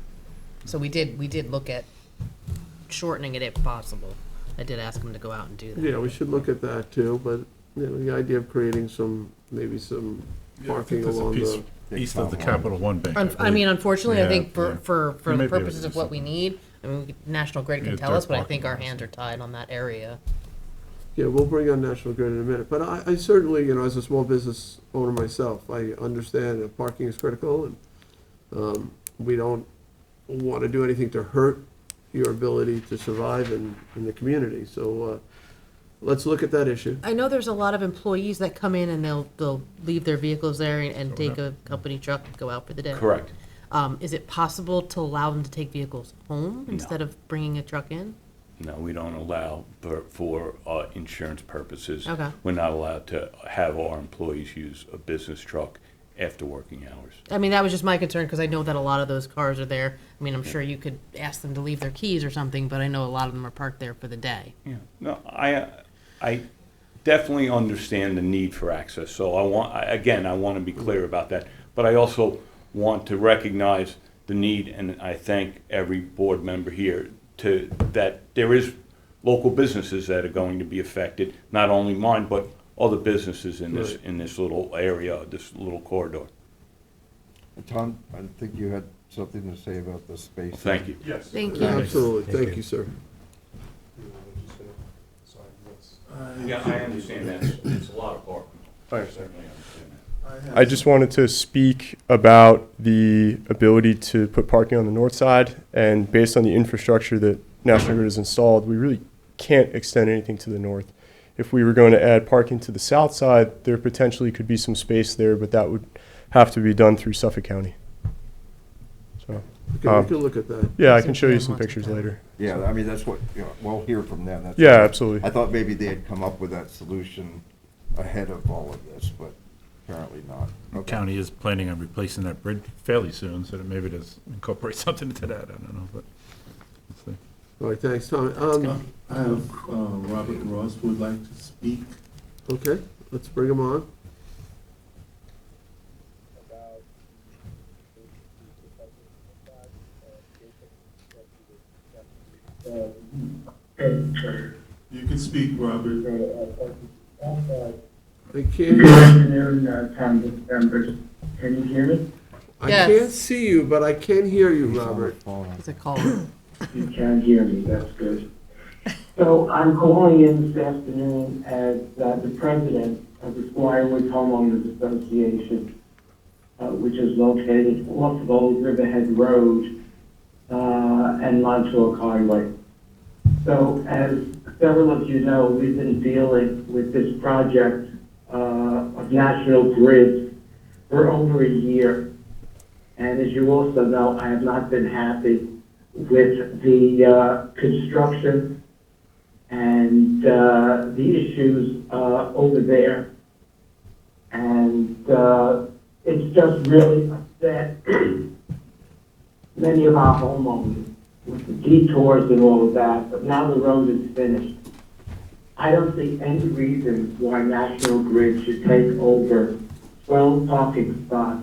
So we did look at shortening it if possible. I did ask him to go out and do that. Yeah, we should look at that too, but, the idea of creating maybe some parking There's a along piece the. east of the Capital One Bank. I mean, unfortunately, I think Yeah, for You may the be able to purposes do of what we something. need, I mean, National Grid Yeah, can tell dirt us, but I parking think our lots. hands are tied on that area. Yeah, we'll bring on National Grid in a minute, but I certainly, as a small business owner myself, I understand that parking is critical, and we don't want to do anything to hurt your ability to survive in the community, so let's look at that issue. I know there's a lot of employees that come in and they'll leave their vehicles there and take a company truck and go out for the day. Correct. Is it possible to allow them to take vehicles home instead of bringing a truck in? No, we don't allow for insurance purposes. Okay. We're not allowed to have our employees use a business truck after working hours. I mean, that was just my concern, because I know that a lot of those cars are there. I mean, I'm sure you could ask them to leave their keys or something, but I know a lot of them are parked there for the day. Yeah. No, I definitely understand the need for access. So I want to be clear about that. But I also want to recognize the need, and I thank every board member here that there is local businesses that are going to be affected, not only mine, but other businesses in this little area, this little corridor. Tom, I think you had something to say about the space. Thank you. Yes. Thank you. Absolutely, thank you, sir. Yeah, I understand that. It's a lot of parking. I certainly understand that. I just wanted to speak about the ability to put parking on the north side, and based on the infrastructure that National Grid is installed, we really can't extend anything to the north. If we were going to add parking to the south side, there potentially could be some space there, but that would have to be done through Suffolk County. So, We can look at that. yeah, I can show you some pictures later. Yeah, I mean, that's what, you know, we'll hear from them. That's Yeah, what- absolutely. I thought maybe they had come up with that solution ahead of all of this, but apparently not. The county is planning on replacing that bridge fairly soon, so that maybe does incorporate something into that, I don't know, but let's see. All right, thanks, Tom. I have Robert Ross who would like to speak. Okay, let's bring him on. You can speak, Robert. I can't, Good afternoon, Congress members. Can you hear me? I Yes. can't see you, but I can hear you, Robert. It's a caller. You can hear me, that's good. So I'm calling in this afternoon as the president of the Squirewood Homeowners Association, which is located off of Old Riverhead Road and Montauk Highway. So as several of you know, we've been dealing with this project of National Grid for over a year. And as you also know, I have not been happy with the construction and the issues over there. And it's just really upset many of our homeowners with the detours and all of that, but now the road is finished. I don't see any reason why National Grid should take over 12 parking spots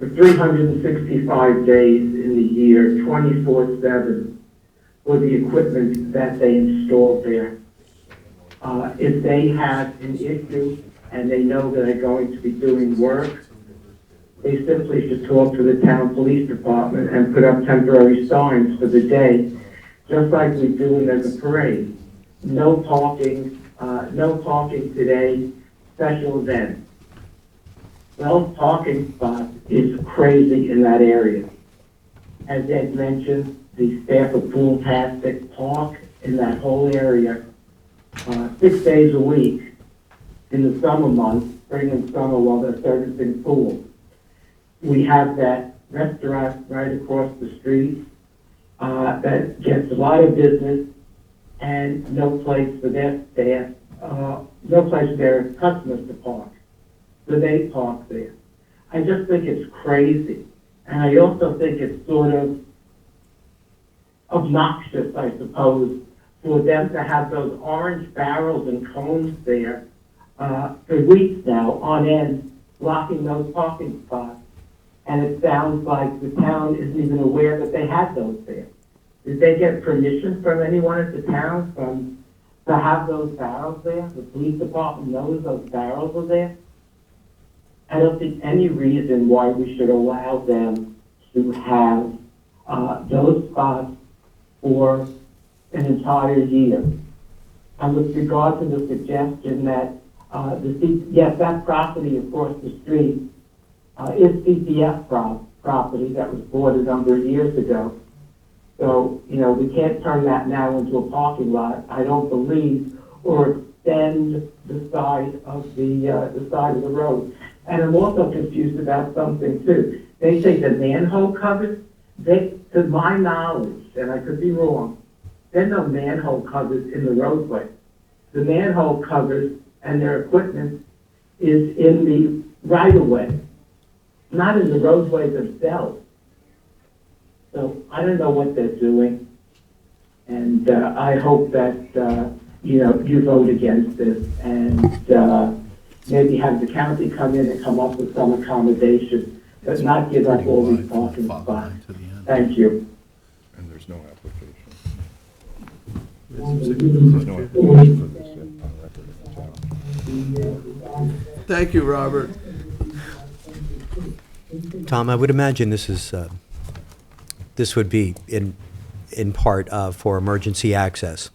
for 365 days in the year, 24/7, for the equipment that they installed there. If they have an issue and they know that they're going to be doing work, they simply should talk to the town police department and put up temporary signs for the day, just like we do in the parade. No parking today, special event. 12 parking spots is crazy in that area. As Ed mentioned, the staff of Pool-tastic park in that whole area 6 days a week in the summer months, spring and summer, while they're servicing pools. We have that restaurant right across the street that gets a lot of business and no place for their staff, no place for their customers to park. So they park there. I just think it's crazy. And I also think it's sort of obnoxious, I suppose, for them to have those orange barrels and cones there for weeks now on end, blocking those parking spots. And it sounds like the town isn't even aware that they had those there. Did they get permission from anyone at the town to have those barrels there? The police department knows those barrels are there. I don't see any reason why we should allow them to have those spots for an entire year. And with regard to the suggestion that yes, that property across the street is CPF property that was bought a number of years ago. So, you know, we can't turn that now into a parking lot, I don't believe, or extend the side of the road. And I'm also confused about something too. They say the manhole covers, to my knowledge, and I could be wrong, there are no manhole covers in the roadway. The manhole covers and their equipment is in the right of way, not in the roadway themselves. So I don't know what they're doing, and I hope that you vote against this and maybe have the county come in and come up with some accommodation, but not give up all these parking spots. Thank you. And there's no application. There's no application for this on record at the town. Thank you, Robert. Tom, I would imagine this would be in part for emergency access.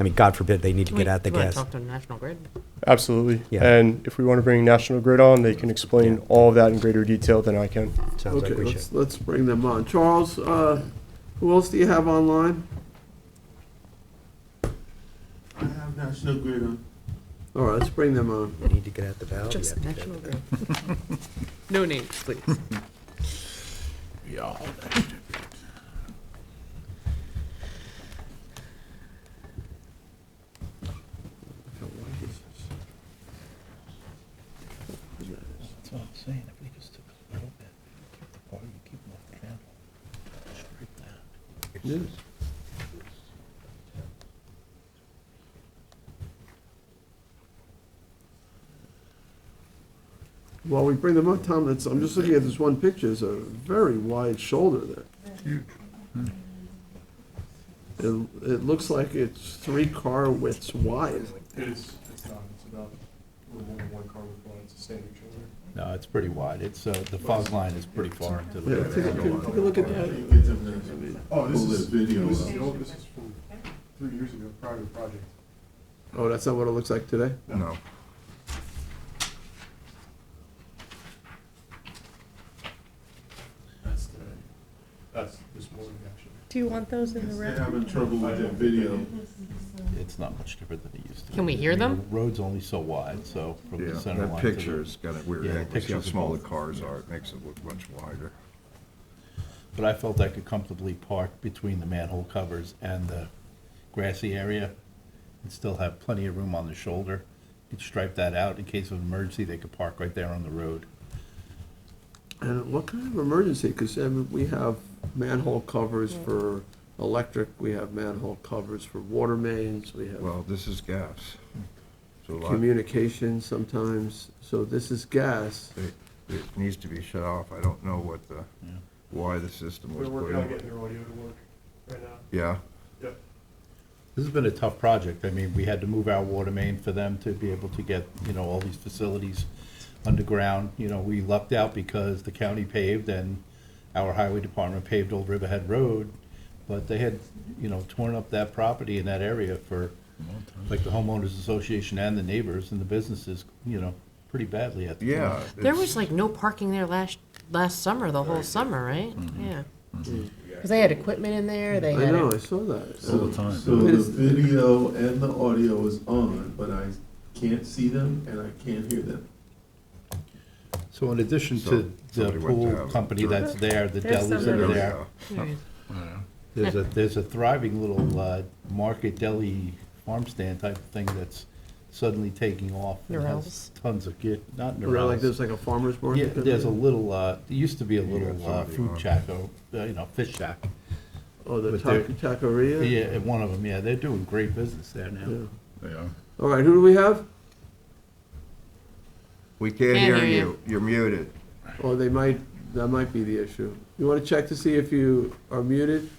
I mean, God forbid they need to get at the You want gas. to talk to National Grid? Absolutely. Yeah. And if we want to bring National Grid on, they can explain all of that in greater detail than I can. Sounds like Okay, we should. let's bring them on. Charles, Who else do you have online? I have National Grid on. All right, let's bring them on. You need to get out the valve. Just you have to National get out Grid. No names, please. Yeah. That's what I'm saying, if we just took a little bit, keep the part, you keep them off the panel, straight down. Yes. While we bring them up, Tom, I'm just looking at this one picture. It's a very wide shoulder there. It looks like it's 3 car widths wide. It's not, it's about a little more than 1 car width line, it's a standard shoulder. No, it's pretty wide, it's, the fog line is pretty far into the. Yeah, take a look at that. Oh, this is, video this up. is, this is from 3 years ago, prior to the project. Oh, that's not what it looks like today? No. That's today. That's this morning, actually. Do you want those in the They're record? having trouble with their video. It's not much different than it used to be. Can we hear I mean, them? The road's only so wide, so from Yeah, the center line that to the- picture's got a weird Yeah, the angle, see how pictures are small the both- cars are, it makes it look much wider. But I felt I could comfortably park between the manhole covers and the grassy area and still have plenty of room on the shoulder. You'd stripe that out in case of emergency, they could park right there on the road. And what kind of emergency? Because we have manhole covers for electric, we have manhole covers for water mains, we have Well, this is gas. So a lot, communication sometimes. So this is gas. it needs to be shut off. I don't know what the, why the system was We're put working on in. getting their audio to work right now. Yeah, Yep. This has been a tough project. I mean, we had to move our water main for them to be able to get, all these facilities underground. We lucked out because the county paved and our highway department paved Old Riverhead Road, but they had, torn up that property in that area for, like, the homeowners association and the neighbors and the businesses, pretty badly at the yeah. time. There it's- was like no parking there last summer, the whole summer, right? Yeah. Because they had equipment in there, they I had. know, I saw that. All the time. So the video and the audio is on, but I can't see them and I can't hear them. So in addition So to the somebody went to pool have company a that's there, the There's delis that somebody. are there, There is. there's a thriving little market deli farm stand type of thing that's suddenly taking off. It has Norel's? Tons of not Around like Norel's. there's like a farmer's Yeah, market? there's a little, there used to be a little somebody food on. shack, fish shack. Oh, the But they're- taqueria? Yeah, one of them, yeah, they're doing great business there now. Yeah. They are. All right, who do we have? We can't Can't hear hear you, you're muted. Oh, that might be the issue. You want to check to see if you are muted?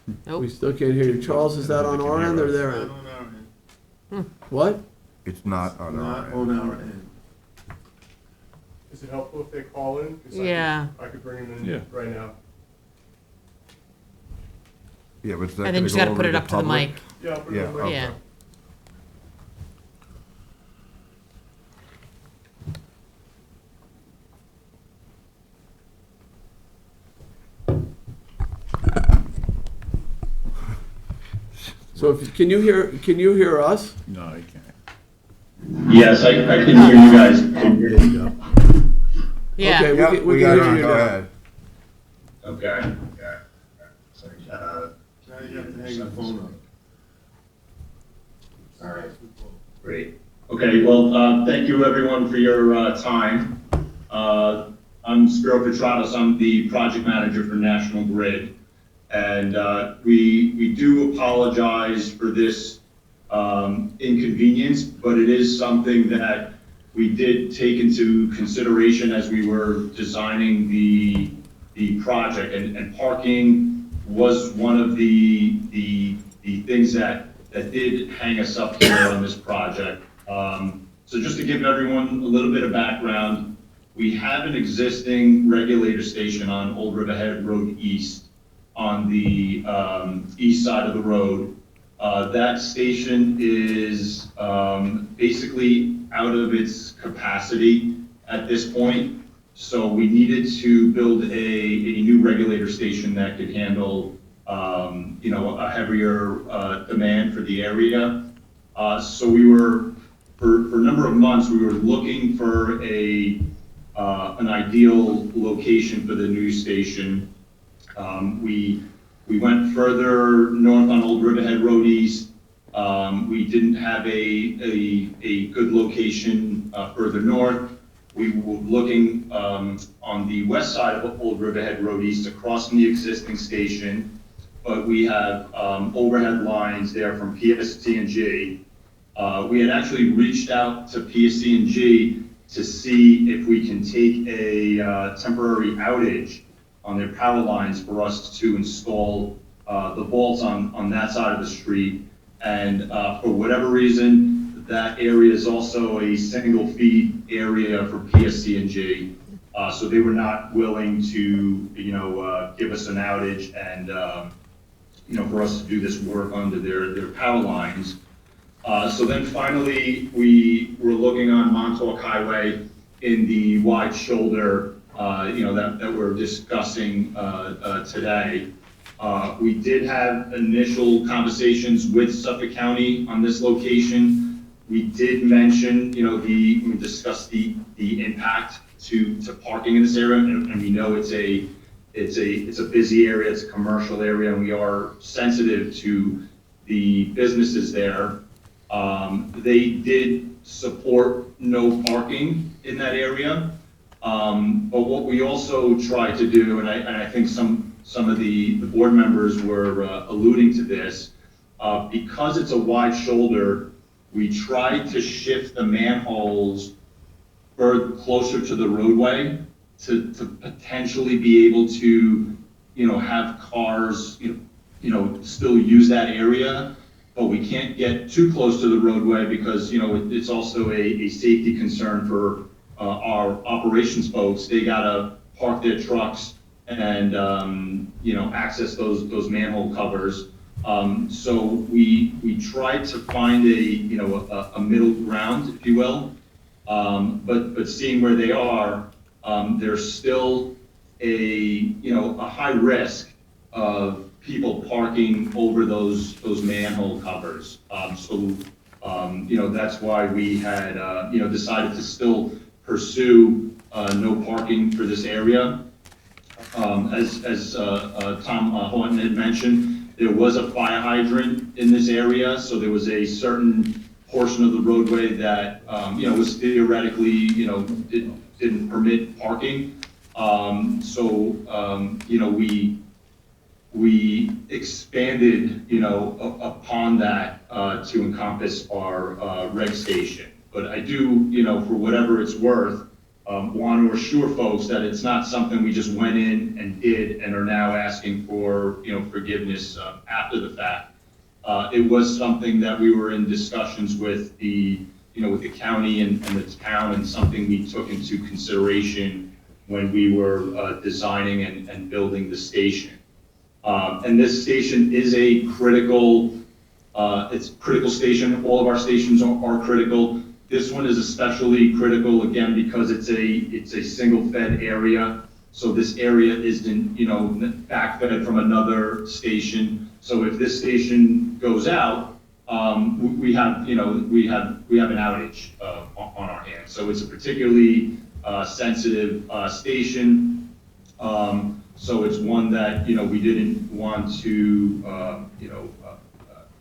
We Nope. still can't hear you. Charles, is that on our end or their end? Not on our end. What? It's not on our Not end. on our end. Is it helpful if they call in? 'Cause Yeah. I could bring them Yeah. in right now. Yeah, but is that And then gonna you just go gotta over put to it up to the public? mic. Yeah, I'll put it Yeah, on right okay. Yeah. So can you hear us? No, you can't. Yes, I can hear you guys. There you go. Yeah. Okay, Yeah, we we can got hear you, you go now. ahead. Okay. Now you have to hang the phone up. All right, great. Okay, well, thank you everyone for your time. I'm Spiro Petratus, I'm the project manager for National Grid. And we do apologize for this inconvenience, but it is something that we did take into consideration as we were designing the project. And parking was one of the things that did hang us up here on this project. So just to give everyone a little bit of background, we have an existing regulator station on Old Riverhead Road East on the east side of the road. That station is basically out of its capacity at this point. So we needed to build a new regulator station that could handle, a heavier demand for the area. So we were, for a number of months, we were looking for an ideal location for the new station. We went further north on Old Riverhead Road East. We didn't have a good location further north. We were looking on the west side of Old Riverhead Road East across from the existing station, but we have overhead lines there from PSC&G. We had actually reached out to PSC&G to see if we can take a temporary outage on their power lines for us to install the vaults on that side of the street. And for whatever reason, that area is also a single feed area for PSC&G. So they were not willing to, give us an outage and, for us to do this work under their power lines. So then finally, we were looking on Montauk Highway in the wide shoulder, that we're discussing today. We did have initial conversations with Suffolk County on this location. We did mention, we discussed the impact to parking in this area, and we know it's a busy area, it's a commercial area, and we are sensitive to the businesses there. They did support no parking in that area. But what we also tried to do, and I think some of the board members were alluding to this, because it's a wide shoulder, we tried to shift the manholes closer to the roadway to potentially be able to, have cars, still use that area. But we can't get too close to the roadway because, it's also a safety concern for our operations folks. They gotta park their trucks and, access those manhole covers. So we tried to find a middle ground, if you will. But seeing where they are, there's still a high risk of people parking over those manhole covers. So that's why we had, decided to still pursue no parking for this area. As Tom Horton had mentioned, there was a fire hydrant in this area, so there was a certain portion of the roadway that, was theoretically, didn't permit parking. We expanded, upon that to encompass our reg station. But I do, for whatever it's worth, want to assure folks that it's not something we just went in and did and are now asking for, forgiveness after the fact. It was something that we were in discussions with the county and the town, and something we took into consideration when we were designing and building the station. And this station is a critical, it's a critical station. All of our stations are critical. This one is especially critical, again, because it's a single fed area. So this area isn't, backfed from another station. So if this station goes out, we have an outage on our hands. So it's a particularly sensitive station. So it's one that, we didn't want to,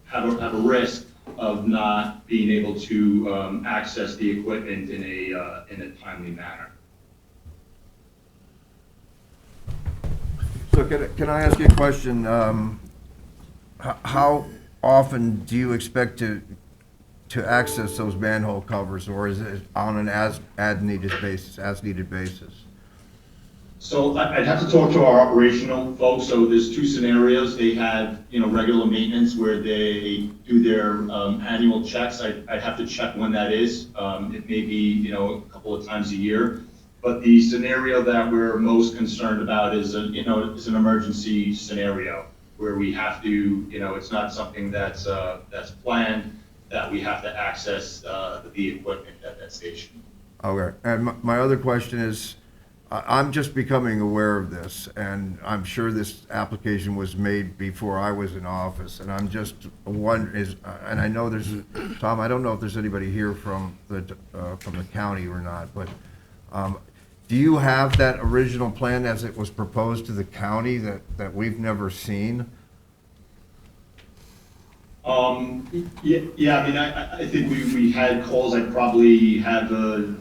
have a risk of not being able to access the equipment in a timely manner. So can I ask you a question? How often do you expect to access those manhole covers, or is it on an as needed basis? So I'd have to talk to our operational folks. So there's two scenarios. They have, regular maintenance where they do their annual checks. I'd have to check when that is. It may be, a couple of times a year. But the scenario that we're most concerned about is, is an emergency scenario where we have to, it's not something that's planned, that we have to access the equipment at that station. Okay. And my other question is, I'm just becoming aware of this, and I'm sure this application was made before I was in office, and I'm just wondering, and I know there's, Tom, I don't know if there's anybody here from the county or not, but do you have that original plan as it was proposed to the county that we've never seen? Yeah, I mean, I think we had calls. I probably have an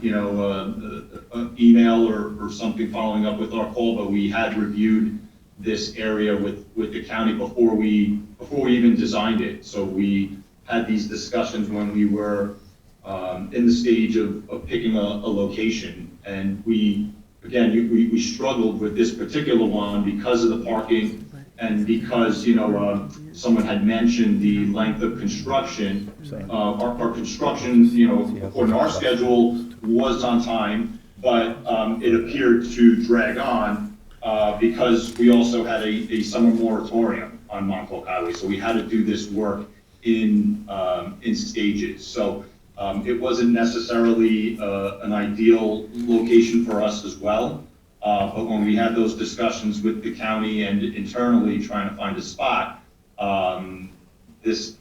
email or something following up with our call, but we had reviewed this area with the county before we even designed it. So we had these discussions when we were in the stage of picking a location, and we struggled with this particular one because of the parking. And because, someone had mentioned the length of construction, our construction, according to our schedule, was on time, but it appeared to drag on because we also had a summer moratorium on Montauk Highway. So we had to do this work in stages. So it wasn't necessarily an ideal location for us as well. But when we had those discussions with the county and internally trying to find a spot, this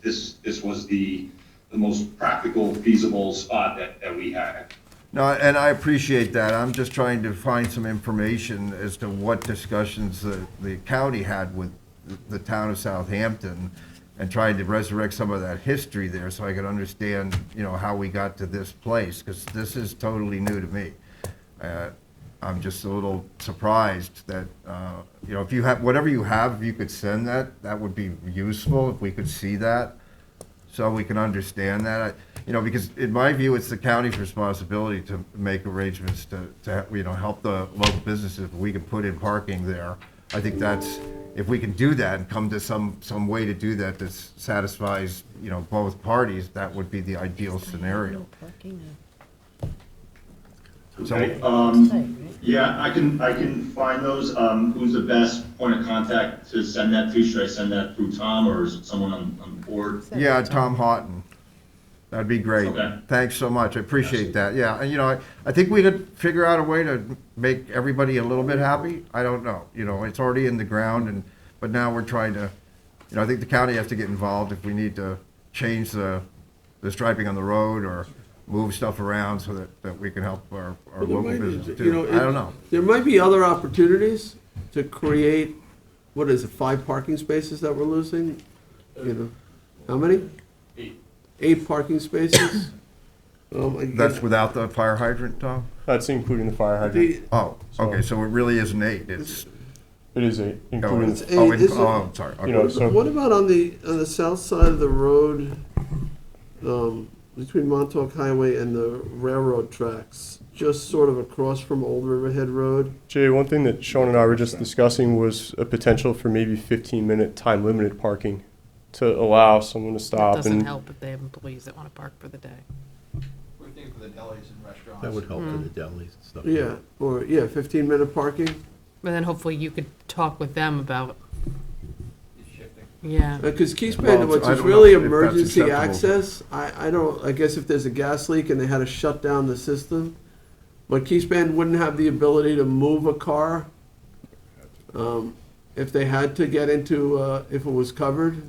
was the most practical, feasible spot that we had. No, and I appreciate that. I'm just trying to find some information as to what discussions the county had with the town of Southampton and trying to resurrect some of that history there so I could understand, how we got to this place, because this is totally new to me. I'm just a little surprised that, if you have, whatever you have, if you could send that would be useful, if we could see that, so we can understand that. Because in my view, it's the county's responsibility to make arrangements to help the local businesses. If we can put in parking there, I think if we can do that and come to some way to do that that satisfies, both parties, that would be the ideal scenario. Okay, yeah, I can find those. Who's the best point of contact to send that to? Should I send that through Tom or is it someone on the board? Yeah, Tom Houghton. That'd be great. Okay. Thanks so much. I appreciate that. Yeah, and I think we could figure out a way to make everybody a little bit happy. I don't know. It's already in the ground, but now we're trying to, I think the county has to get involved if we need to change the striping on the road or move stuff around so that we can help our local business too. I don't know. There might be other opportunities to create, 5 parking spaces that we're losing? How many? 8 parking spaces? That's without the fire hydrant, Tom? That's including the fire hydrant. Oh, okay, so it really isn't 8, It is 8, including it's the 8. I'm sorry. Okay. What about on the south side of the road, between Montauk Highway and the railroad tracks, just sort of across from Old Riverhead Road? Jay, one thing that Sean and I were just discussing was a potential for maybe 15-minute time-limited parking to allow someone to stop. Doesn't help if they have employees that want to park for the day. We're thinking for the delis and restaurants. That would help for the delis and stuff. Yeah, 15-minute parking. But then hopefully you could talk with them about. Yeah. Because Keys Well, Bend, which I is don't really know if that's emergency acceptable. access, I guess if there's a gas leak and they had to shut down the system, but Keys Bend wouldn't have the ability to move a car if they had to get into, if it was covered.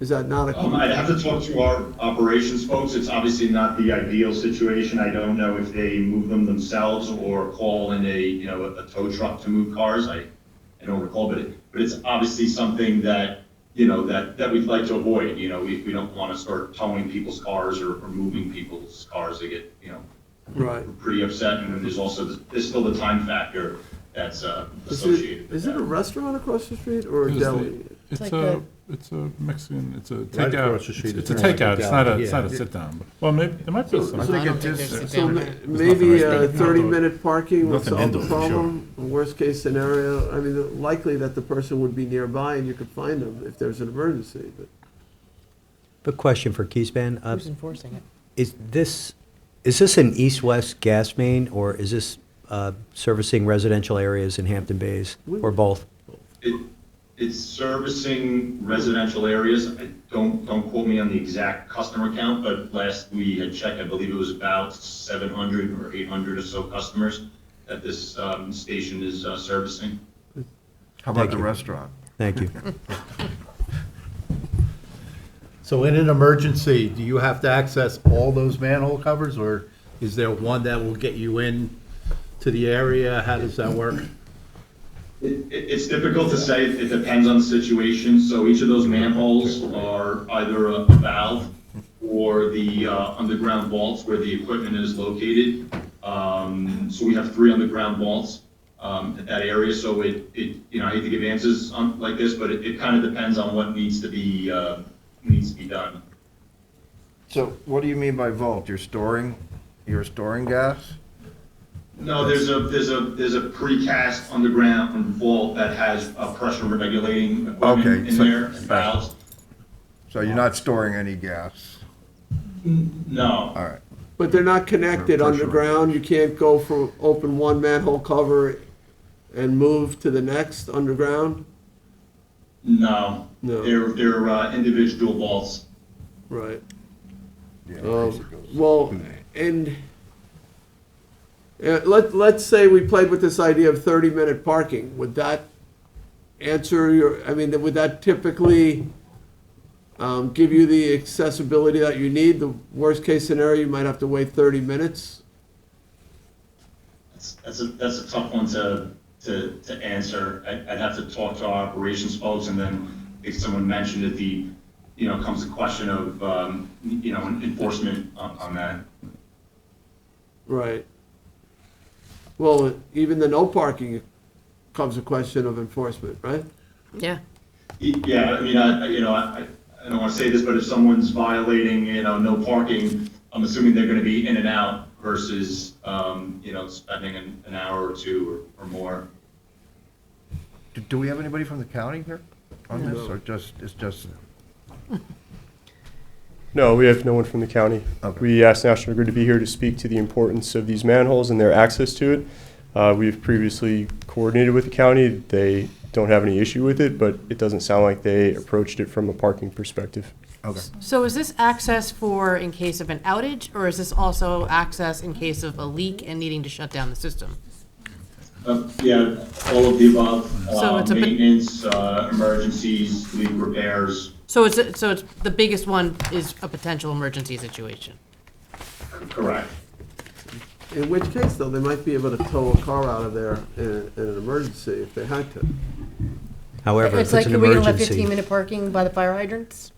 Is that not a? I'd have to talk to our operations folks. It's obviously not the ideal situation. I don't know if they move them themselves or call in a tow truck to move cars. I don't recall, but it's obviously something that, that we'd like to avoid. We don't want to start towing people's cars or moving people's cars. They get, Right. pretty upset. And there's still the time factor that's associated with Is it a restaurant across the street or a deli? It's a Mexican, it's a Right takeout. across the street, It's it's a more like takeout, a it's not deli, it's not a yeah. sit-down. Well, maybe, there might be some. I think it just, So maybe nothing 30-minute parking would Nothing solve the indoor, sure. problem. Worst case scenario, I mean, likely that the person would be nearby and you could find them if there's an emergency, but. A question for Keys Band. Who's enforcing it? Is this an east-west gas main, or is this servicing residential areas in Hampton Bays, or both? It's servicing residential areas. Don't quote me on the exact customer count, but last we had checked, I believe it was about 700 or 800 or so customers that this station is servicing. How about Thank the you. restaurant? Thank you. So in an emergency, do you have to access all those manhole covers, or is there one that will get you in to the area? How does that work? It's difficult to say. It depends on the situation. So each of those manholes are either a valve or the underground vaults where the equipment is located. So we have 3 underground vaults at that area. So I hate to give answers like this, but it kind of depends on what needs to be done. So what do you mean by vault? You're storing gas? No, there's a precast underground vault that has a pressure regulating equipment in there, and valves. So you're not storing any gas? No. All right. But they're not connected Pressure underground? You can't go from open one manhole cover and move to the next underground? No. No. They're individual vaults. Right. Yeah, Well, and let's say we played with this idea of 30-minute parking. Would that answer your, I mean, would that typically give you the accessibility that you need? The worst-case scenario, you might have to wait 30 minutes? That's a tough one to answer. I'd have to talk to our operations folks, and then if someone mentioned it, comes the question of, enforcement on that. Right. Well, even the no parking comes a question of enforcement, right? Yeah. Yeah, I mean, I don't want to say this, but if someone's violating, no parking, I'm assuming they're going to be in and out versus, spending an hour or 2 or more. Do we have anybody from the county here on this, or it's just? No, we have no one from the county. Okay. We asked National Grid to be here to speak to the importance of these manholes and their access to it. We've previously coordinated with the county. They don't have any issue with it, but it doesn't sound like they approached it from a parking perspective. Okay. So is this access for in case of an outage, or is this also access in case of a leak and needing to shut down the system? Yeah, all of the above. So it's Maintenance, emergencies, leak repairs. So it's the biggest one is a potential emergency situation. Correct. In which case, though, they might be able to tow a car out of there in an emergency if they had to. However, if It's it's like, an are we gonna let emergency, 15-minute parking by the fire hydrants?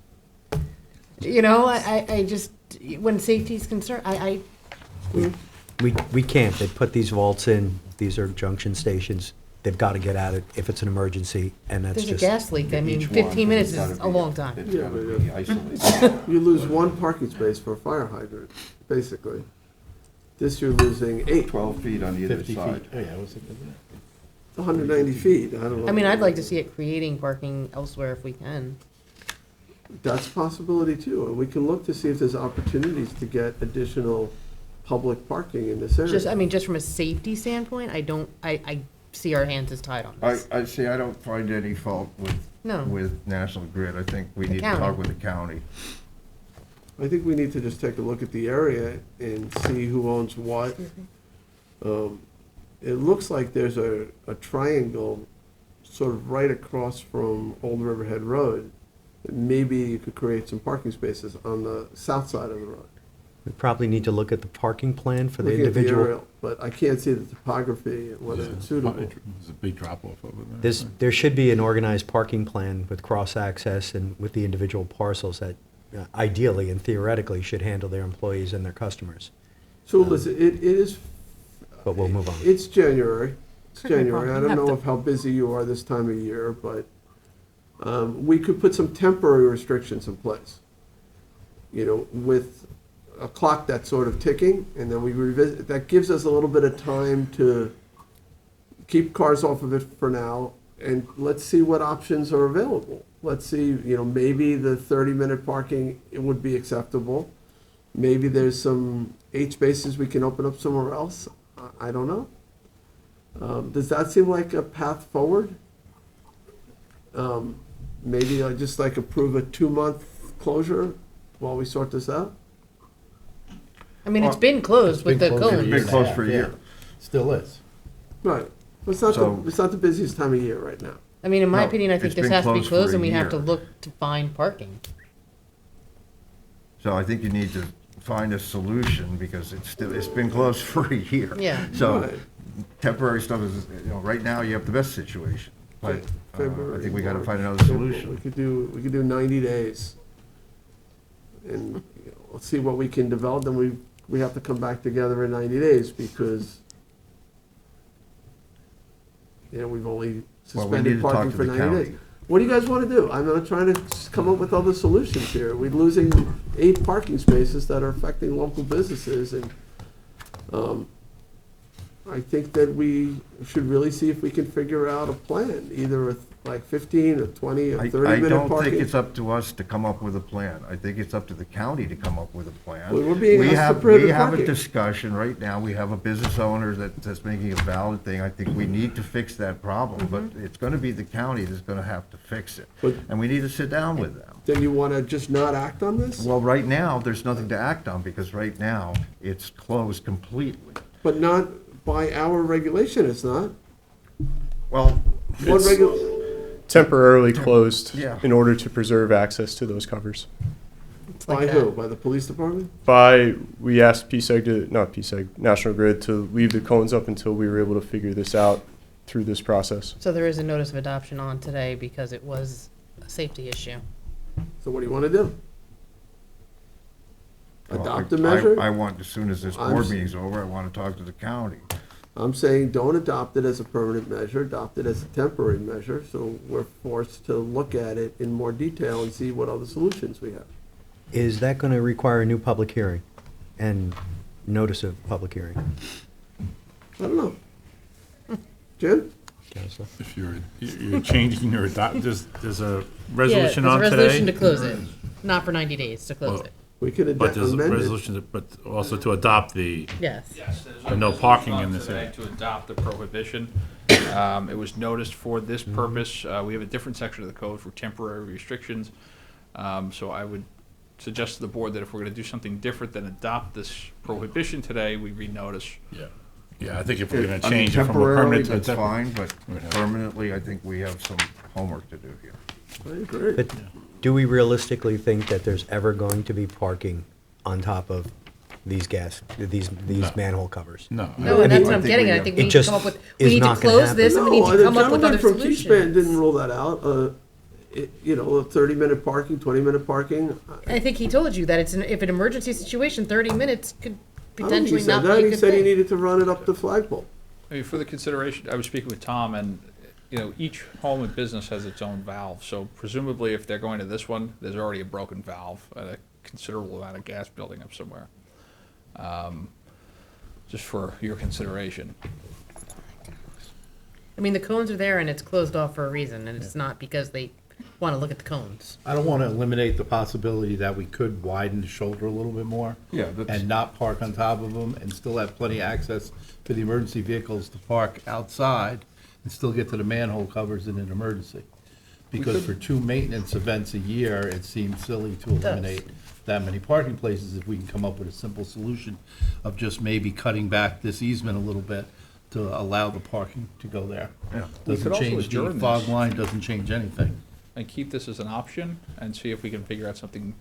I just, when safety's concerned, we can't. They put these vaults in. These are junction stations. They've got to get at it if it's an emergency, and that's there's a just. gas leak, I mean, Each one 15 minutes has is gotta a be- long time. It's gotta be isolated. You lose 1 parking space for a fire hydrant, basically. This you're losing 8, 12 feet on either 50 side. feet. Oh, yeah, what's it? 190 feet. I don't know. I mean, I'd like to see it creating parking elsewhere if we can. That's a possibility too, and we can look to see if there's opportunities to get additional public parking in this area. Just from a safety standpoint, I see our hands as tied on this. I see, I don't find any fault No. with National Grid. I think we The need to county. talk with the county. I think we need to just take a look at the area and see who owns what. It looks like there's a triangle sort of right across from Old Riverhead Road. Maybe you could create some parking spaces on the south side of the road. We probably need to look at the parking plan for the Looking at the individual. aerial, but I can't see the topography and whether it's suitable. There's a big drop off over there. There should be an organized parking plan with cross-access and with the individual parcels that ideally and theoretically should handle their employees and their customers. So listen, it is, But we'll move on. it's January. It's Sure, no January. I problem. don't Have know to- of how busy you are this time of year, but we could put some temporary restrictions in place. With a clock that's sort of ticking, and then we revisit. That gives us a little bit of time to keep cars off of it for now, and let's see what options are available. Let's see, maybe the 30-minute parking, it would be acceptable. Maybe there's some 8 spaces we can open up somewhere else. I don't know. Does that seem like a path forward? maybe I just like approve a 2-month closure while we sort this out? I mean, it's been closed with the closed for a cones. year Been and closed half, for a yeah. year. Still is. Right. Well, it's not, So- it's not the busiest time of year right now. I mean, in my No, opinion, I think it's this been has to be closed for closed a and we have to year. look to find parking. So I think you need to find a solution because it's been closed for a year. Yeah. So Right. temporary stuff is, right now you have the best situation. But I February, think we gotta March, find another April. solution. We could do 90 days. And let's see what we can develop, then we have to come back together in 90 days because, we've only Well, we need suspended to talk parking to for the 90 days. county. What do you guys want to do? I'm not trying to come up with other solutions here. We're losing 8 parking spaces that are affecting local businesses, and I think that we should really see if we can figure out a plan, either with like 15 or 20 or 30-minute I parking. don't think it's up to us to come up with a plan. I think it's up to the county to come up with a plan. Well, we're being We asked to have, prohibit we have a parking. discussion right now. We have a business owner that's making a valid thing. I think we need to fix that problem, but it's gonna be the county that's gonna have to fix it. But- And we need to sit down with them. Then you want to just not act on this? Well, right now, there's nothing to act on because right now, it's closed completely. But not by our regulation, it's not. Well, What It's regu, temporarily closed Yeah. in order to preserve access to those covers. by like who? that. By the police department? We asked not PSEG, National Grid, to leave the cones up until we were able to figure this out through this process. So there is a notice of adoption on today because it was a safety issue. So what do you want to do? Well, Adopt a measure? I want, as soon as this I'm board s- meeting's over, I want to talk to the county. I'm saying don't adopt it as a permanent measure, adopt it as a temporary measure, so we're forced to look at it in more detail and see what other solutions we have. Is that going to require a new public hearing and notice of public hearing? I don't know. Jim? Counselor? If you're changing or there's a resolution Yeah, on there's a today. resolution to close it, not for 90 days, to close Well, it. We could But there's a amend it. resolution, but also to adopt the, Yes. the no parking in this today area. to adopt the prohibition. It was noticed for this purpose. We have a different section of the code for temporary restrictions. So I would suggest to the board that if we're gonna do something different than adopt this prohibition today, we renotice. Yeah. Yeah, I think if we're gonna I mean, change it from a temporarily, permanent to a that's temporary. fine, but permanently, I think we have some homework to do here. I agree. But do we realistically think that there's ever going to be parking on top of these manhole covers? No. No, and that's what I'm think getting we at. I have- think It we need to just come up with, is we need to not gonna close happen. this and we need No, to the come up with other gentleman from Keyspan didn't solutions. rule that out. A 30-minute parking, 20-minute parking. I think he told you that it's, if an emergency situation, 30 minutes could I don't think he potentially said not that. be a He good said he thing. needed to run it up the flagpole. I mean, for the consideration, I was speaking with Tom, and, each home and business has its own valve. So presumably, if they're going to this one, there's already a broken valve and a considerable amount of gas building up somewhere. Just for your consideration. I mean, the cones are there and it's closed off for a reason, and it's not because they want to look at the cones. I don't want to eliminate the possibility that we could widen the shoulder a little bit more. Yeah, that's- And not park on top of them and still have plenty of access for the emergency vehicles to park outside and still get to the manhole covers in an emergency. Because for 2 maintenance events a year, it seems silly to does. eliminate that many parking places if we can come up with a simple solution of just maybe cutting back this easement a little bit to allow the parking to go there. Yeah. We Doesn't could also change the adjourn fog this. line, doesn't change anything. And keep this as an option and see if we can figure out something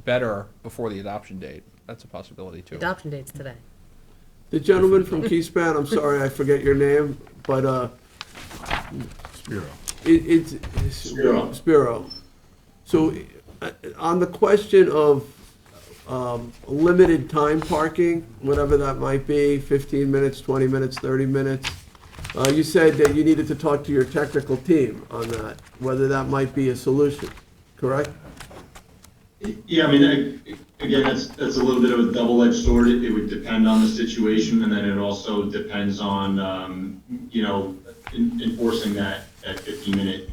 better before the adoption date. That's a possibility too. Adoption date's today. The gentleman from Keyspan, I'm sorry, I forget your name, but Spiro. it's Spiro. So on the question of limited time parking, whatever that might be, 15 minutes, 20 minutes, 30 minutes, you said that you needed to talk to your technical team on that, whether that might be a solution, correct? Yeah, I mean, again, that's a little bit of a double-edged sword. It would depend on the situation, and then it also depends on, enforcing that 15-minute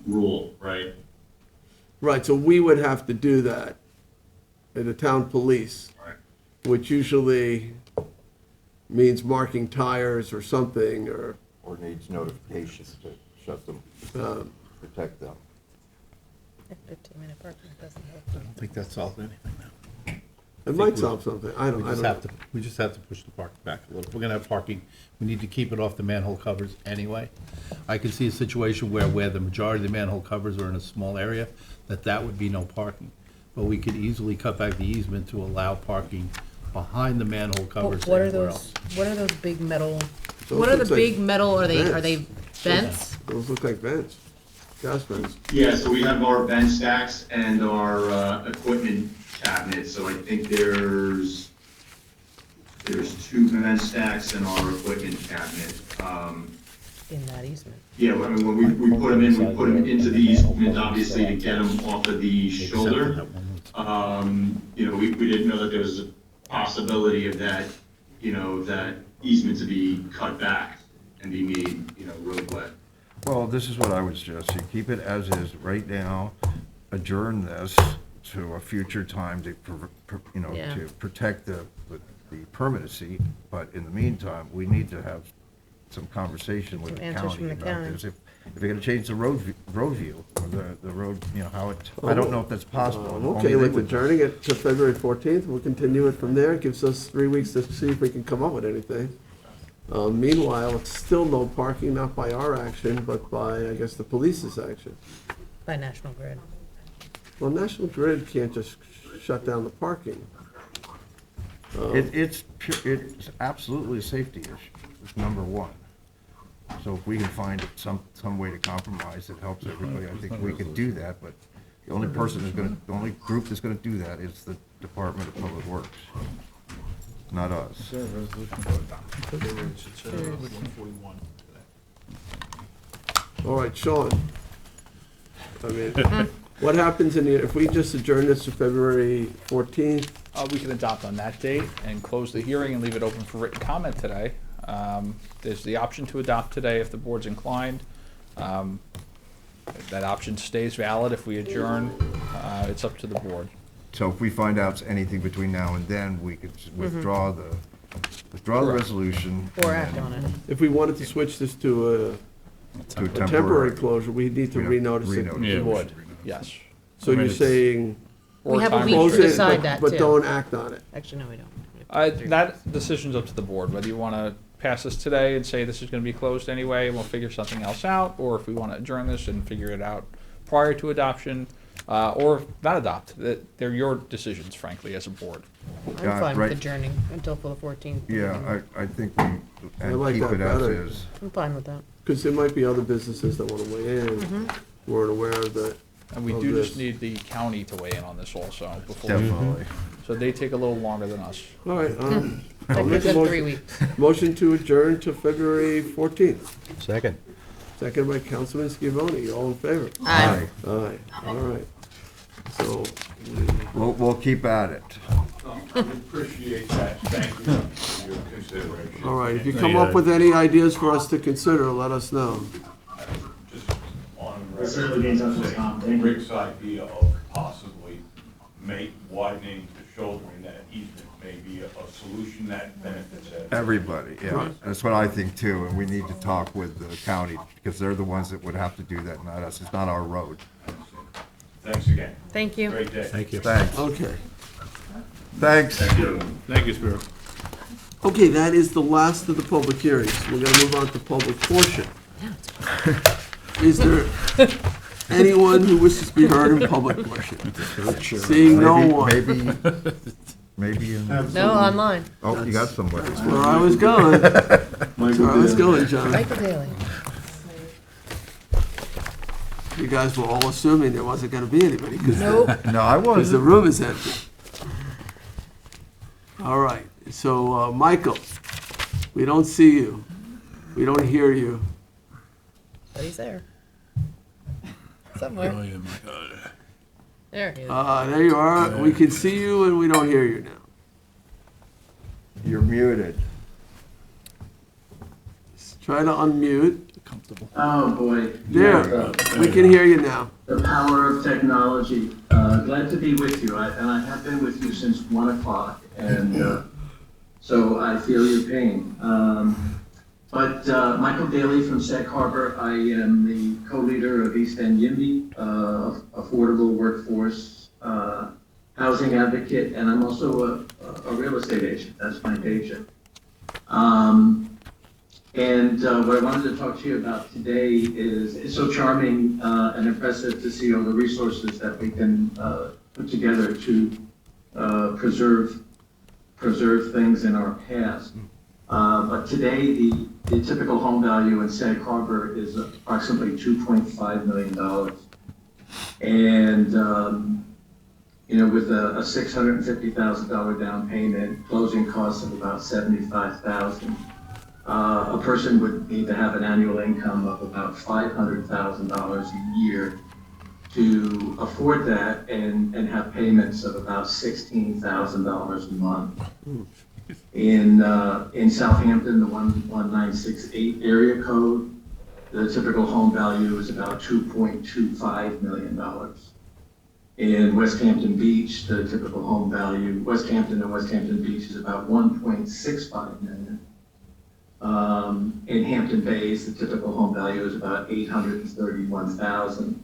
rule, right? Right, so we would have to do that at the town police, Right. which usually means marking tires or something, or Or needs notifications to shut them. protect them. 15-minute parking doesn't help. I don't think that solves anything now. It might solve something. I don't know. We just have to push the park back a little. If we're gonna have parking, we need to keep it off the manhole covers anyway. I can see a situation where the majority of the manhole covers are in a small area, that would be no parking. But we could easily cut back the easement to allow parking behind the manhole covers What are anywhere those, else. what are those big metal, Those what are the looks like big metal, are they vents. vents? Those look like vents, gas vents. Yeah, so we have our bench stacks and our equipment cabinets, so I think there's 2 bench stacks and our equipment cabinet. In that easement. Yeah, I mean, when we put them in, we put them into the easement, obviously, to get them off of the shoulder. You know, we didn't know that there was a possibility of that, you know, that easement to be cut back and be made, you know, roadway. Well, this is what I would suggest. You keep it as is right now, adjourn this to a future time to, Yeah. to protect the permanency. But in the meantime, we need to have some conversation with the Answers from county the about county. this. If you're gonna change the road view, or the road, you know, how it, I don't know if that's possible. I'm Only okay they with would- adjourning it to February 14th. We'll continue it from there. It gives us 3 weeks to see if we can come up with anything. Meanwhile, it's still no parking, not by our action, but by, I guess, the police's action. By National Grid. Well, National Grid can't just shut down the parking. It's absolutely a safety issue, it's number one. So if we can find some way to compromise that helps everybody, I think we can do that, but the only group that's gonna do that is the Department of Public Works, not us. All right, Sean. I mean, what happens if we just adjourn this to February 14th? We can adopt on that date and close the hearing and leave it open for written comment today. There's the option to adopt today if the board's inclined. That option stays valid if we adjourn. It's up to the board. So if we find out anything between now and then, we could withdraw the resolution. Or and act then on it. If we wanted to switch this to To a temporary closure, we need to renotice it. Renotice. We Yeah. would, yes. So you're saying We have a time week close to it, decide that, but too. don't act on it? Actually, no, we don't. That decision's up to the board, whether you want to pass this today and say this is going to be closed anyway, and we'll figure something else out, or if we want to adjourn this and figure it out prior to adoption, or not adopt. They're your decisions, frankly, as a board. I'm Yeah, fine right. with adjourning until for the 14th. Yeah, I think we, and like keep that it as better. is. I'm fine with that. Because there might be other businesses that want to weigh in, who aren't aware of that. And we of do this. just need the county to weigh in on this also before. Definitely. So they take a little longer than us. All right, I'll Like make we a said, 3 motion, weeks. motion to adjourn to February 14th. Second. Second by Councilman Scavone. All in favor? Aye. Aye, all right. So, We'll keep at it. Appreciate that. Thank you for your consideration. all right, if you come up with any ideas for us to consider, let us know. Just on Rick's idea of possibly widening the shouldering that easement may be a solution that benefits Everybody, yeah. That's what I think too, and we need to talk with the county, because they're the ones that would have to do that, not us. It's not our road. Thanks again. Thank you. Great day. Thank you. Thanks. Okay. Thanks. Thank you, Spiro. Okay, that is the last of the public hearings. We're gonna move on to public portion. Is there anyone who wishes to be heard in public portion? Seeing no one. Maybe in. No, online. Oh, you got somebody. That's where I was going. That's where I was going, John. Michael Daly. You guys were all assuming there wasn't gonna be anybody. Nope. No, I Because the wasn't. room is empty. All right, so, Michael, we don't see you. We don't hear you. But he's there. Somewhere. There he is. There you are. We can see you and we don't hear you now. You're muted. Try to unmute. Oh, boy. There, we can hear you now. The power of technology. Glad to be with you, and I have been with you since 1 o'clock, and so I feel your pain. But Michael Daly from Sag Harbor, I am the co-leader of East End YIMBY, Affordable Workforce Housing Advocate, and I'm also a real estate agent. That's my day job. And what I wanted to talk to you about today is it's so charming and impressive to see all the resources that we can put together to preserve things in our past. But today, the typical home value in Sag Harbor is approximately $2.5 million. And, with a $650,000 down payment, closing costs of about $75,000, a person would need to have an annual income of about $500,000 a year to afford that and have payments of about $16,000 a month. In Southampton, the 11968 area code, the typical home value is about $2.25 million. In West Hampton Beach, the typical home value, West Hampton and West Hampton Beach is about $1.65 million. In Hampton Bays, the typical home value is about $831,000.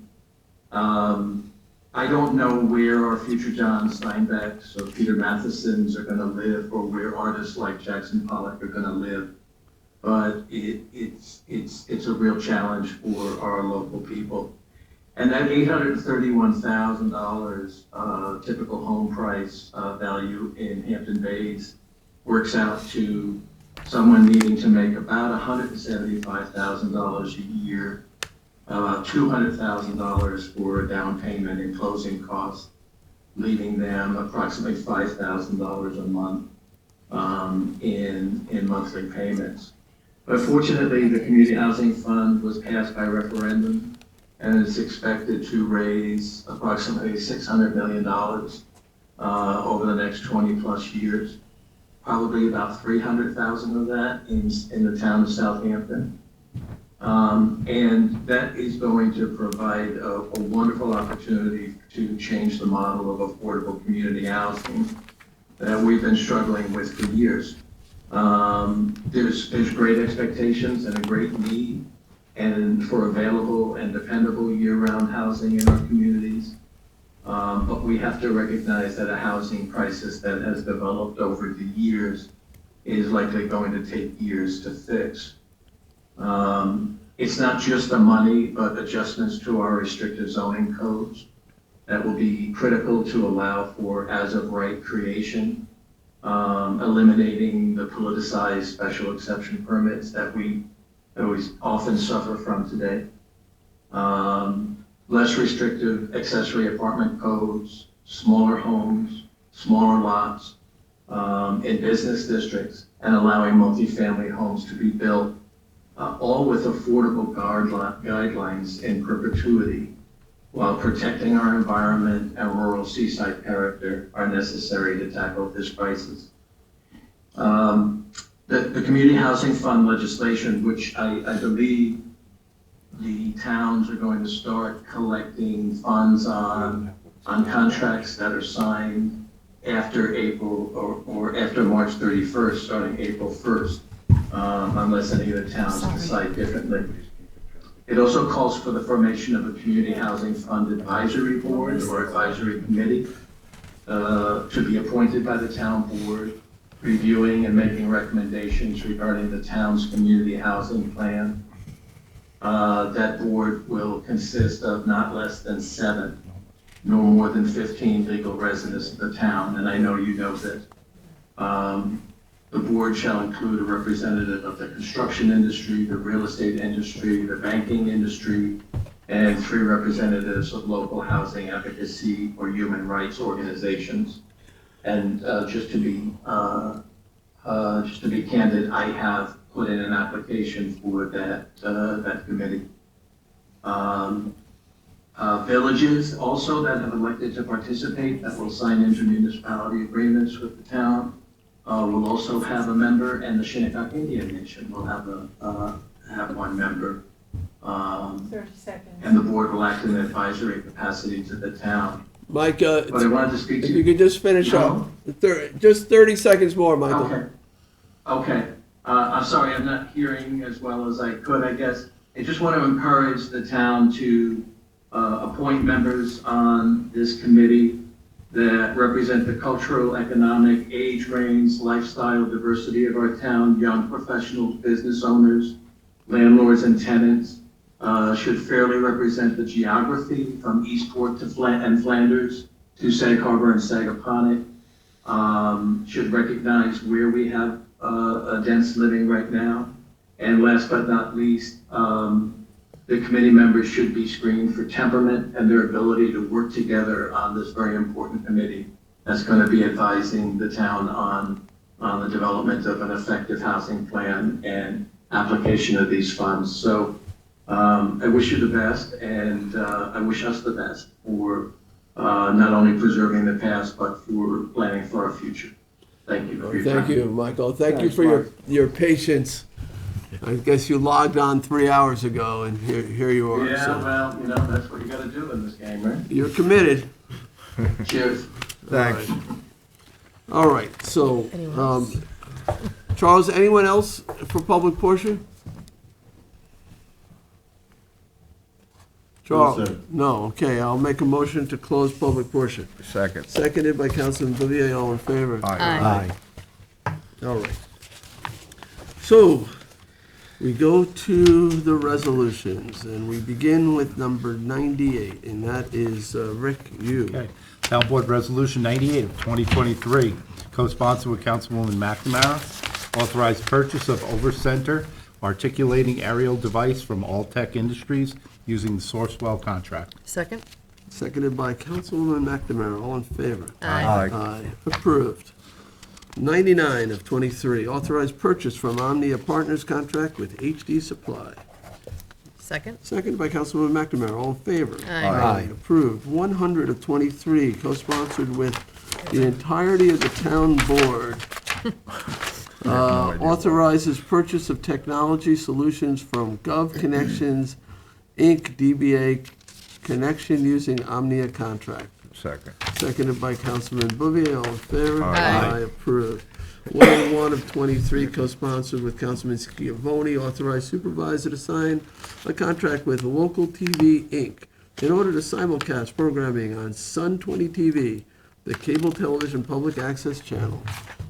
I don't know where our future John Steinbecks or Peter Mathesons are going to live, or where artists like Jackson Pollock are going to live, but it's a real challenge for our local people. And that $831,000 typical home price value in Hampton Bays works out to someone needing to make about $175,000 a year, about $200,000 for a down payment and closing costs, leaving them approximately $5,000 a month in monthly payments. But fortunately, the Community Housing Fund was passed by referendum, and is expected to raise approximately $600 million over the next 20 plus years. Probably about 300,000 of that in the town of Southampton. And that is going to provide a wonderful opportunity to change the model of affordable community housing that we've been struggling with for years. There's great expectations and a great need and for available and dependable year-round housing in our communities. But we have to recognize that a housing crisis that has developed over the years is likely going to take years to fix. It's not just the money, but adjustments to our restrictive zoning codes that will be critical to allow for as-of-right creation, eliminating the politicized special exception permits that we often suffer from today. Less restrictive accessory apartment codes, smaller homes, smaller lots in business districts, and allowing multifamily homes to be built, all with affordable guidelines in perpetuity, while protecting our environment and rural seaside character are necessary to tackle this crisis. The Community Housing Fund legislation, which I believe the towns are going to start collecting funds on contracts that are signed after April or after March 31st, starting April 1st, unless any of the towns decide differently. It also calls for the formation of a Community Housing Fund Advisory Board or Advisory Committee to be appointed by the town board, reviewing and making recommendations regarding the town's community housing plan. That board will consist of not less than 7, no more than 15 legal residents of the town, and I know you know this. The board shall include a representative of the construction industry, the real estate industry, the banking industry, and 3 representatives of local housing advocacy or human rights organizations. And just to be candid, I have put in an application for that committee. Villages also that have elected to participate that will sign intermunicipality agreements with the town will also have a member, and the Shinnecock Indian Nation will have one member. 30 seconds. And the board will act in an advisory capacity to the town. Mike, But I wanted to speak to if you could just finish up. Just 30 seconds more, Michael. Okay. I'm sorry, I'm not hearing as well as I could, I guess. I just want to encourage the town to appoint members on this committee that represent the cultural, economic, age range, lifestyle diversity of our town, young professionals, business owners, landlords and tenants, should fairly represent the geography from Eastport to Flanders to Sag Harbor and Sagaponack, should recognize where we have a dense living right now. And last but not least, the committee members should be screened for temperament and their ability to work together on this very important committee that's going to be advising the town on the development of an effective housing plan and application of these funds. So I wish you the best, and I wish us the best for not only preserving the past, but for planning for our future. Thank you. For your Thank time. you, Michael. Thank you Thanks, for Mark. your patience. I guess you logged on 3 hours ago, and here you are. Yeah, so. well, that's what you got to do in this game, right? You're committed. Cheers. Thanks. All right, so, Charles, anyone else for public portion? Charles? No, okay, I'll make a motion to close public portion. Second. Seconded by Councilman Bouvier, all in favor? Aye. All right. So, we go to the resolutions, and we begin with number 98, and that is, Rick, you. Okay. Town Board Resolution 98 of 2023, co-sponsored with Councilwoman McNamara, authorized purchase of over-center articulating aerial device from Alltech Industries using the Sourcewell contract. Second? Seconded by Councilwoman McNamara, all in favor? Aye. Aye, approved. 99 of 23, authorized purchase from Omnia Partners contract with HD Supply. Second? Seconded by Councilwoman McNamara, all in favor? Aye. Approved. 100 of 23, co-sponsored with the entirety of the town board. Authorizes purchase of technology solutions from Gov Connections, Inc., DBA Connection using Omnia contract. Second. Seconded by Councilman Bouvier, all in favor? Aye. Approved. 101 of 23, co-sponsored with Councilman Schiavone, authorized supervisor to sign a contract with Local TV, Inc. in order to simulcast programming on Sun 20 TV, the cable television public access channel.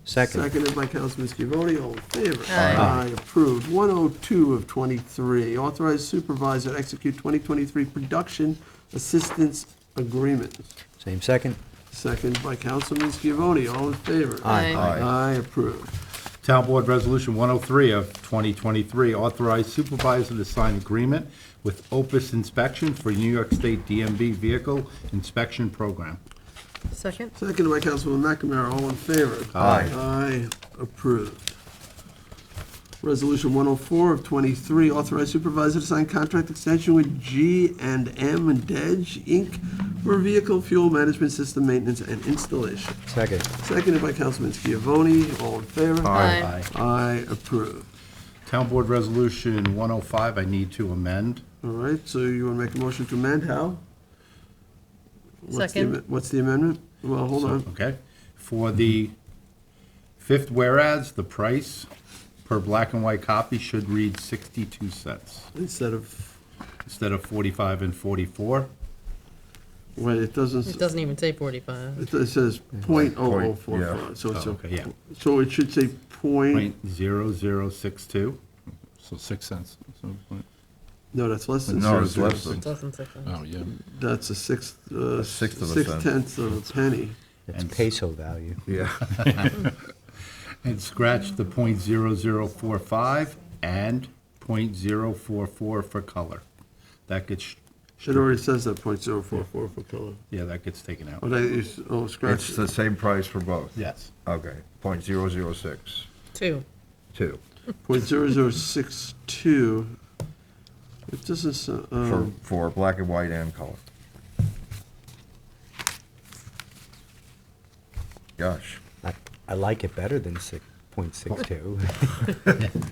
Second. Seconded by Councilman Schiavone, all in favor? Aye. Approved. 102 of 23, authorized supervisor to execute 2023 production assistance agreements. Same second. Second by Councilman Schiavone, all in favor? Aye. Aye, approved. Town Board Resolution 103 of 2023, authorized supervisor to sign agreement with Opus Inspection for New York State DMV Vehicle Inspection Program. Second? Seconded by Councilman McNamara, all in favor? Aye. Aye, approved. Resolution 104 of 23, authorized supervisor to sign contract extension with G&M Dej, Inc. for vehicle fuel management system maintenance and installation. Second. Seconded by Councilman Schiavone, all in favor? Aye. Aye, approved. Town Board Resolution 105, I need to amend. All right, so you want to make a motion to amend, Hal? Second. What's the amendment? Well, hold on. Okay. For the fifth whereas, the price per black and white copy should read 62 cents Instead of, instead of 45 and 44. wait, it doesn't. It doesn't even say 45. It says .0045, yeah. so it's Oh, okay, yeah. so it should say point, .0062. So 6 cents. So, no, that's less than No, zero it's zero less than- six. oh, yeah. That's a sixth, sixth of a cent. 6/10 of a penny. It's peso value. Yeah. And scratch the .0045 and .044 for color. That gets, It already says that .044 for color. yeah, that gets taken out. Oh, scratch. It's the same price for both? Yes. Okay, .006. 2. 2. .0062. It doesn't, For black and white and color. Gosh. I like it better than 6.62.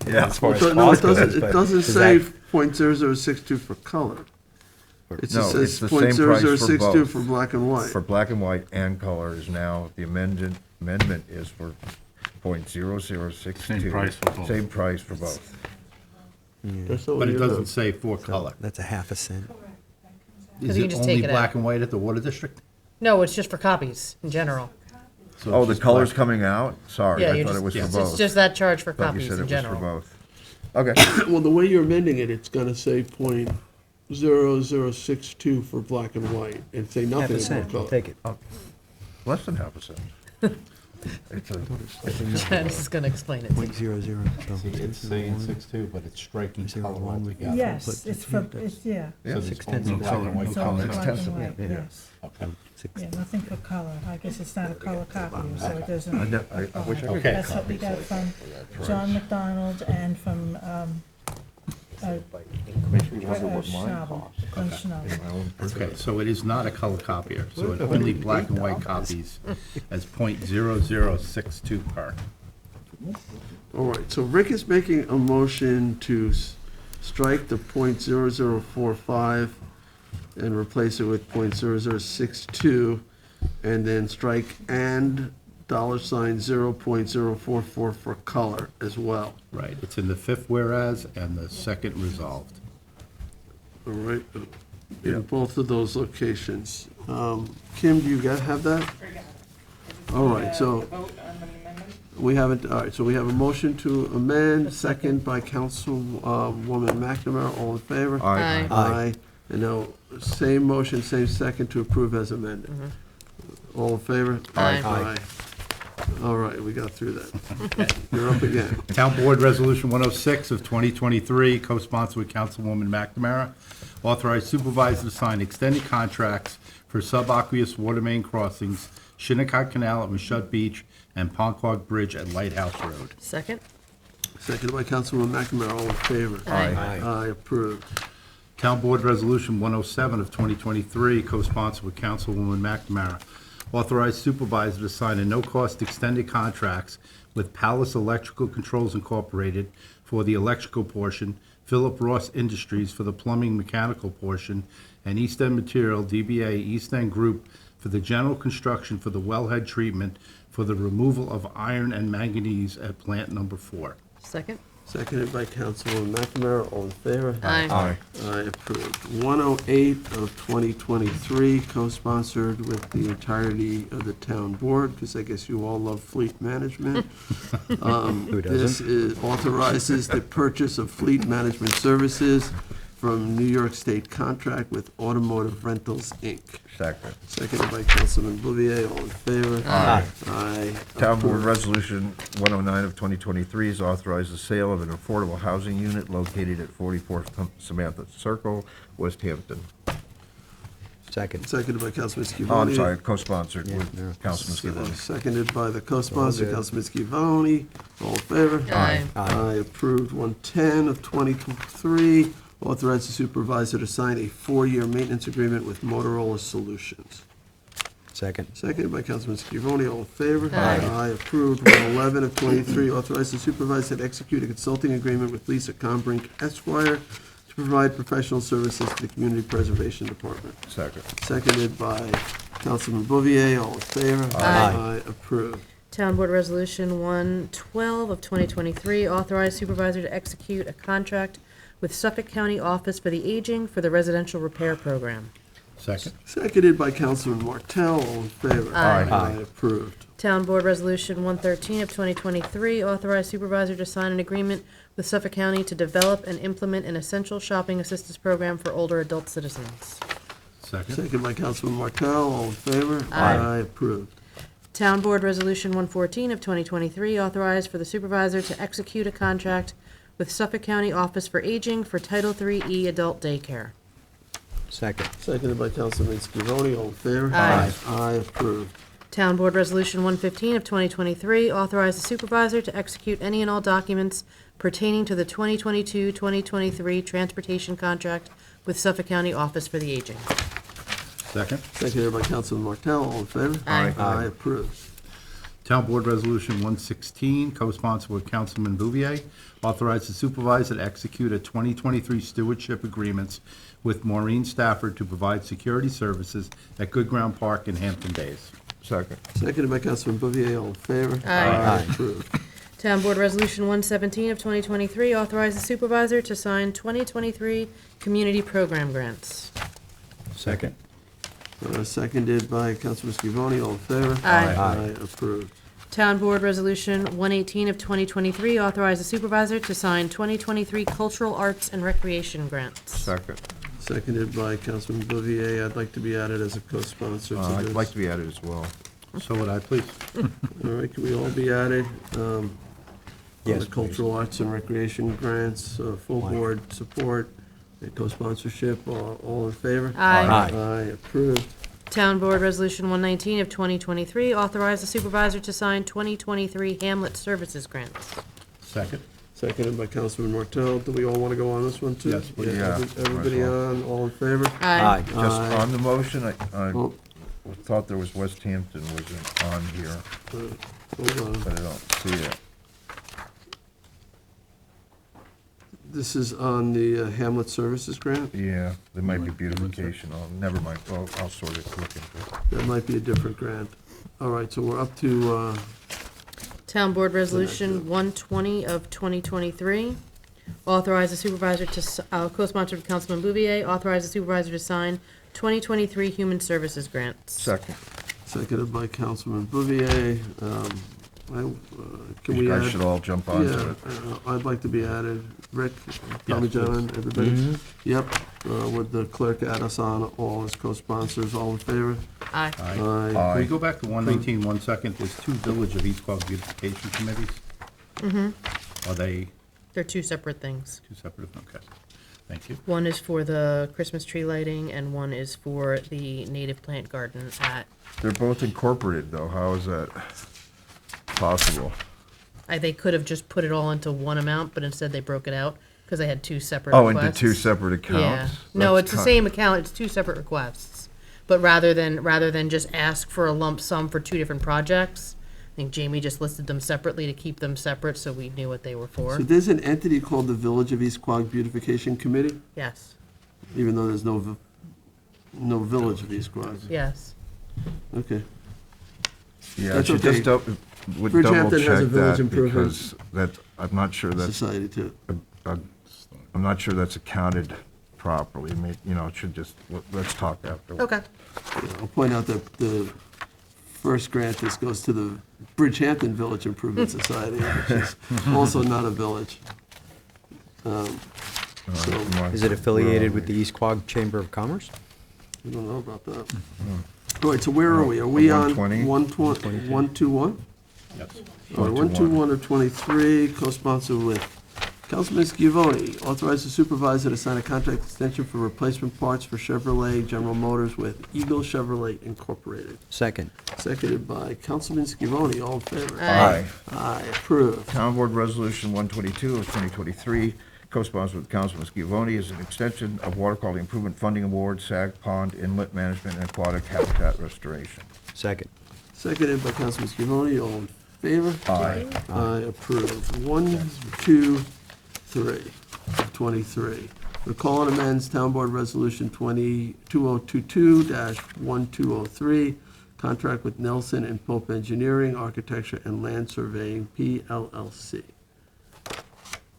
Yeah. As far as no, it cost goes, doesn't, but it doesn't is say that- .0062 for color. It No, just it's says the same price for .0062 both. for black and white. For black and white and color is now, the amendment is for Same 0.0062. price for both. Same price for both. But it doesn't say for color. That's a half a cent. Is you can it just only take it black out. and white at the water district? No, it's just for copies in general. So Oh, it's the just color's black. coming out? Sorry, Yeah, I you thought just- it was for it's both. just that charge for Thought you copies said in it was for general. both. Okay. Well, the way you're amending it, it's gonna say .0062 for black and white, and say Half nothing a about cent, I'll color. take it. Less than half a cent. It's a, Janice is gonna explain it to you. 0.00. So See, it's saying 6.2, but it's striking Zero color one. altogether. Yes, it's for, it's, yeah. Yeah, So there's 6/10 only black and white It's only color. black and white, Yeah. yes. Okay. Yeah, nothing for color. I guess it's not a color copy, so it I doesn't. wish I could. Okay. That's what we got from John McDonald and from, Schnabel. From Schnabel. Okay, so it is not a color copier, so it's only black and white copies as .0062 per. All right, so Rick is making a motion to strike the .0045 and replace it with .0062, and then strike and $0.044 for color as well. Right, it's in the fifth whereas and the second resolved. All right, in both of those locations. Kim, do you have that? All right, so we haven't, all right, so we have a motion to amend, second by Councilwoman McNamara, all in favor? Aye. Aye. And now, same motion, same second to approve as amended. All in favor? Aye. Aye. All right, we got through that. You're up again. Town Board Resolution 106 of 2023, co-sponsored with Councilwoman McNamara, authorized supervisor to sign extended contracts for subaqueous water main crossings, Shinnecock Canal at Mashut Beach, and Ponquag Bridge at Lighthouse Road. Second? Seconded by Councilwoman McNamara, all in favor? Aye. Aye, approved. Town Board Resolution 107 of 2023, co-sponsored with Councilwoman McNamara, authorized supervisor to sign a no-cost extended contracts with Palace Electrical Controls Incorporated for the electrical portion, Philip Ross Industries for the plumbing mechanical portion, and East End Material, DBA East End Group for the general construction for the wellhead treatment for the removal of iron and manganese at plant number 4. Second? Seconded by Councilwoman McNamara, all in favor? Aye. Aye. Aye, approved. 108 of 2023, co-sponsored with the entirety of the town board, because I guess you all love fleet management. Who This authorizes the purchase of fleet management services from New York State contract with Automotive Rentals, Inc. Second. Seconded by Councilman Bouvier, all in favor? Aye. Aye. Town Board approved. Resolution 109 of 2023 is authorized the sale of an affordable housing unit located at 44 Samantha Circle, West Hampton. Second. Seconded by Councilman Scivone. Oh, I'm sorry, co-sponsored Yeah, with yeah. Councilman Scivone. Seconded by the co-sponsor, All good. Councilman Scivone. All in favor? Aye. Aye, approved. 110 of 23, authorize the supervisor to sign a 4-year maintenance agreement with Motorola Solutions. Second. Seconded by Councilman Scivone, all in favor? Aye. Aye, approved. 111 of 23, authorize the supervisor to execute a consulting agreement with Lisa Combrink Esquire to provide professional services to the Community Preservation Department. Second. Seconded by Councilman Bouvier, all in favor? Aye. Aye, approved. Town Board Resolution 112 of 2023, authorized supervisor to execute a contract with Suffolk County Office for the Aging for the residential repair program. Second. Seconded by Councilman Martell, all in favor? Aye. Aye, approved. Town Board Resolution 113 of 2023, authorized supervisor to sign an agreement with Suffolk County to develop and implement an essential shopping assistance program for older adult citizens. Second. Seconded by Councilman Martell, all in favor? Aye. Approved. Town Board Resolution 114 of 2023, authorized for the supervisor to execute a contract with Suffolk County Office for Aging for Title III Adult Daycare. Second. Seconded by Councilman Scivone, all in favor? Aye. Aye, approved. Town Board Resolution 115 of 2023, authorize the supervisor to execute any and all documents pertaining to the 2022-2023 transportation contract with Suffolk County Office for the Aging. Second. Seconded by Councilman Martell, all in favor? Aye. Aye, approved. Town Board Resolution 116, co-sponsored with Councilman Bouvier, authorized the supervisor to execute a 2023 stewardship agreements with Maureen Stafford to provide security services at Good Ground Park in Hampton Bays. Second. Seconded by Councilman Bouvier, all in favor? Aye. Approved. Town Board Resolution 117 of 2023, authorize the supervisor to sign 2023 community program grants. Second. Seconded by Councilman Scavone, all in favor? Aye. Aye, approved. Town Board Resolution 118 of 2023, authorize the supervisor to sign 2023 cultural arts and recreation grants. Second. Seconded by Councilman Bouvier. I'd like to be added as a co-sponsor to this. I'd like to be added as well. So would I, please. All right, can we all be added? On Yes, the cultural arts and recreation grants, full board support, and co-sponsorship, all in favor? Aye. Aye, approved. Town Board Resolution 119 of 2023, authorize the supervisor to sign 2023 Hamlet Services grants. Second. Seconded by Councilman Martell. Do we all want to go on this one, too? Yes, please. Yeah, Everybody might as well. on, all in favor? Aye. Just Aye. on the motion, I Oh, thought there was West Hampton wasn't on here, hold on. but I don't see it. This is on the Hamlet Services grant? Yeah, there might be beautification. Oh, never mind. Well, I'll sort it, look into it. That might be a different grant. All right, so we're up to, Town Board Resolution 120 of 2023, authorize the supervisor to, co-sponsored with Councilman Bouvier, authorize the supervisor to sign 2023 Human Services grants. Second. seconded by Councilman Bouvier. Can You we guys add? should all jump onto Yeah, it. I'd like to be added. Rick, Tommy John, everybody? Mhm. Yep, would the clerk add us on all as co-sponsors, all in favor? Aye. Can we go back to 119 1 second? There's two Village of East Quogue beautification committees. Mm-hmm. Are they They're two separate things. two separate? Okay. Thank you. One is for the Christmas tree lighting, and one is for the native plant garden at, They're both incorporated, though. How is that possible? they could have just put it all into one amount, but instead they broke it out, because they had two separate Oh, requests. into two separate accounts? Yeah. No, That's it's the kind- same account, it's two separate requests. But rather than just ask for a lump sum for two different projects, I think Jamie just listed them separately to keep them separate, so we knew what they were for. So there's an entity called the Village of East Quogue Beautification Committee, Yes, even though there's no Village of East Quogue. yes. Okay. Yeah, I That's should okay. just would double Bridgehampton has a check village that improvement because that, I'm not sure that's, Society too. I'm not sure that's accounted properly. It should just, let's talk after. Okay. I'll point out that the first grant, this goes to the Bridgehampton Village Improvement Society, which is also not a village. So, Is it affiliated with the East Quogue Chamber of Commerce? I don't know about that. All right, so where are we? Are we on 120? 121? Yes. All right, 121 of 23, co-sponsored with Councilman Scavone. Authorize the supervisor to sign a contract extension for replacement parts for Chevrolet General Motors with Eagle Chevrolet Incorporated. Second. Seconded by Councilman Scavone. All in favor? Aye. Aye, approved. Town Board Resolution 122 of 2023, co-sponsored with Councilman Scavone, is an extension of Water Quality Improvement Funding Award, Sag Pond Inlet Management and Aquatic Habitat Restoration. Second. Seconded by Councilman Scavone. All in favor? Aye. Aye, approved. 1, 2, 3, 23. Recall and amends Town Board Resolution 2022-1203, contract with Nelson and Pope Engineering, Architecture and Land Surveying, PLLC.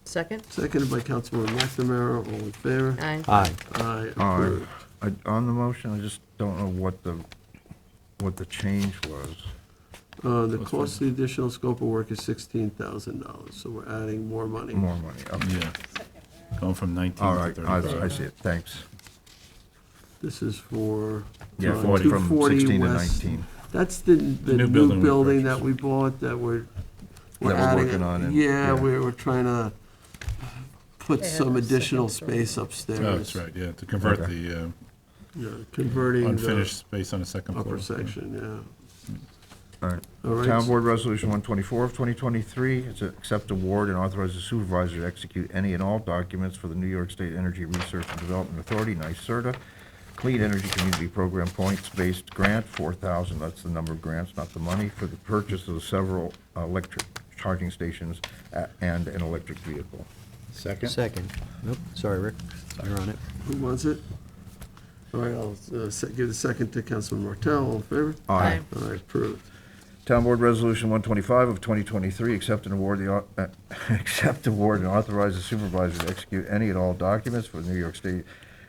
Second? Seconded by Councilman McNamara. All in favor? Aye. Aye. Aye, Aye. approved. On the motion, I just don't know what the change was. The cost of the additional scope of work is $16,000, so we're adding more money. More money, okay. Yeah. Going from 19 All to right, 35. I see it, thanks. This is for. Yeah, 40 from 240 16 to West. 19. That's the new building we building that we bought that we're we're adding. working on it, Yeah, yeah. we're trying to put They have some a additional second floor. space upstairs. Oh, that's right, yeah, to convert Okay. the Yeah, converting unfinished space on the second the floor. upper section, yeah. All right. All right. Town Board Resolution 124 of 2023, is to accept award and authorize the supervisor to execute any and all documents for the New York State Energy Research and Development Authority, NYSERDA, Clean Energy Community Program Points-Based Grant, 4,000, that's the number of grants, not the money, for the purchase of several electric charging stations and an electric vehicle. Second. Second. Nope, sorry, Rick. You're on it. Who wants it? All right, I'll give the second to Councilman Martell. All in favor? Aye. All right, approved. Town Board Resolution 125 of 2023, accept and award accept, award, and authorize the supervisor to execute any and all documents for the New York State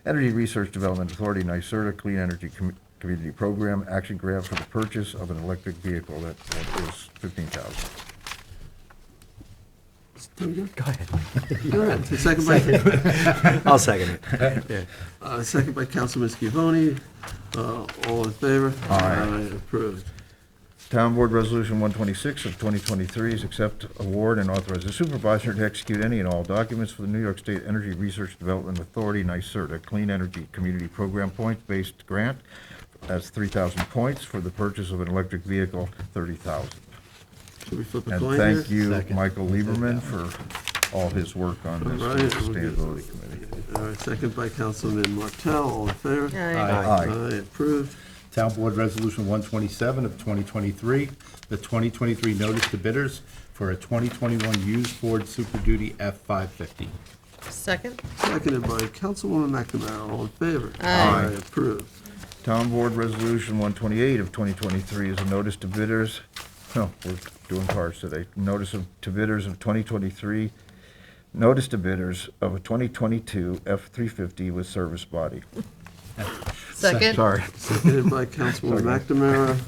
Energy Research Development Authority, NYSERDA Clean Energy Community Program Action Grant for the purchase of an electric vehicle. That is $15,000. Go ahead. Go ahead. Second by. I'll second it. Second by Councilman Scavone. All in favor? Aye. Approved. Town Board Resolution 126 of 2023 is accept, award, and authorize the supervisor to execute any and all documents for the New York State Energy Research Development Authority, NYSERDA Clean Energy Community Program points-based grant as 3,000 points for the purchase of an electric vehicle, 30,000. Should we flip a And coin thank here? you, Michael Lieberman, for all his work on this All for right, the Sustainability Committee. All right, second by Councilman Martell. All in favor? Aye. Aye, approved. Town Board Resolution 127 of 2023, the 2023 notice to bidders for a 2021 used Ford Super Duty F-550. Second? Seconded by Councilwoman McNamara. All in favor? Aye. Approved. Town Board Resolution 128 of 2023 is a notice to bidders, no, we're doing cars today, to bidders of 2023, notice to bidders of a 2022 F-350 with service body. Second? Sorry. Seconded by Councilwoman McNamara.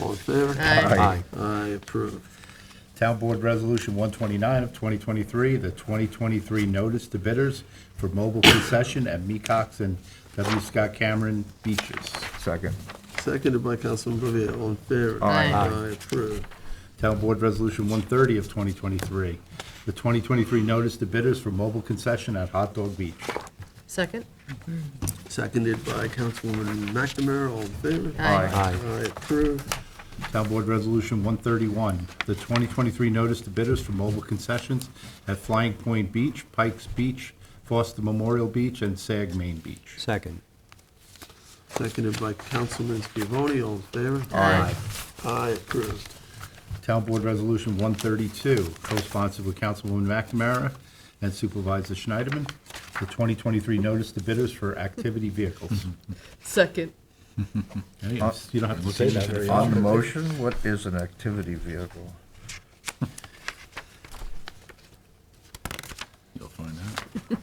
All in favor? Aye. Aye, approved. Town Board Resolution 129 of 2023, the 2023 notice to bidders for mobile concession at Mecox and W. Scott Cameron Beaches. Second. Seconded by Councilman Bouvier. All in favor? Aye. Aye, approved. Town Board Resolution 130 of 2023, the 2023 notice to bidders for mobile concession at Hot Dog Beach. Second? Seconded by Councilwoman McNamara. All in favor? Aye. Aye, approved. Town Board Resolution 131, the 2023 notice to bidders for mobile concessions at Flying Point Beach, Pikes Beach, Foster Memorial Beach, and Sag Main Beach. Second. Seconded by Councilman Scavone. All in favor? Aye. Aye, approved. Town Board Resolution 132, co-sponsored with Councilwoman McNamara and Supervisor Schneiderman, the 2023 notice to bidders for activity vehicles. Second? You don't have to say that very On the often. motion, what is an activity vehicle? You'll find out.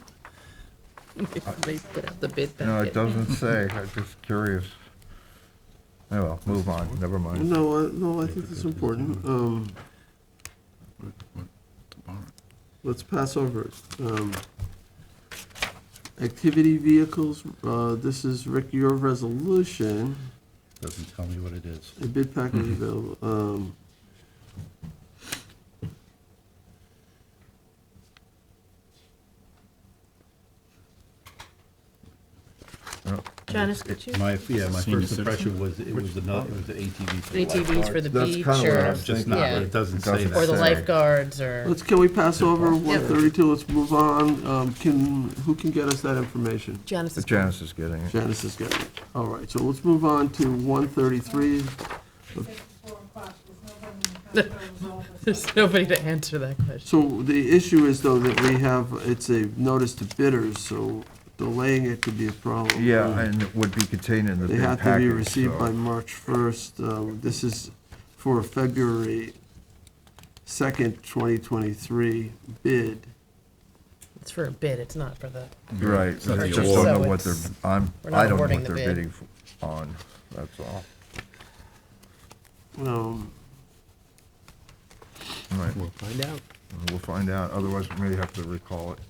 They put out the bid back. No, it doesn't say. I'm just curious. Oh, well, move on. Never mind. No, I think it's important. Let's pass over it. Activity vehicles, this is, Rick, your resolution. Doesn't tell me what it is. A bid package available. Janice, could you? My Senior first citizen? impression was it was an ATV for the ATVs for the That's beach kinda what I or, was Just not, yeah. but it doesn't say or that. the lifeguards or, Can we pass over 132? Let's move on. Who can get us that information? Janice is. Janice is getting it. Janice is getting it. All right, so let's move on to 133. There's nobody to answer that question. So the issue is, though, that we have, it's a notice to bidders, so delaying it could be a problem. Yeah, and it would be contained in the They bid have to package. be received so- by March 1st. This is for a February 2nd, 2023 bid. It's for a bid, it's not for the. Right, It's not I the just award. don't know So what they're, it's- we're I not don't know awarding what the they're bid. bidding on, that's all. Right, We'll find out. we'll find out, otherwise we may have to recall it.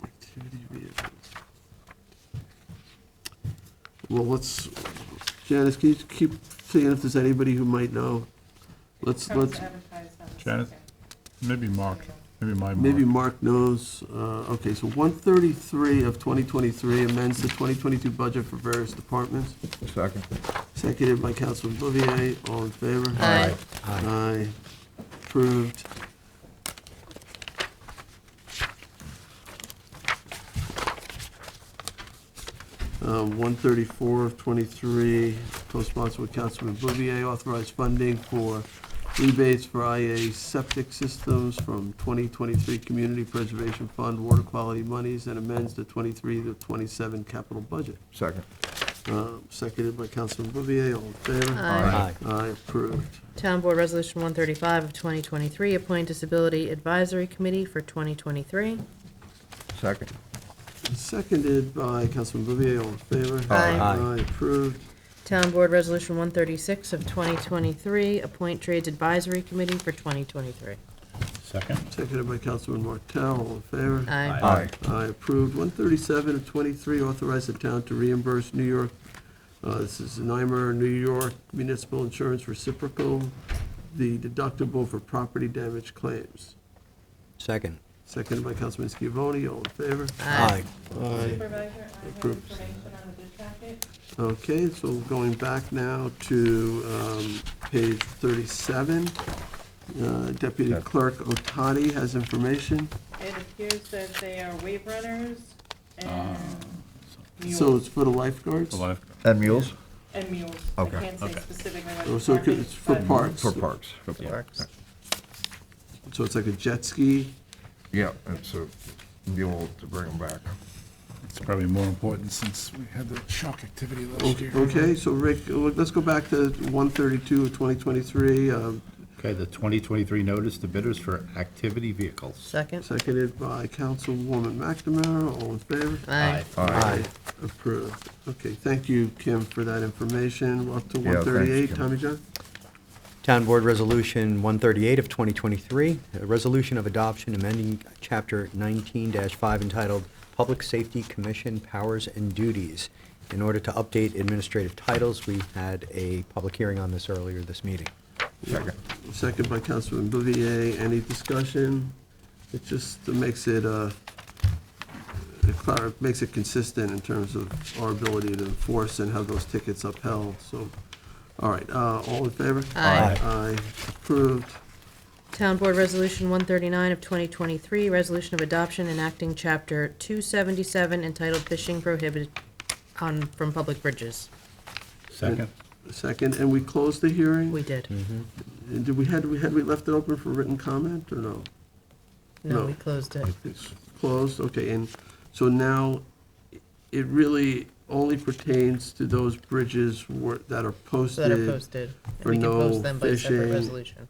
Activity vehicles. Well, Janice, can you keep seeing if there's anybody who might know? Let's, Janet, maybe Mark, maybe maybe Mark knows. Okay, so 133 of 2023 amends the 2022 budget for various departments. Second. Seconded by Councilman Bouvier. All in favor? Aye. Aye. Approved. Um, 134 of 23, co-sponsored with Councilman Bouvier, authorized funding for rebates for IA septic systems from 2023 Community Preservation Fund water quality monies and amends the 23 to 27 capital budget. Second. Seconded by Councilman Bouvier, all in favor? Aye. Aye, approved. Town Board Resolution 135 of 2023, appoint Disability Advisory Committee for 2023. Second. Seconded by Councilman Bouvier, all in favor? Aye. Aye, approved. Town Board Resolution 136 of 2023, appoint Trades Advisory Committee for 2023. Second. Seconded by Councilman Martell, all in favor? Aye. Aye, approved. 137 of 23, authorize the town to reimburse New York, this is Nymer, New York Municipal Insurance Reciprocal, the deductible for property damage claims. Second. Seconded by Councilman Scavone, all in favor? Aye. Aye. Supervisor, Approved. information on the bid packet. Okay, so going back now to page 37, Deputy Clerk Otani has information. It appears that they are wave runners and So mules. it's for the lifeguards? The life. And mules? And mules. Okay. I can't say Okay. specifically what Oh, the so parking, it's for but- parks? For parks. Parks. So it's like a jet ski? Yeah, it's a mule to bring them back. It's probably more important since we had the shock activity last year. Okay, so Rick, let's go back to 132 of 2023, Okay, the 2023 notice to bidders for activity vehicles. Second. seconded by Councilwoman McNamara, all in favor? Aye. Aye. Approved. Okay, thank you, Kim, for that information. We're up to Yeah, thanks, 138, Kim. Tommy John? Town Board Resolution 138 of 2023, a resolution of adoption amending Chapter 19-5 entitled Public Safety Commission Powers and Duties. In order to update administrative titles, we had a public hearing on this earlier this meeting. Second. Second by Councilman Bouvier. Any discussion? It just makes it, makes it consistent in terms of our ability to enforce and have those tickets upheld, so. All right, all in favor? Aye. Aye, approved. Town Board Resolution 139 of 2023, resolution of adoption enacting Chapter 277 entitled Fishing Prohibited from Public Bridges. Second. Second, and we closed the hearing? We did. And did we left it open for written comment, or no? No, No. we closed it. It's closed, okay, and so now it really only pertains to those bridges that are posted. That are posted. And for we can no post them by separate fishing. resolution.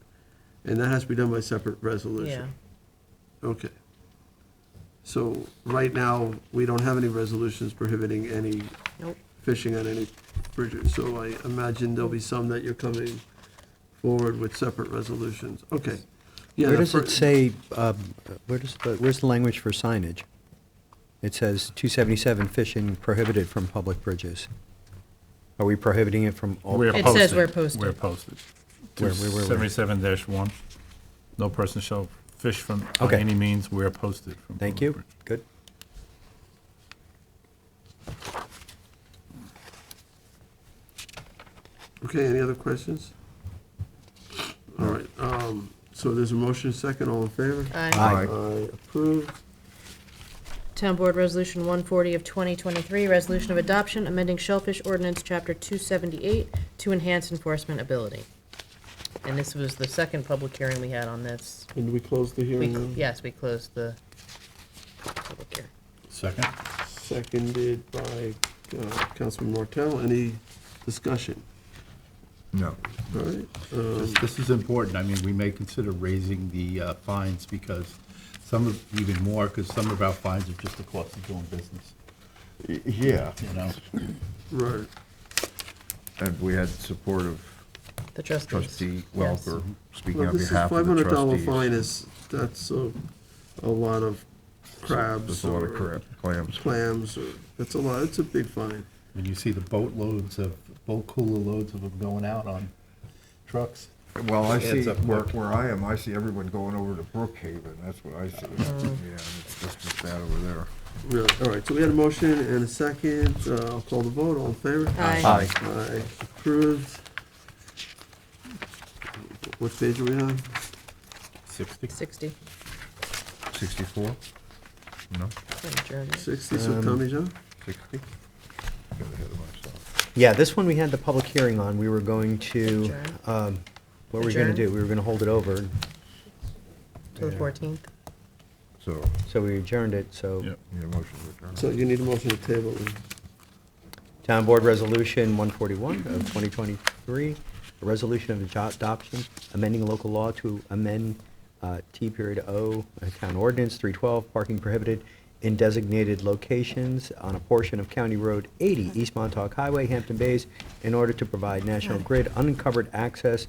And that has to be done by separate resolution? Yeah. Okay. So right now, we don't have any resolutions prohibiting any Nope. fishing on any bridges. So I imagine there'll be some that you're coming forward with separate resolutions. Okay. Yeah, Where the does it fir- say, where's the language for signage? It says 277 fishing prohibited from public bridges. Are we prohibiting it from all? We're It posted. says we're posted. We're posted. Where? 77-1. No person shall fish from, on Okay. any means, we're posted. from Thank public you, bridge. good. Okay, any other questions? All right, so there's a motion second, all in favor? Aye. Aye, approved. Town Board Resolution 140 of 2023, resolution of adoption amending Shellfish Ordinance Chapter 278 to enhance enforcement ability. And this was the second public hearing we had on this. And we close the hearing now? Yes, we closed the public hearing. Second. Seconded by Councilman Martell. Any discussion? No. All right. This is important. I mean, we may consider raising the fines because even more, because some of our fines are just the cost of doing business. Yeah. You know? Right. And we had support of The trustees. trustee Yes. Welker speaking Well, on this is behalf of the $500 trustees. fine that's a lot of crabs. There's a lot of or clams. Clams, or, that's a lot, it's a big fine. When you see the boat cooler loads of them going out on trucks. Well, I Adds see, up where, quick. where I am, I see everyone going over to Brookhaven, that's what I see. Yeah, and it's just bad over there. Really? All right, so we had a motion and a second. I'll call the vote. All in favor? Aye. Aye. Aye. Approved. What page are we on? 60. 60. 64? No? Adjourned. 60, so Tommy John? 60? Got ahead of myself. Yeah, this one we had the public hearing on. We were going to Adjourn. What were we gonna Adjourn? do? We were gonna hold it over, Till the 14th. so we adjourned it, so. Need a motion to adjourn. So you need a motion to table. Town Board Resolution 141 of 2023, a resolution of adoption, amending local law to amend T.O, Town Ordinance 312, parking prohibited in designated locations on a portion of County Road 80, East Montauk Highway, Hampton Bays, in order to provide National Grid uncovered access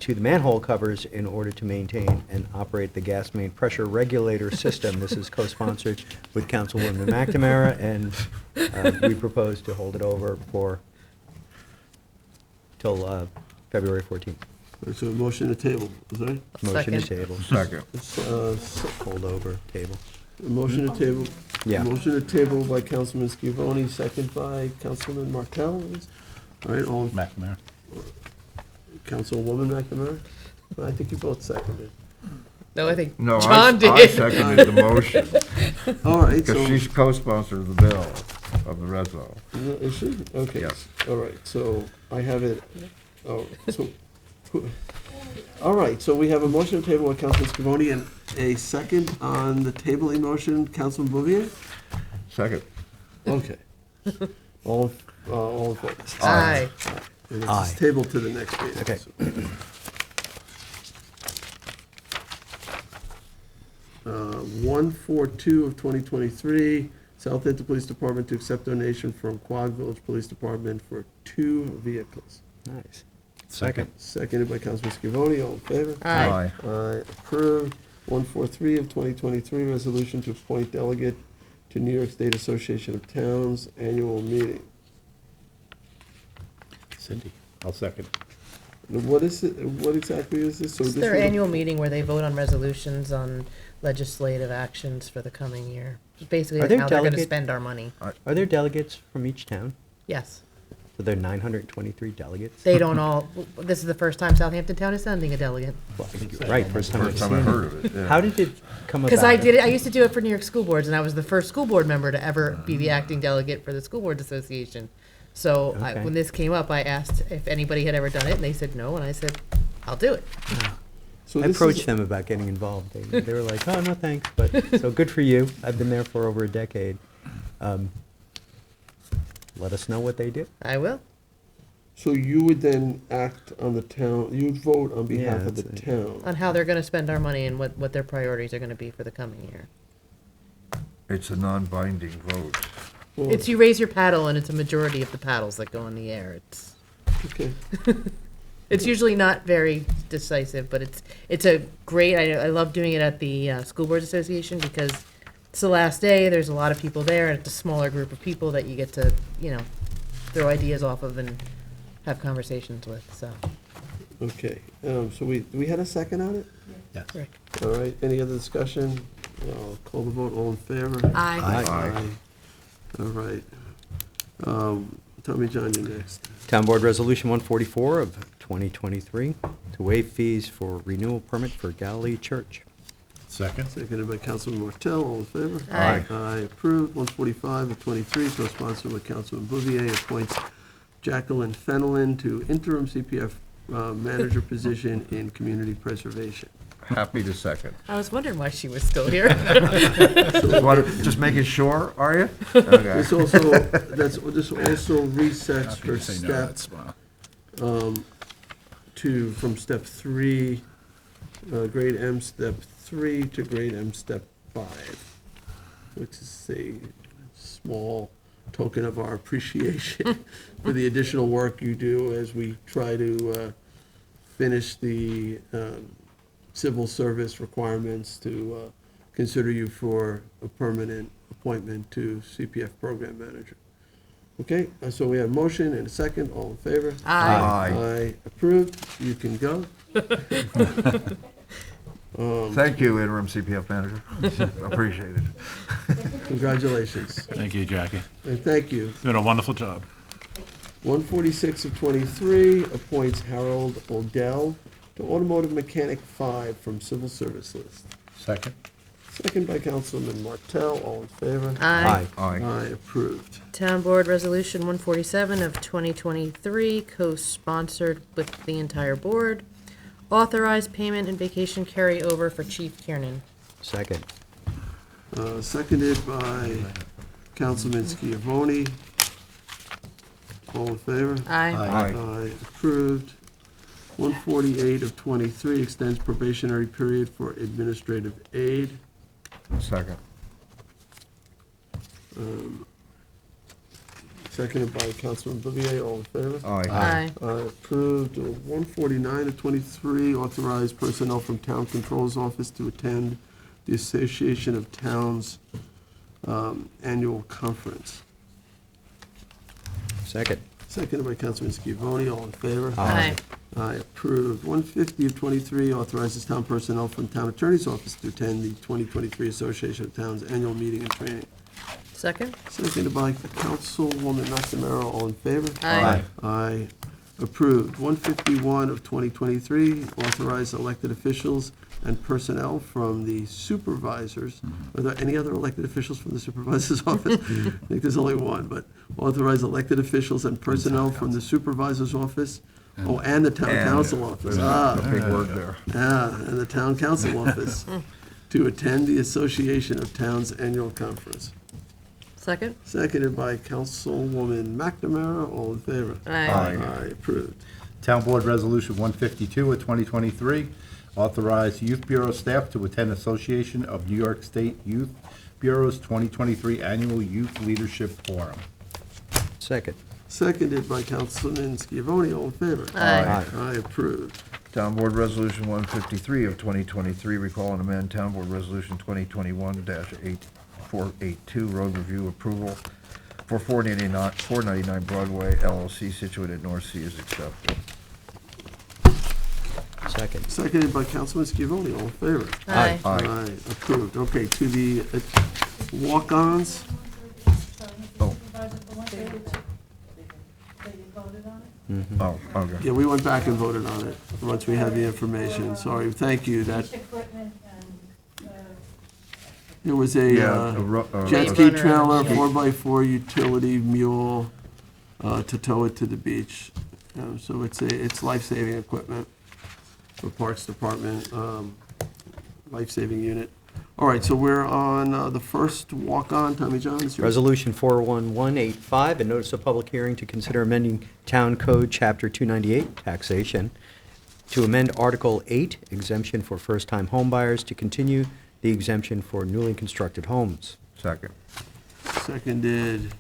to the manhole covers in order to maintain and operate the gas main pressure regulator system. This is co-sponsored with Councilwoman McNamara, and we propose to hold it over till February 14th. So a motion to table, is that right? Motion to Second. table. Second. Hold over, table. A motion to table. Yeah. Motion to table by Councilman Scavone, second by Councilman Martell. All right, all, McNamara. Councilwoman McNamara? I think you both seconded. No, I think No, John I did. seconded the motion, All right, so. because she's co-sponsor of the bill of the reso. Is she? Okay. Yes. All right, so I have it, all right, so we have a motion to table by Councilman Scavone and a second on the tabling motion, Councilman Bouvier? Second. Okay. All in favor? Aye. And Aye. it's tabled to the next meeting. Okay. So. 142 of 2023, Southampton Police Department to accept donation from Quad Village Police Department for 2 vehicles. Nice. Second. Seconded by Councilman Scavone, all in favor? Aye. Aye, approved. 143 of 2023, resolution to appoint delegate to New York State Association of Towns annual meeting. Cindy, I'll second. What is it, what exactly is this? So It's this their would- annual meeting where they vote on resolutions on legislative actions for the coming year. Basically, Are there how they're gonna delegate- spend our money. Are there delegates from each town? Yes. So there are 923 delegates? They don't all, this is the first time Southampton Town is sending a delegate. Well, I think you're right, first time I've First time I seen heard it. of it, yeah. How did it come about? Because I did it, I used to do it for New York school boards, and I was the first school board member to ever be the acting delegate for the School Boards Association. So Okay. when this came up, I asked if anybody had ever done it, and they said no, and I said, I'll do it. So I this approached is- them about getting involved. They were like, oh, no, thanks, but, so good for you. I've been there for over a decade. Let us know what they do. I will. So you would then act on the town, you would vote on behalf Yeah, of the that's town. On how they're gonna spend our money and what their priorities are gonna be for the coming year. It's a non-binding vote. Well, It's you raise your paddle, and it's a majority of the paddles that go in the air. It's Okay. It's usually not very decisive, but it's a great, I love doing it at the School Boards Association because it's the last day, there's a lot of people there, and it's a smaller group of people that you get to, throw ideas off of and have conversations with, so. Okay, so we had a second on it? Yes. Right. All right, any other discussion? I'll call the vote, all in favor? Aye. Aye. All right. Tommy John, you're next. Town Board Resolution 144 of 2023 to waive fees for renewal permit for Galilee Church. Second. Seconded by Councilman Martell, all in favor? Aye. Aye, approved. 145 of 23, co-sponsored by Councilman Bouvier, appoints Jacqueline Fenelon to interim CPF manager position in community preservation. Happy to second. I was wondering why she was still here. Just making sure, are you? Okay. This also resets her step from step 3, grade M step 3 to grade M step 5, which is a small token of our appreciation for the additional work you do as we try to finish the civil service requirements to consider you for a permanent appointment to CPF program manager. Okay, so we have a motion and a second, all in favor? Aye. Aye, approved, you can go. Thank you, interim CPF manager. Appreciate it. Congratulations, Thank you, Jackie. and thank you. You're doing a wonderful job. 146 of 23 appoints Harold Odell to automotive mechanic 5 from civil service list. Second. Second by Councilman Martell, all in favor? Aye. Aye. Aye, approved. Town Board Resolution 147 of 2023, co-sponsored with the entire board, Authorize payment and vacation carryover for Chief Kiernan. Second. Seconded by Councilman Schiavone. All in favor? Aye. Aye, approved. 148 of 23 extends probationary period for administrative aid. Second. Seconded by Councilman Bouvier, all in favor? Aye. Approved. 149 of 23, authorized personnel from Town Control's Office to attend the Association of Towns Annual Conference. Second. Seconded by Councilman Schiavone, all in favor? Aye. Aye, approved. 150 of 23, authorizes town personnel from Town Attorney's Office to attend the 2023 Association of Towns Annual Meeting and Training. Second? Seconded by Councilwoman McNamara, all in favor? Aye. Aye, approved. 151 of 2023, authorize elected officials and personnel from the supervisors. Are there any other elected officials from the supervisor's office? I think there's only one, but authorize elected officials and personnel from the supervisor's office. Oh, and the town council office. Big word there. Yeah, and the town council office to attend the Association of Towns Annual Conference. Second? Seconded by Councilwoman McNamara, all in favor? Aye. Aye, approved. Town Board Resolution 152 of 2023, authorize Youth Bureau staff to attend Association of New York State Youth Bureau's 2023 Annual Youth Leadership Forum. Second. Seconded by Councilman Schiavone, all in favor? Aye. Aye, approved. Town Board Resolution 153 of 2023, recall and amend Town Board Resolution 2021-8482, road review approval for 499 Broadway LLC situated at North Sea is accepted. Second. Seconded by Councilman Schiavone, all in favor? Aye. Aye, approved. Okay, to the walk-ons. Oh, okay. Yeah, we went back and voted on it once we had the information. Sorry, thank you. That, there was a jet ski Runner. trailer, 4x4 utility mule to tow it to the beach. So it's life-saving equipment for Parks Department, life-saving unit. All right, so we're on the first walk-on. Tommy John, it's yours. Resolution 41185, a notice of public hearing to consider amending Town Code, Chapter 298, taxation, to amend Article 8, exemption for first-time homebuyers, to continue the exemption for newly constructed homes. Second. Seconded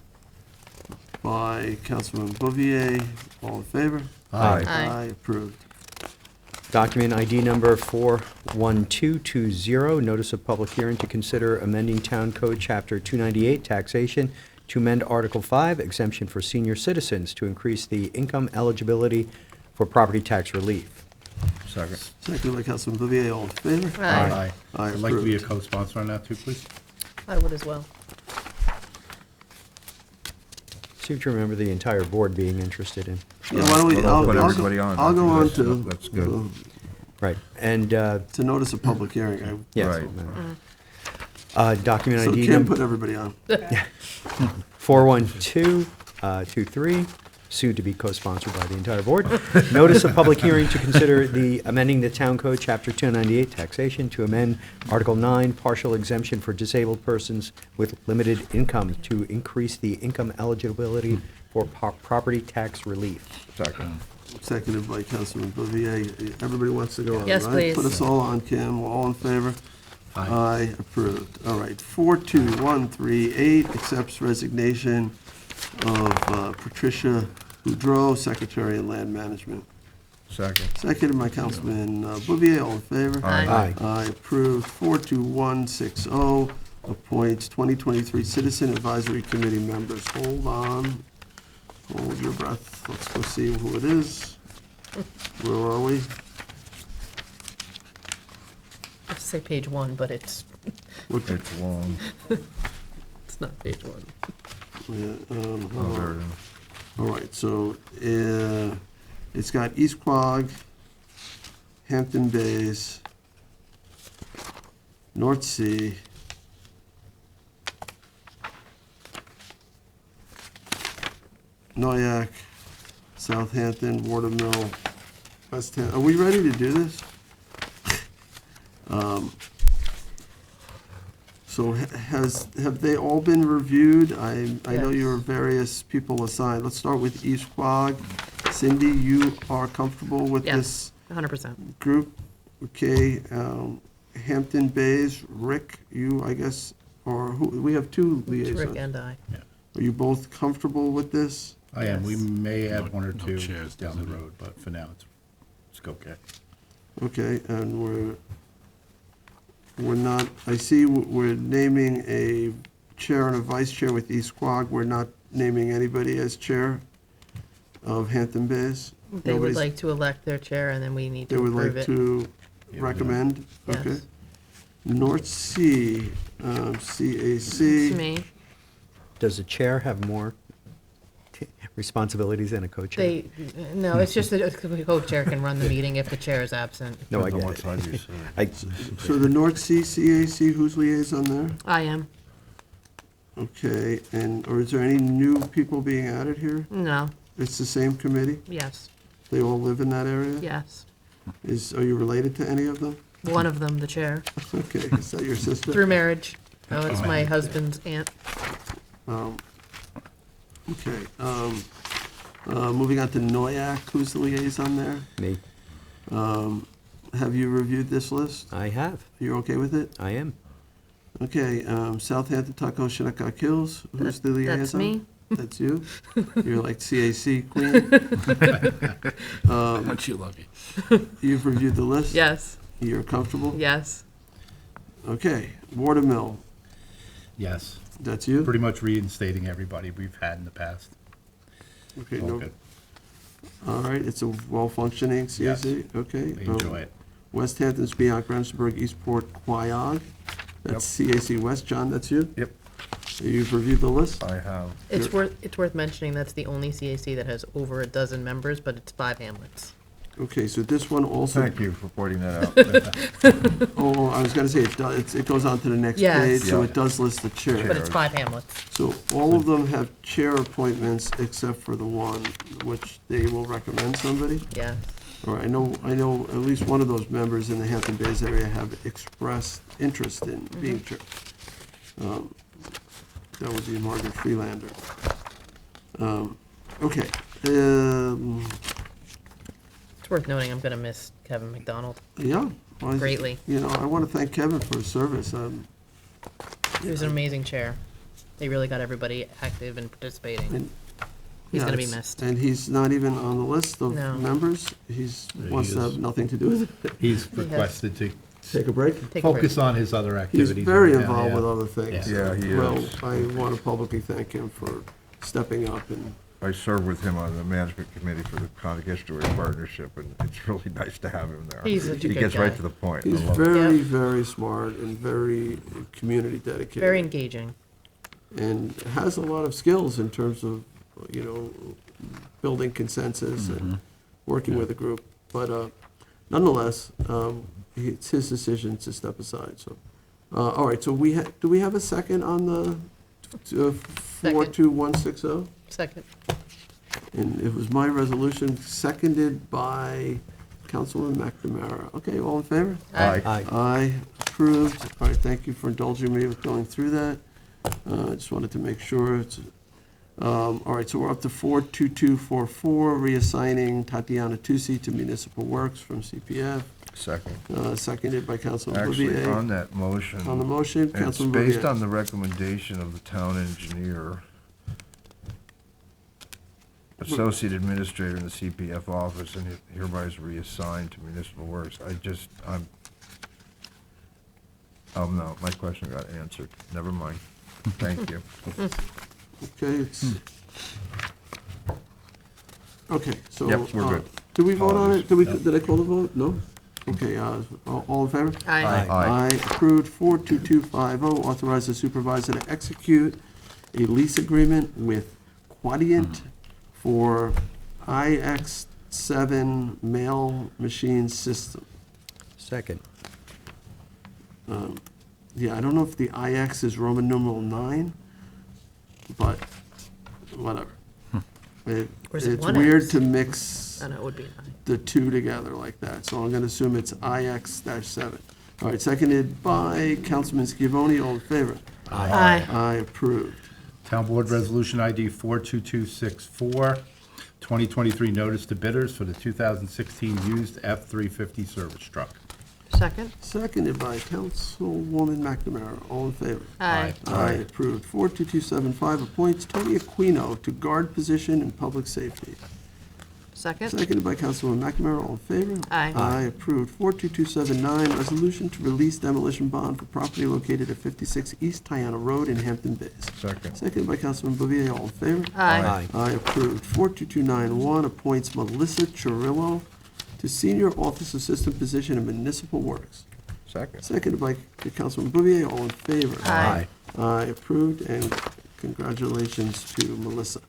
by Councilman Bouvier. All in favor? Aye. Aye, approved. Document ID number 41220, notice of public hearing to consider amending Town Code, Chapter 298, taxation, to amend Article 5, exemption for senior citizens, to increase the income eligibility for property tax relief. Second. Seconded by Councilman Bouvier. All in favor? Aye. Aye, I'd like to be a approved. co-sponsor on that too, please. I would as well. Seem to remember the entire board being interested in. Yeah, why don't we, I'll put I'll everybody go, on. I'll go on to. That's good. Right, and, It's a notice of public hearing. yes. Right. Document So ID Kim number put everybody on. 41223, soon to be co-sponsored by the entire board. Notice of public hearing to consider the amending the Town Code, Chapter 298, taxation, to amend Article 9, partial exemption for disabled persons with limited income, to increase the income eligibility for property tax relief. Second. Seconded by Councilman Bouvier. Everybody wants to go on, right? Yes, please. Put us all on, Kim. All in favor? Aye, approved. All right, 42138 accepts resignation of Patricia Boudreau, Secretary of Land Management. Second. Seconded by Councilman Bouvier. All in favor? Aye. Aye, approved. 42160 appoints 2023 Citizen Advisory Committee members. Hold on. Hold your breath. Let's go see who it is. Where are we? I have to say page 1, but it's, It's long. it's not page 1. Yeah, hold Oh, there on. it is. All right, so it's got East Quogue, Hampton Bays, North Sea, Noyak, Southampton, Watermill, West Ham, are we ready to do this? So have they all been reviewed? I know Yes. you are various people assigned. Let's start with East Quogue. Cindy, you are comfortable with this Yes, 100%. group? Okay, Hampton Bays, Rick, you, I guess, or who, we have two It's liaisons. Rick and I. Are you both comfortable with this? I am, we Yes. may add one or No two chairs down the designated. road, but for now, it's okay. Okay, and we're not, I see we're naming a chair and a vice chair with East Quogue. We're not naming anybody as chair of Hampton Bays? They would Nobody's- like to elect their chair, and then we need They to would approve like it. to Yeah, recommend? Okay. Yes. North Sea, CAC. It's me. Does the chair have more responsibilities than a co-chair? No, it's just that the co-chair can run the meeting if the chair is absent. No, I Depends on get what it. side you sit. I- So the North Sea, CAC, who's liaison there? I am. Okay, and, or is there any new people being added here? No, It's the same committee? yes, They all live in that area? yes. Are you related to any of them? One of them, the chair, Okay, is that your sister? through marriage. Oh, it's my husband's aunt. Okay, moving on to Noyak, who's the liaison there? Me, Have you reviewed this list? I have, You're okay with it? I am. Okay, Southampton, Tucko, Shinnecock Hills, who's the liaison? That's me. That's you? You're like CAC queen? Aren't you lucky? You've reviewed the list? Yes, You're comfortable? yes. Okay, Watermill, Yes, that's you? pretty much reinstating everybody we've had in the past. Okay, All no, good. all right, it's a well-functioning CAC, okay. We enjoy it. West Hampton, Spion, Grantsburg, Eastport, Quayog, that's CAC West. John, that's you? Yep, You've reviewed the list? I have. It's worth mentioning that's the only CAC that has over a dozen members, but it's 5 hamlets. Okay, so this one also. Thank you for pointing that out. Oh, I was gonna say, it goes on to the next Yes. page, so Yeah. it does list the chair. But it's 5 hamlets. So all of them have chair appointments except for the one which they will recommend somebody? Yeah. Or I know at least one of those members in the Hampton Bays area have expressed interest in being chair. That would be Margaret Freelander. Okay, It's worth noting, I'm gonna miss Kevin McDonald. yeah. well, Greatly. You know, I want to thank Kevin for his service. He was an amazing chair. He really got everybody active and participating. And- He's yeah, gonna be it's- missed. And he's not even on the list of No. members? He Wants to is. have nothing to do with it? He's has- requested to Take a break? Take a break. focus on his other He's activities. very right now, involved yeah. with other things. Yeah, he Well, is. I want to publicly thank him for stepping up and, I serve with him on the management committee for the Conic Estuary Partnership, and it's really nice to have him there. He's such a He good gets right guy. to the point. I he's love it. very, Yep. very smart and very community dedicated. Very engaging. And has a lot of skills in terms of, you know, building consensus and working with a group. But nonetheless, it's his decision to step aside, so. All right, so do we have a second on the 42160? Second. And it was my resolution, seconded by Councilman McNamara. Okay, all in favor? Aye. Aye. Aye, approved. All right, thank you for indulging me with going through that. I just wanted to make sure it's, all right, so we're up to 42244, reassigning Tatiana Tusi to Municipal Works from CPF, Second. seconded by Councilman Actually, Bouvier. on that motion. On the motion, It's Councilman based Bouvier. on the recommendation of the town engineer, associate administrator in the CPF office, and hereby is reassigned to municipal works. No, my question got answered. Never mind. Thank you. Okay, it's, okay, so. Yep, we're good. Did we vote on it? Did No. did I call the vote? No? Okay, all in favor? Aye. Aye. Aye, approved. 42250, authorize the supervisor to execute a lease agreement with Quadient for IX7 mail machine system. Second. Yeah, I don't know if the IX is Roman numeral 9, but whatever. Or is it It's 1X? weird to mix mix Oh, no, it would be an I. the two together like that. So I'm going to assume it's IX-7. All right, seconded by Councilman Scavone. All in favor? Aye. Aye, approved. Town Board Resolution ID 42264, 2023 notice to bidders for the 2016 used F-350 service truck. Second? Seconded by Councilwoman McNamara. All in favor? Aye. Aye, approved. 42275 appoints Tony Aquino to guard position in public safety. Second? Seconded by Councilwoman McNamara. All in favor? Aye. Aye, approved. 42279, resolution to release demolition bond for property located at 56 East Tiana Road in Hampton Bays. Second. Seconded by Councilman Bouvier. All in favor? Aye. Aye, approved. 42291 appoints Melissa Chirillo to senior office assistant position in municipal works. Second. Seconded by Councilman Bouvier. All in favor? Aye. Aye, approved, and congratulations to Melissa.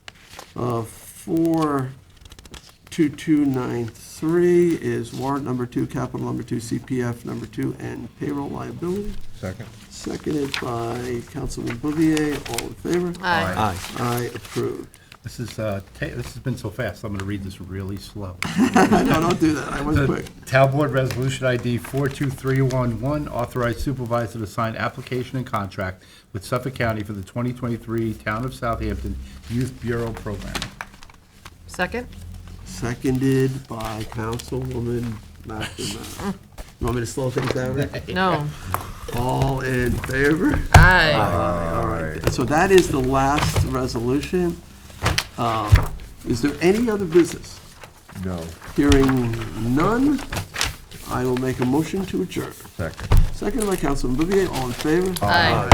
42293 is warrant number 2, capital number 2, CPF number 2, and payroll liability. Second. Seconded by Councilman Bouvier. All in favor? Aye. Aye, approved. This has been so fast, I'm going to read this really slow. No, don't do that. I was The quick. Town Board Resolution ID 42311, authorize supervisor to sign application and contract with Suffolk County for the 2023 Town of Southampton Youth Bureau Program. Second? Seconded by Councilwoman McNamara. You want me to slow things down? Rick? No. All in favor? Aye. All right. So that is the last resolution. Is there any other business? No. Hearing none, I will make a motion to adjourn. Second. Seconded by Councilman Bouvier. All in favor? Aye.